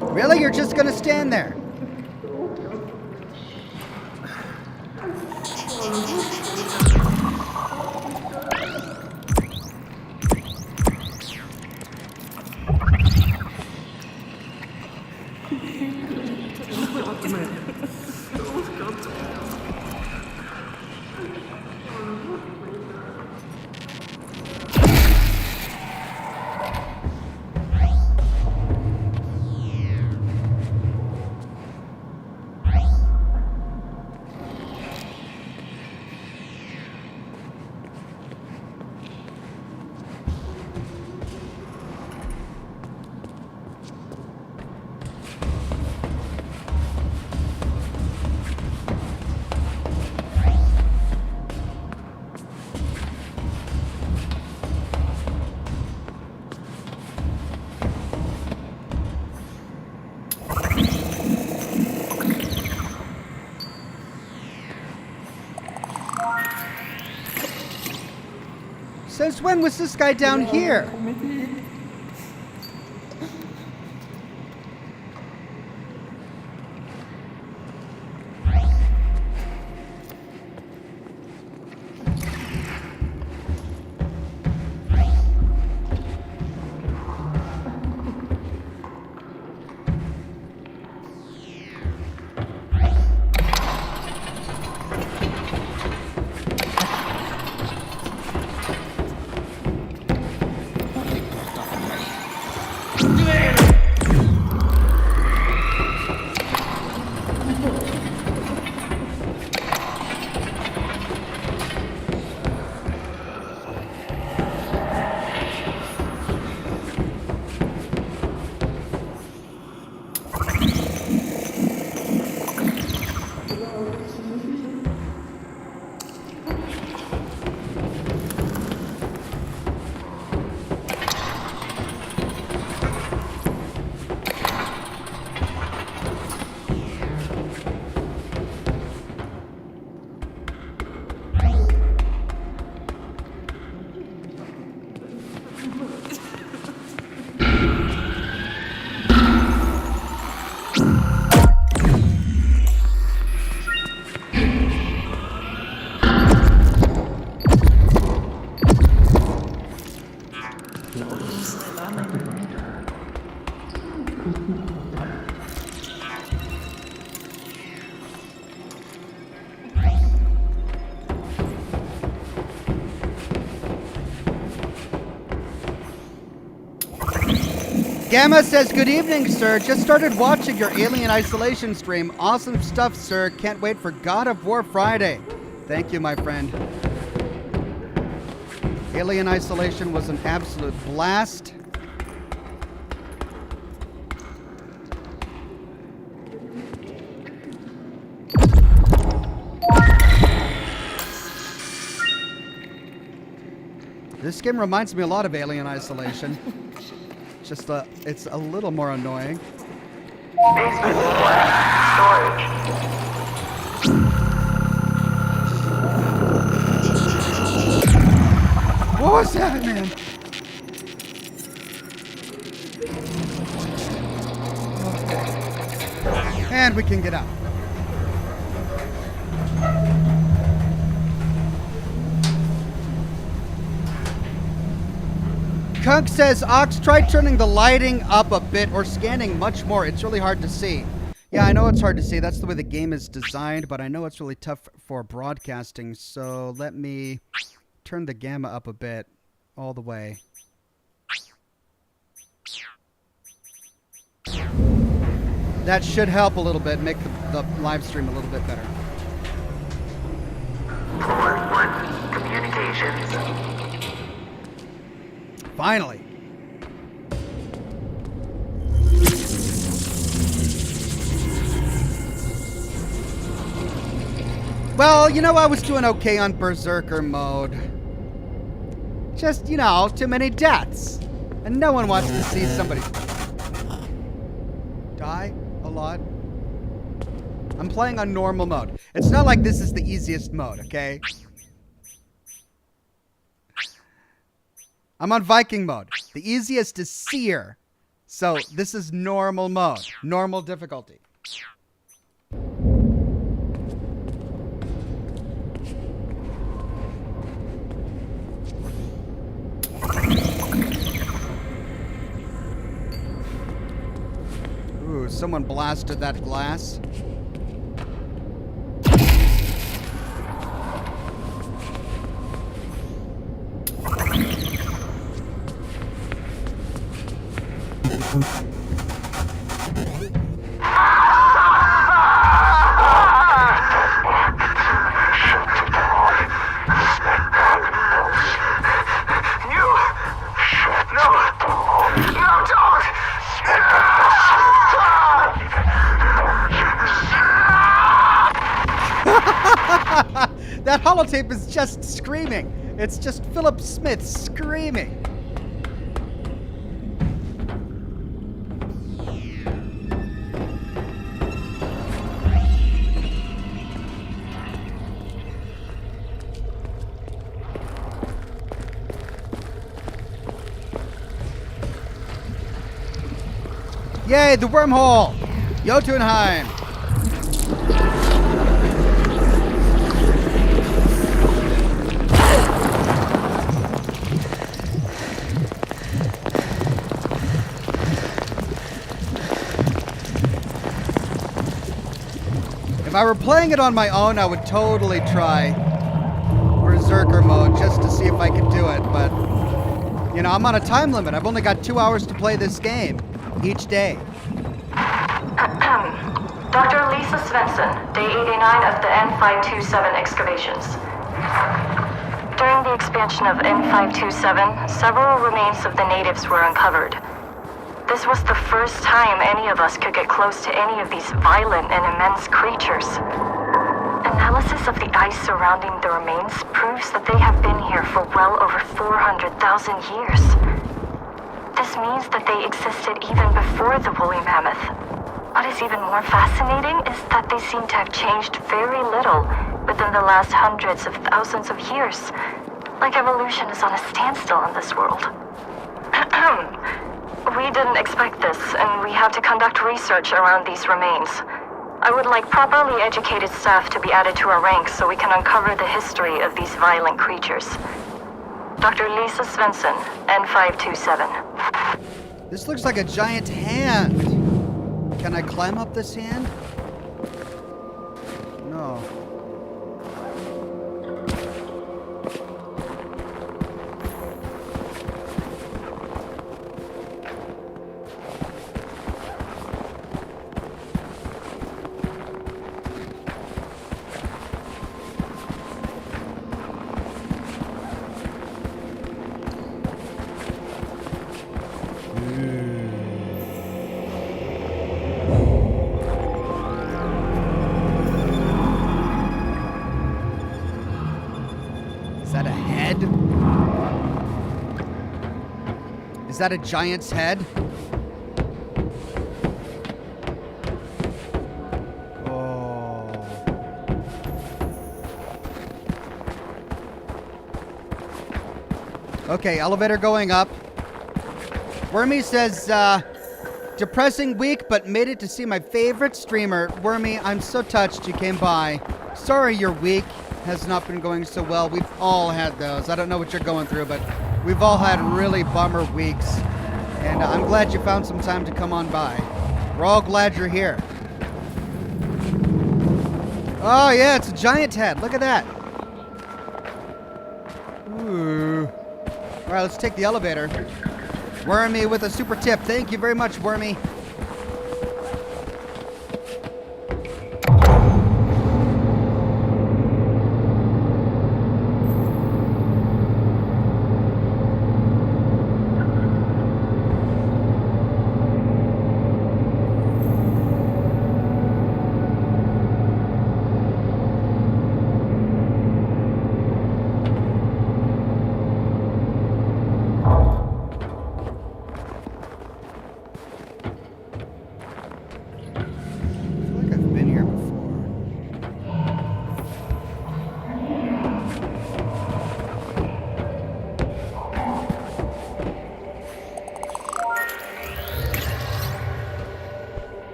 Really? You're just gonna stand there? Since when was this guy down here? Gamma says, good evening, sir. Just started watching your Alien Isolation stream. Awesome stuff, sir. Can't wait for God of War Friday. Thank you, my friend. Alien Isolation was an absolute blast. This game reminds me a lot of Alien Isolation. Just it's a little more annoying. Basement storage. What was that, man? And we can get out. Kunk says, Ox, try turning the lighting up a bit or scanning much more. It's really hard to see. Yeah, I know it's hard to see. That's the way the game is designed, but I know it's really tough for broadcasting. So let me turn the gamma up a bit, all the way. That should help a little bit, make the live stream a little bit better. Floor 1, communications. Finally. Well, you know, I was doing okay on Berserker mode. Just, you know, too many deaths. And no one wants to see somebody die a lot. I'm playing on normal mode. It's not like this is the easiest mode, okay? I'm on Viking mode. The easiest is Seer. So this is normal mode. Normal difficulty. Ooh, someone blasted that glass. That holotape is just screaming. It's just Philip Smith screaming. Yay, the wormhole! Jotunheim! If I were playing it on my own, I would totally try Berserker mode just to see if I could do it, but, you know, I'm on a time limit. I've only got 2 hours to play this game each day. Dr. Lisa Svensson, day 89 of the N527 excavations. During the expansion of N527, several remains of the natives were uncovered. This was the first time any of us could get close to any of these violent and immense creatures. Analysis of the ice surrounding the remains proves that they have been here for well over 400,000 years. This means that they existed even before the woolly mammoth. What is even more fascinating is that they seem to have changed very little within the last hundreds of thousands of years. Like evolution is on a standstill in this world. We didn't expect this, and we have to conduct research around these remains. I would like properly educated staff to be added to our ranks so we can uncover the history of these violent creatures. Dr. Lisa Svensson, N527. This looks like a giant hand. Can I climb up this hand? No. Is that a head? Is that a giant's head? Oh. Okay, elevator going up. Wormy says, depressing week, but made it to see my favorite streamer. Wormy, I'm so touched you came by. Sorry your week has not been going so well. We've all had those. I don't know what you're going through, but we've all had really bummer weeks. And I'm glad you found some time to come on by. We're all glad you're here. Oh, yeah, it's a giant head. Look at that. Ooh. All right, let's take the elevator. Wormy with a super tip. Thank you very much, Wormy.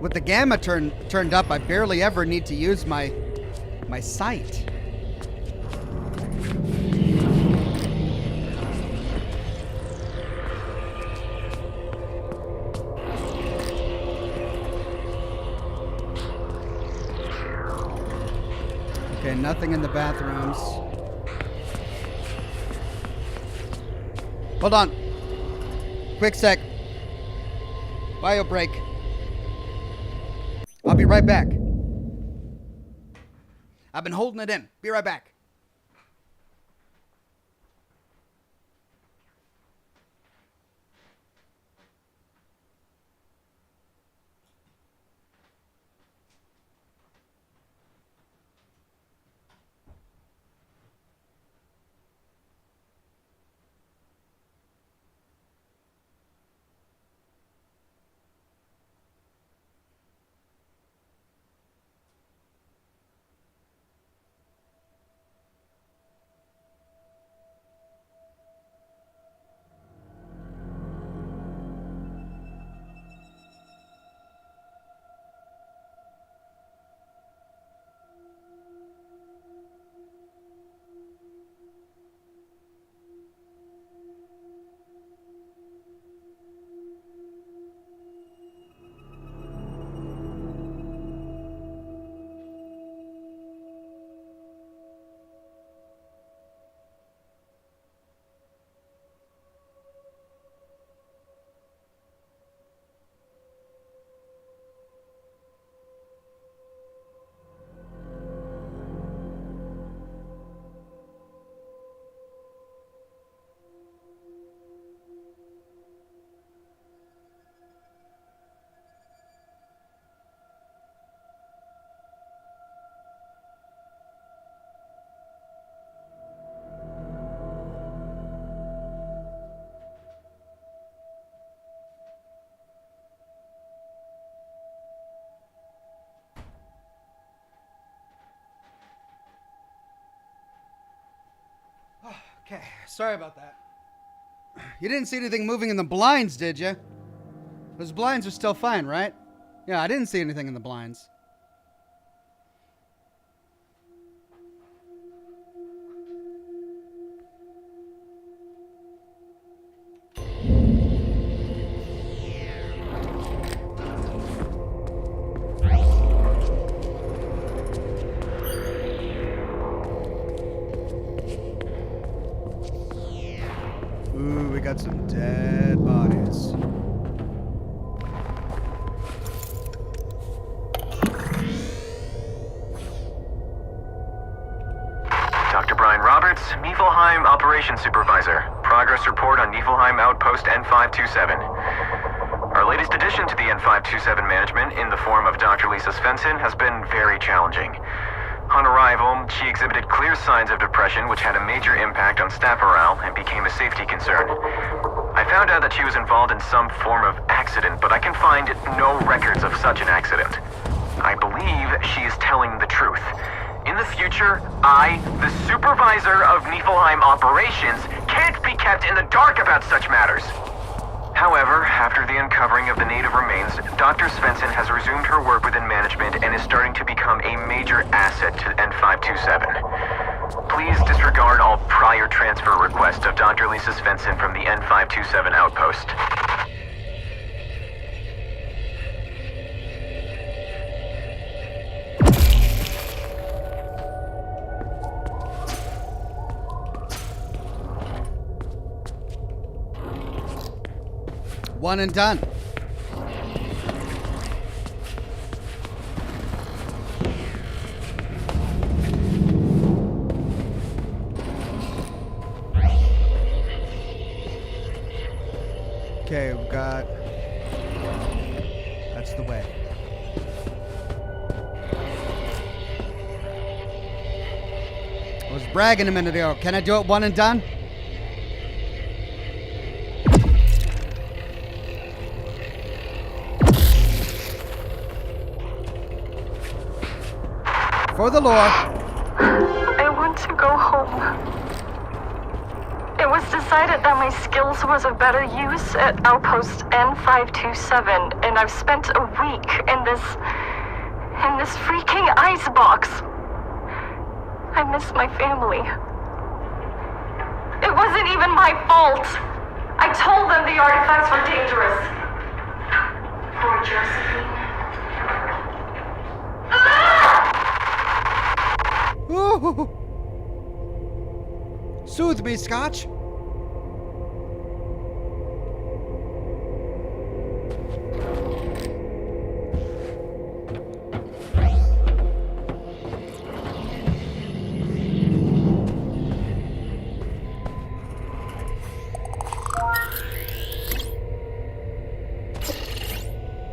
With the gamma turned up, I barely ever need to use my sight. Okay, nothing in the bathrooms. Hold on. Quick sec. Bio break. I'll be right back. I've been holding it in. Be right back. Okay, sorry about that. You didn't see anything moving in the blinds, did you? Those blinds are still fine, right? Yeah, I didn't see anything in the blinds. Ooh, we got some dead bodies. Dr. Brian Roberts, Niflheim Operations Supervisor. Progress report on Niflheim Outpost N527. Our latest addition to the N527 management, in the form of Dr. Lisa Svensson, has been very challenging. On arrival, she exhibited clear signs of depression, which had a major impact on staff morale and became a safety concern. I found out that she was involved in some form of accident, but I can find no records of such an accident. I believe she is telling the truth. In the future, I, the supervisor of Niflheim operations, can't be kept in the dark about such matters. However, after the uncovering of the native remains, Dr. Svensson has resumed her work within management and is starting to become a major asset to N527. Please disregard all prior transfer requests of Dr. Lisa Svensson from the N527 outpost. One and done. Okay, we've got... That's the way. I was bragging a minute ago. Can I do it one and done? For the Lord. I want to go home. I was decided that my skills was of better use at outpost N527, and I've spent a week in this freaking icebox. I miss my family. It wasn't even my fault. I told them the artifacts were dangerous. Poor Josephine. Ooh. Soothe me, Scotch.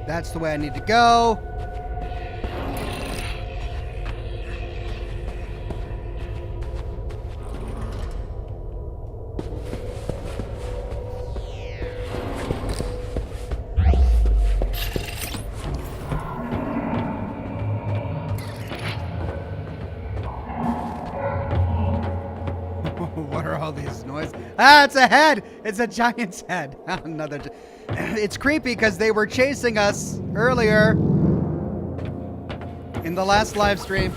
That's the way I need to go. What are all these noises? Ah, it's a head! It's a giant's head. Another. It's creepy because they were chasing us earlier in the last live stream.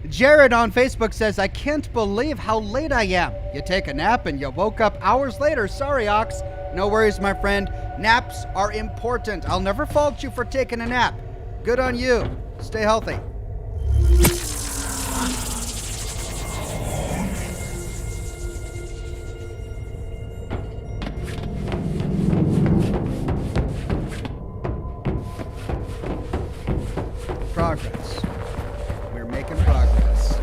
Jared on Facebook says, I can't believe how late I am. You take a nap and you woke up hours later. Sorry, Ox. No worries, my friend. Naps are important. I'll never fault you for taking a nap. Good on you. Stay healthy. Progress. We're making progress.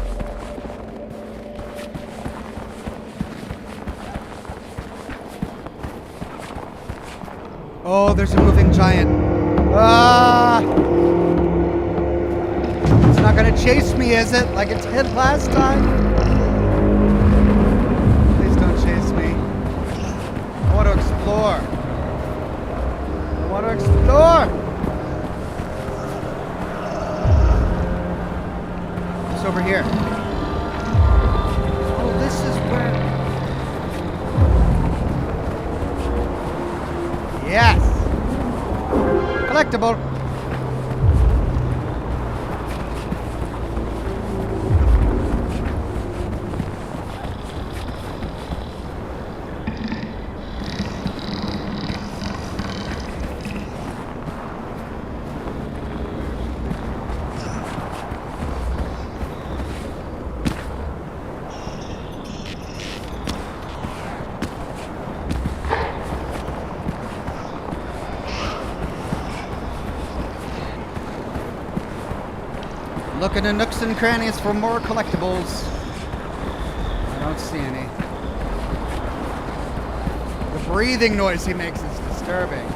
Oh, there's a moving giant. Ah! It's not gonna chase me, is it? Like it did last time? Please don't chase me. I want to explore. I want to explore! It's over here. Oh, this is where... Yes! Collectible. Looking in nooks and crannies for more collectibles. I don't see any. The breathing noise he makes is disturbing.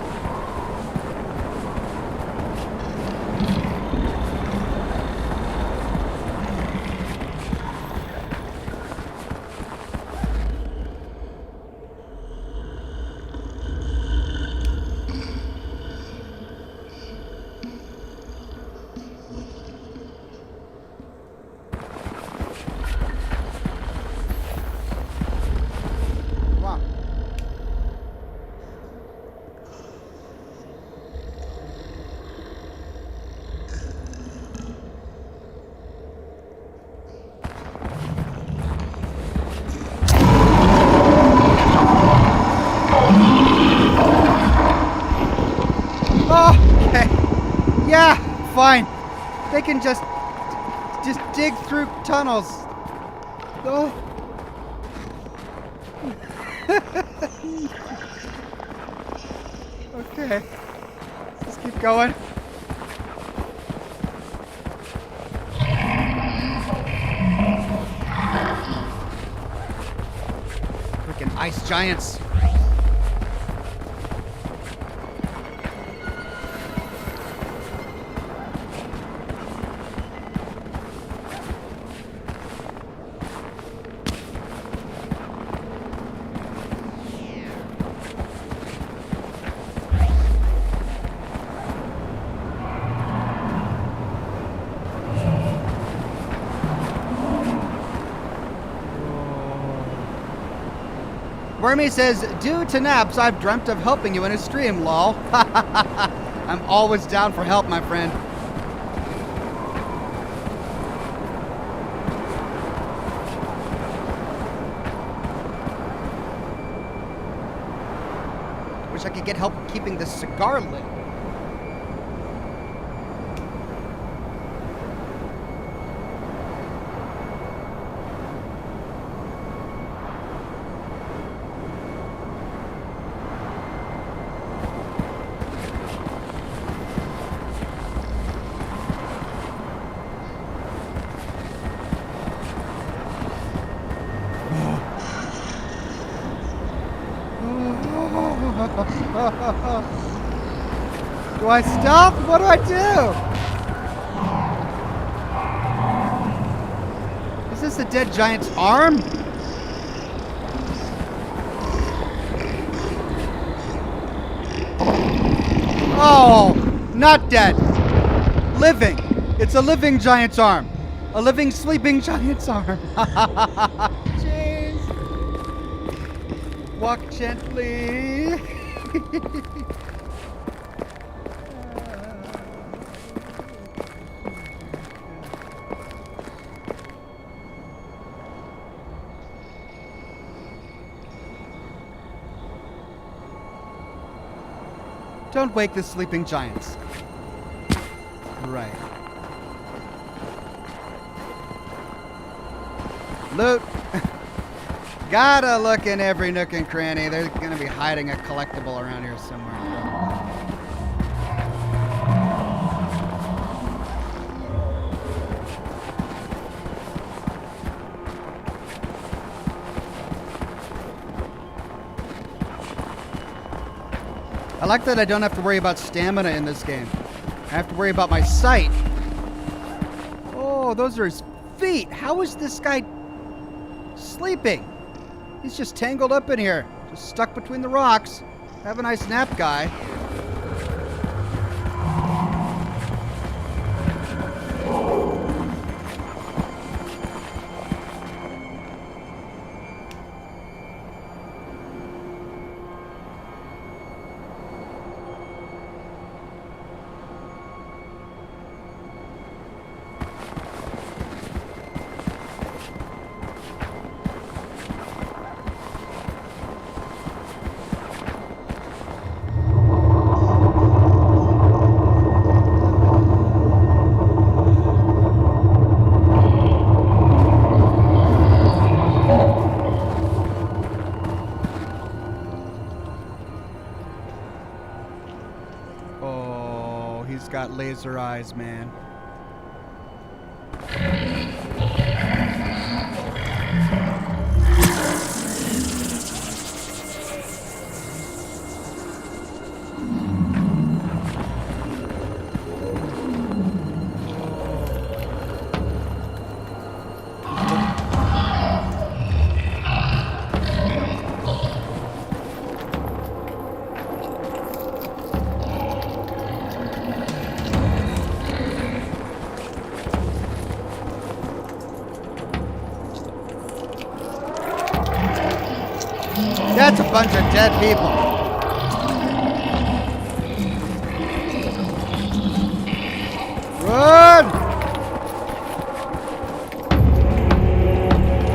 Yeah, fine. They can just dig through tunnels. Oh. Okay. Let's keep going. Freaking ice giants. Wormy says, due to naps, I've dreamt of helping you in a stream, lol. I'm always down for help, my friend. Wish I could get help keeping the cigar lit. Do I stop? What do I do? Is this a dead giant's arm? Oh, not dead. Living. It's a living giant's arm. A living, sleeping giant's arm. Jeez. Walk gently. Don't wake the sleeping giants. Right. Loot. Gotta look in every nook and cranny. They're gonna be hiding a collectible around here somewhere. I like that I don't have to worry about stamina in this game. I have to worry about my sight. Oh, those are his feet. How is this guy sleeping? He's just tangled up in here. Just stuck between the rocks. Have a nice nap, guy. Got laser eyes, man. That's a bunch of dead people. Run!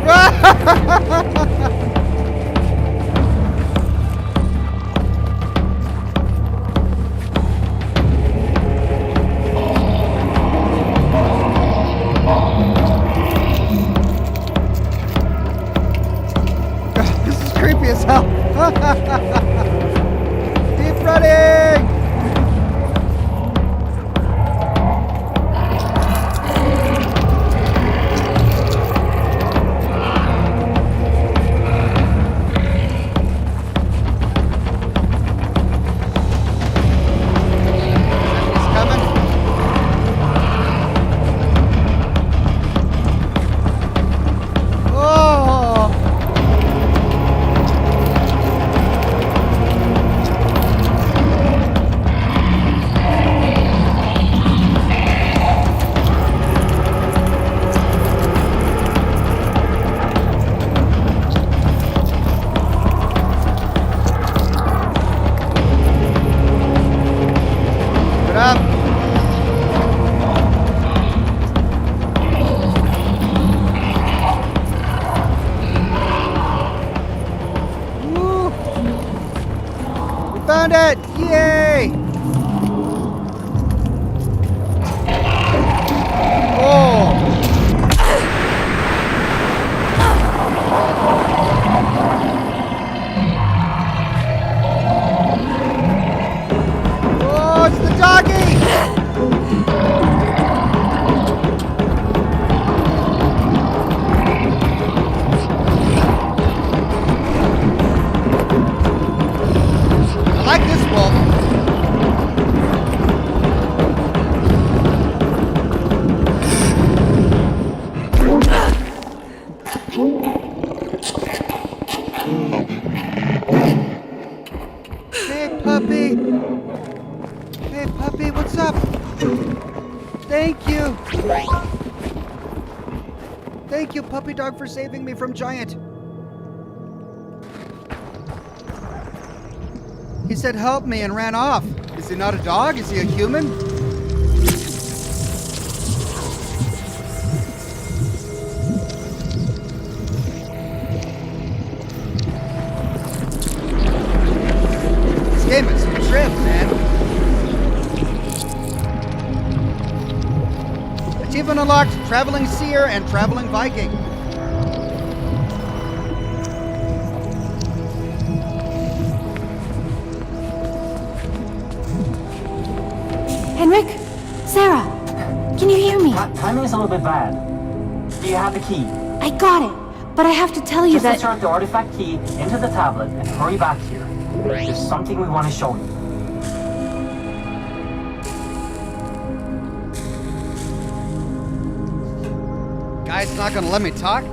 Run! Creepy as hell. Keep running! He's coming. Oh! found it! Yay! Oh! Oh, it's the doggy! I like this wolf. Hey, puppy. Hey, puppy, what's up? Thank you. Thank you, puppy dog, for saving me from Giant. He said help me and ran off. Is he not a dog? Is he a human? This game is a trip, man. Achievement unlocked, Traveling Seer and Traveling Viking. Henrik? Sarah? Can you hear me? Timing is a little bit bad. Do you have the key? I got it, but I have to tell you Just that... insert the artifact key into the tablet and hurry back here. There's something we want to show you. Guy's not gonna let me talk?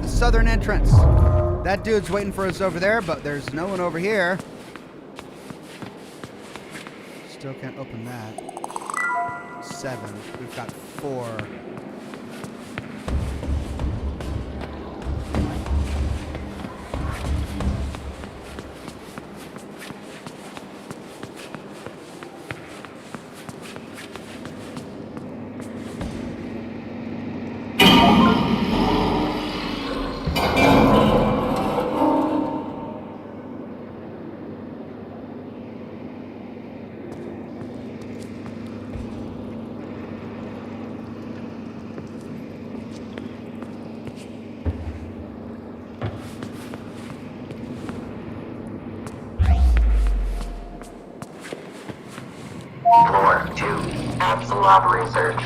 Southern entrance. That dude's waiting for us over there, but there's no one over here. Still can't open that. 7. We've got 4. Floor 2. Absalov research.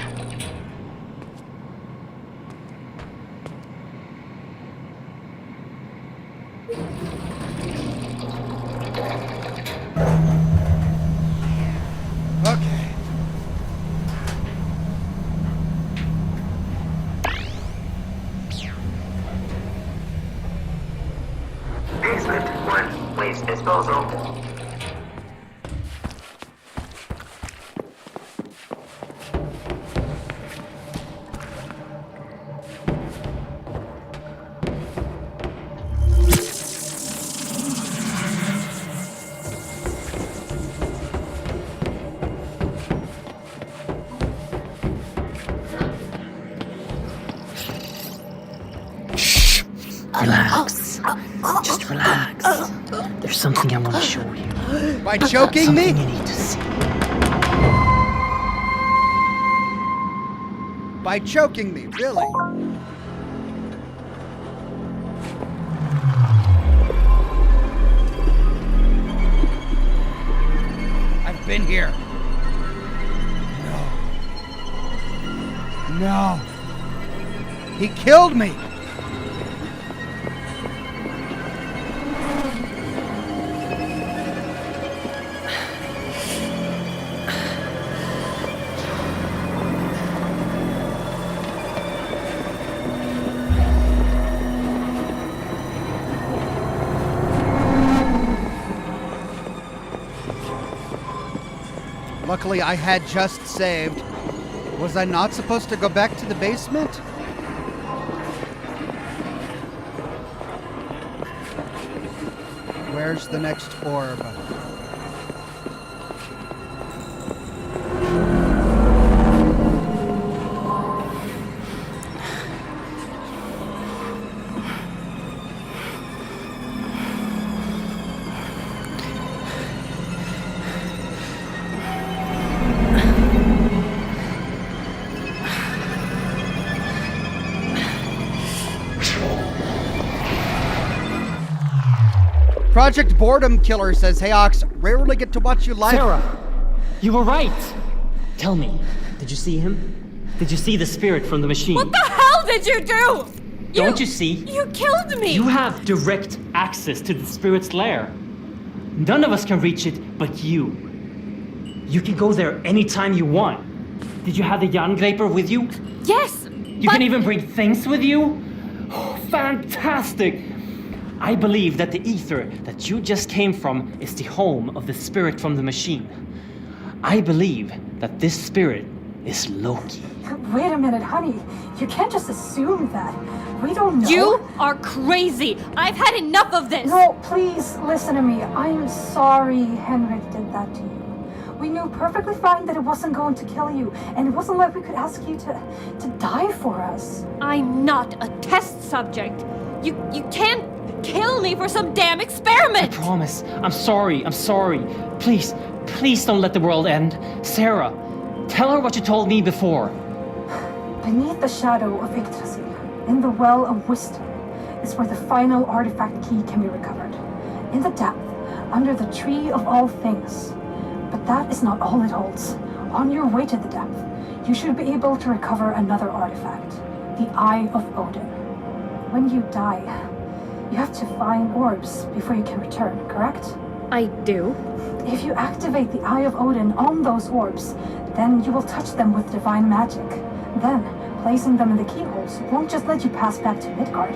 Okay. Basement 1. Waste disposal. Relax. Just relax. There's something I want to show you. By choking me? Something you need to see. by choking me, really. I've been here. No. He killed me. Luckily, I had just saved. Was I not supposed to go back to the basement? Where's the next orb? Project Boredom Killer says, "Hey Ox, rarely get to watch you live." Sarah, you were right. Tell me, did you see him? Did you see the spirit from the machine? What the hell did you do? Don't you see? You killed me! You have direct access to the spirit's lair. None of us can reach it but you. You can go there anytime you want. Did you have the Jangreper with you? Yes! You can even bring things with you? Oh, fantastic! I believe that the ether that you just came from is the home of the spirit from the machine. I believe that this spirit is Loki. Wait a minute, honey. You can't just assume that. We don't know. You are crazy! I've had enough of this! No, please, listen to me. I'm sorry Henrik did that to you. We knew perfectly fine that it wasn't going to kill you, and it wasn't like we could ask you to die for us. I'm not a test subject. You can't kill me for some damn experiment! I promise. I'm sorry. Please don't let the world end. Sarah, tell her what you told me before. Beneath the shadow of Yggdrasil, in the Well of Wisdom, is where the final artifact key can be recovered. In the depth, under the Tree of All Things. But that is not all it holds. On your way to the depth, you should be able to recover another artifact, the Eye of Odin. When you die, you have to find orbs before you can return, correct? I do. If you activate the Eye of Odin on those orbs, then you will touch them with divine magic. Then, placing them in the keyholes won't just let you pass back to Midgard.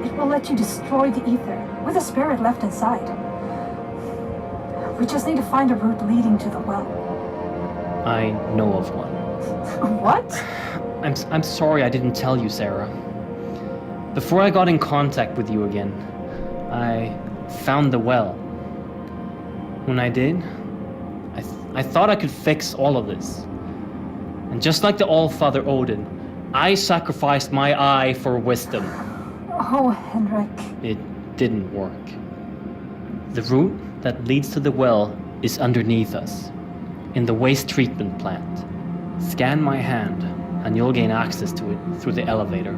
It will let you destroy the ether with the spirit left inside. We just need to find a route leading to the well. I know of one. What? I'm sorry I didn't tell you, Sarah. Before I got in contact with you again, I found the well. When I did, I thought I could fix all of this. And just like the All-Father Odin, I sacrificed my eye for wisdom. Oh, Henrik. It didn't work. The route that leads to the well is underneath us, in the waste treatment plant. Scan my hand, and you'll gain access to it through the elevator.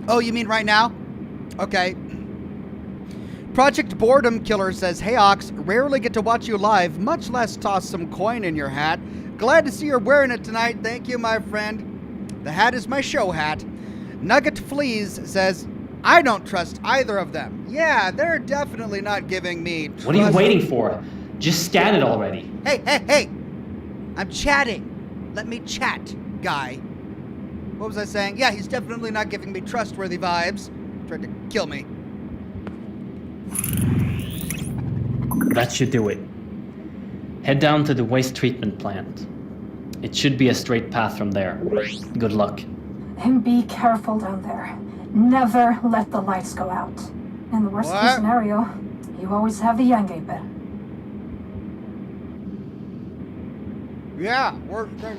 Oh, you mean right now? Okay. Project Boredom Killer says, "Hey Ox, rarely get to watch you live, much less toss some coin in your hat. Glad to see you're wearing it tonight. Thank you, my friend. The hat is my show hat." Nugget Fleas says, "I don't trust either of them." Yeah, they're definitely not giving me trust. What are you waiting for? Just scan it already. Hey! I'm chatting. Let me chat, guy. What was I saying? Yeah, he's definitely not giving me trustworthy vibes. Tried to kill me. That should do it. Head down to the waste treatment plant. It should be a straight path from there. Good luck. And be careful down there. Never let the lights go out. In the worst case scenario, you always have the Jangreper. Yeah, worst case.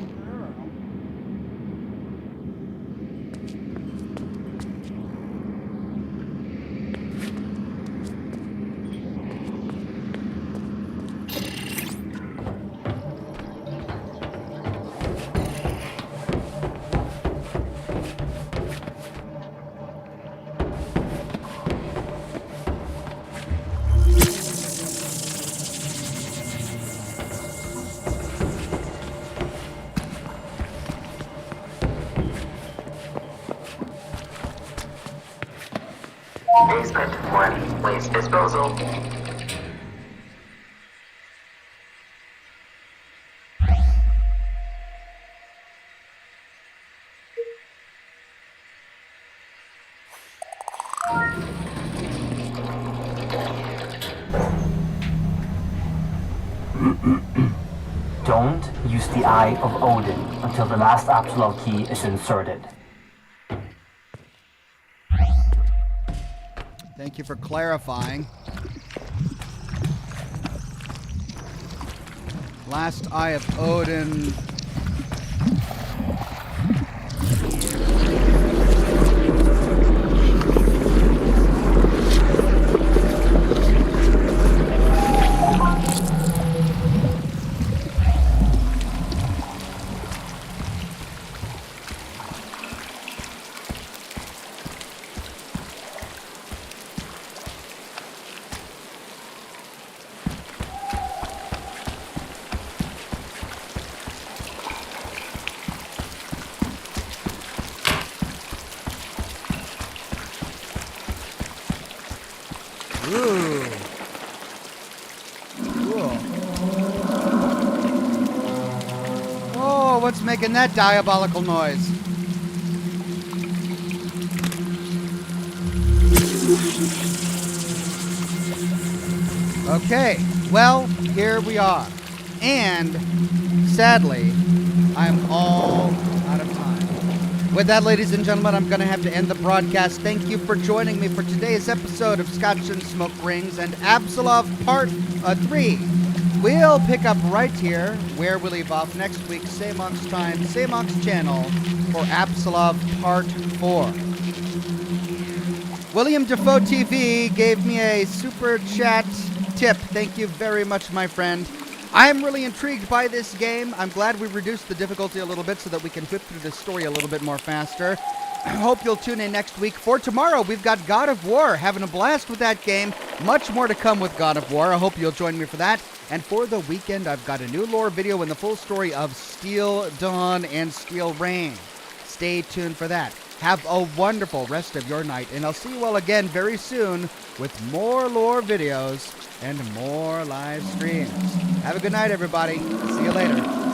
Basement 1, waste disposal. Don't use the Eye of Odin until the last Apsulov key is inserted. Thank you for clarifying. Last Eye of Odin. Ooh. Cool. Oh, what's making that diabolical noise? Okay, well, here we are. And, sadly, I'm all out of time. With that, ladies and gentlemen, I'm going to have to end the broadcast. Thank you for joining me for today's episode of Scotch and Smoke Rings and Absalov Part 3. We'll pick up right here where we leave off next week, same Ox time, same Ox channel, for Absalov Part 4. William Defoe TV gave me a super chat tip. Thank you very much, my friend. I'm really intrigued by this game. I'm glad we reduced the difficulty a little bit so that we can whip through this story a little bit more faster. I hope you'll tune in next week. For tomorrow, we've got God of War. Having a blast with that game. Much more to come with God of War. I hope you'll join me for that. And for the weekend, I've got a new lore video and the full story of Steel Dawn and Steel Rain. Stay tuned for that. Have a wonderful rest of your night, and I'll see you all again very soon with more lore videos and more live streams. Have a good night, everybody. See you later.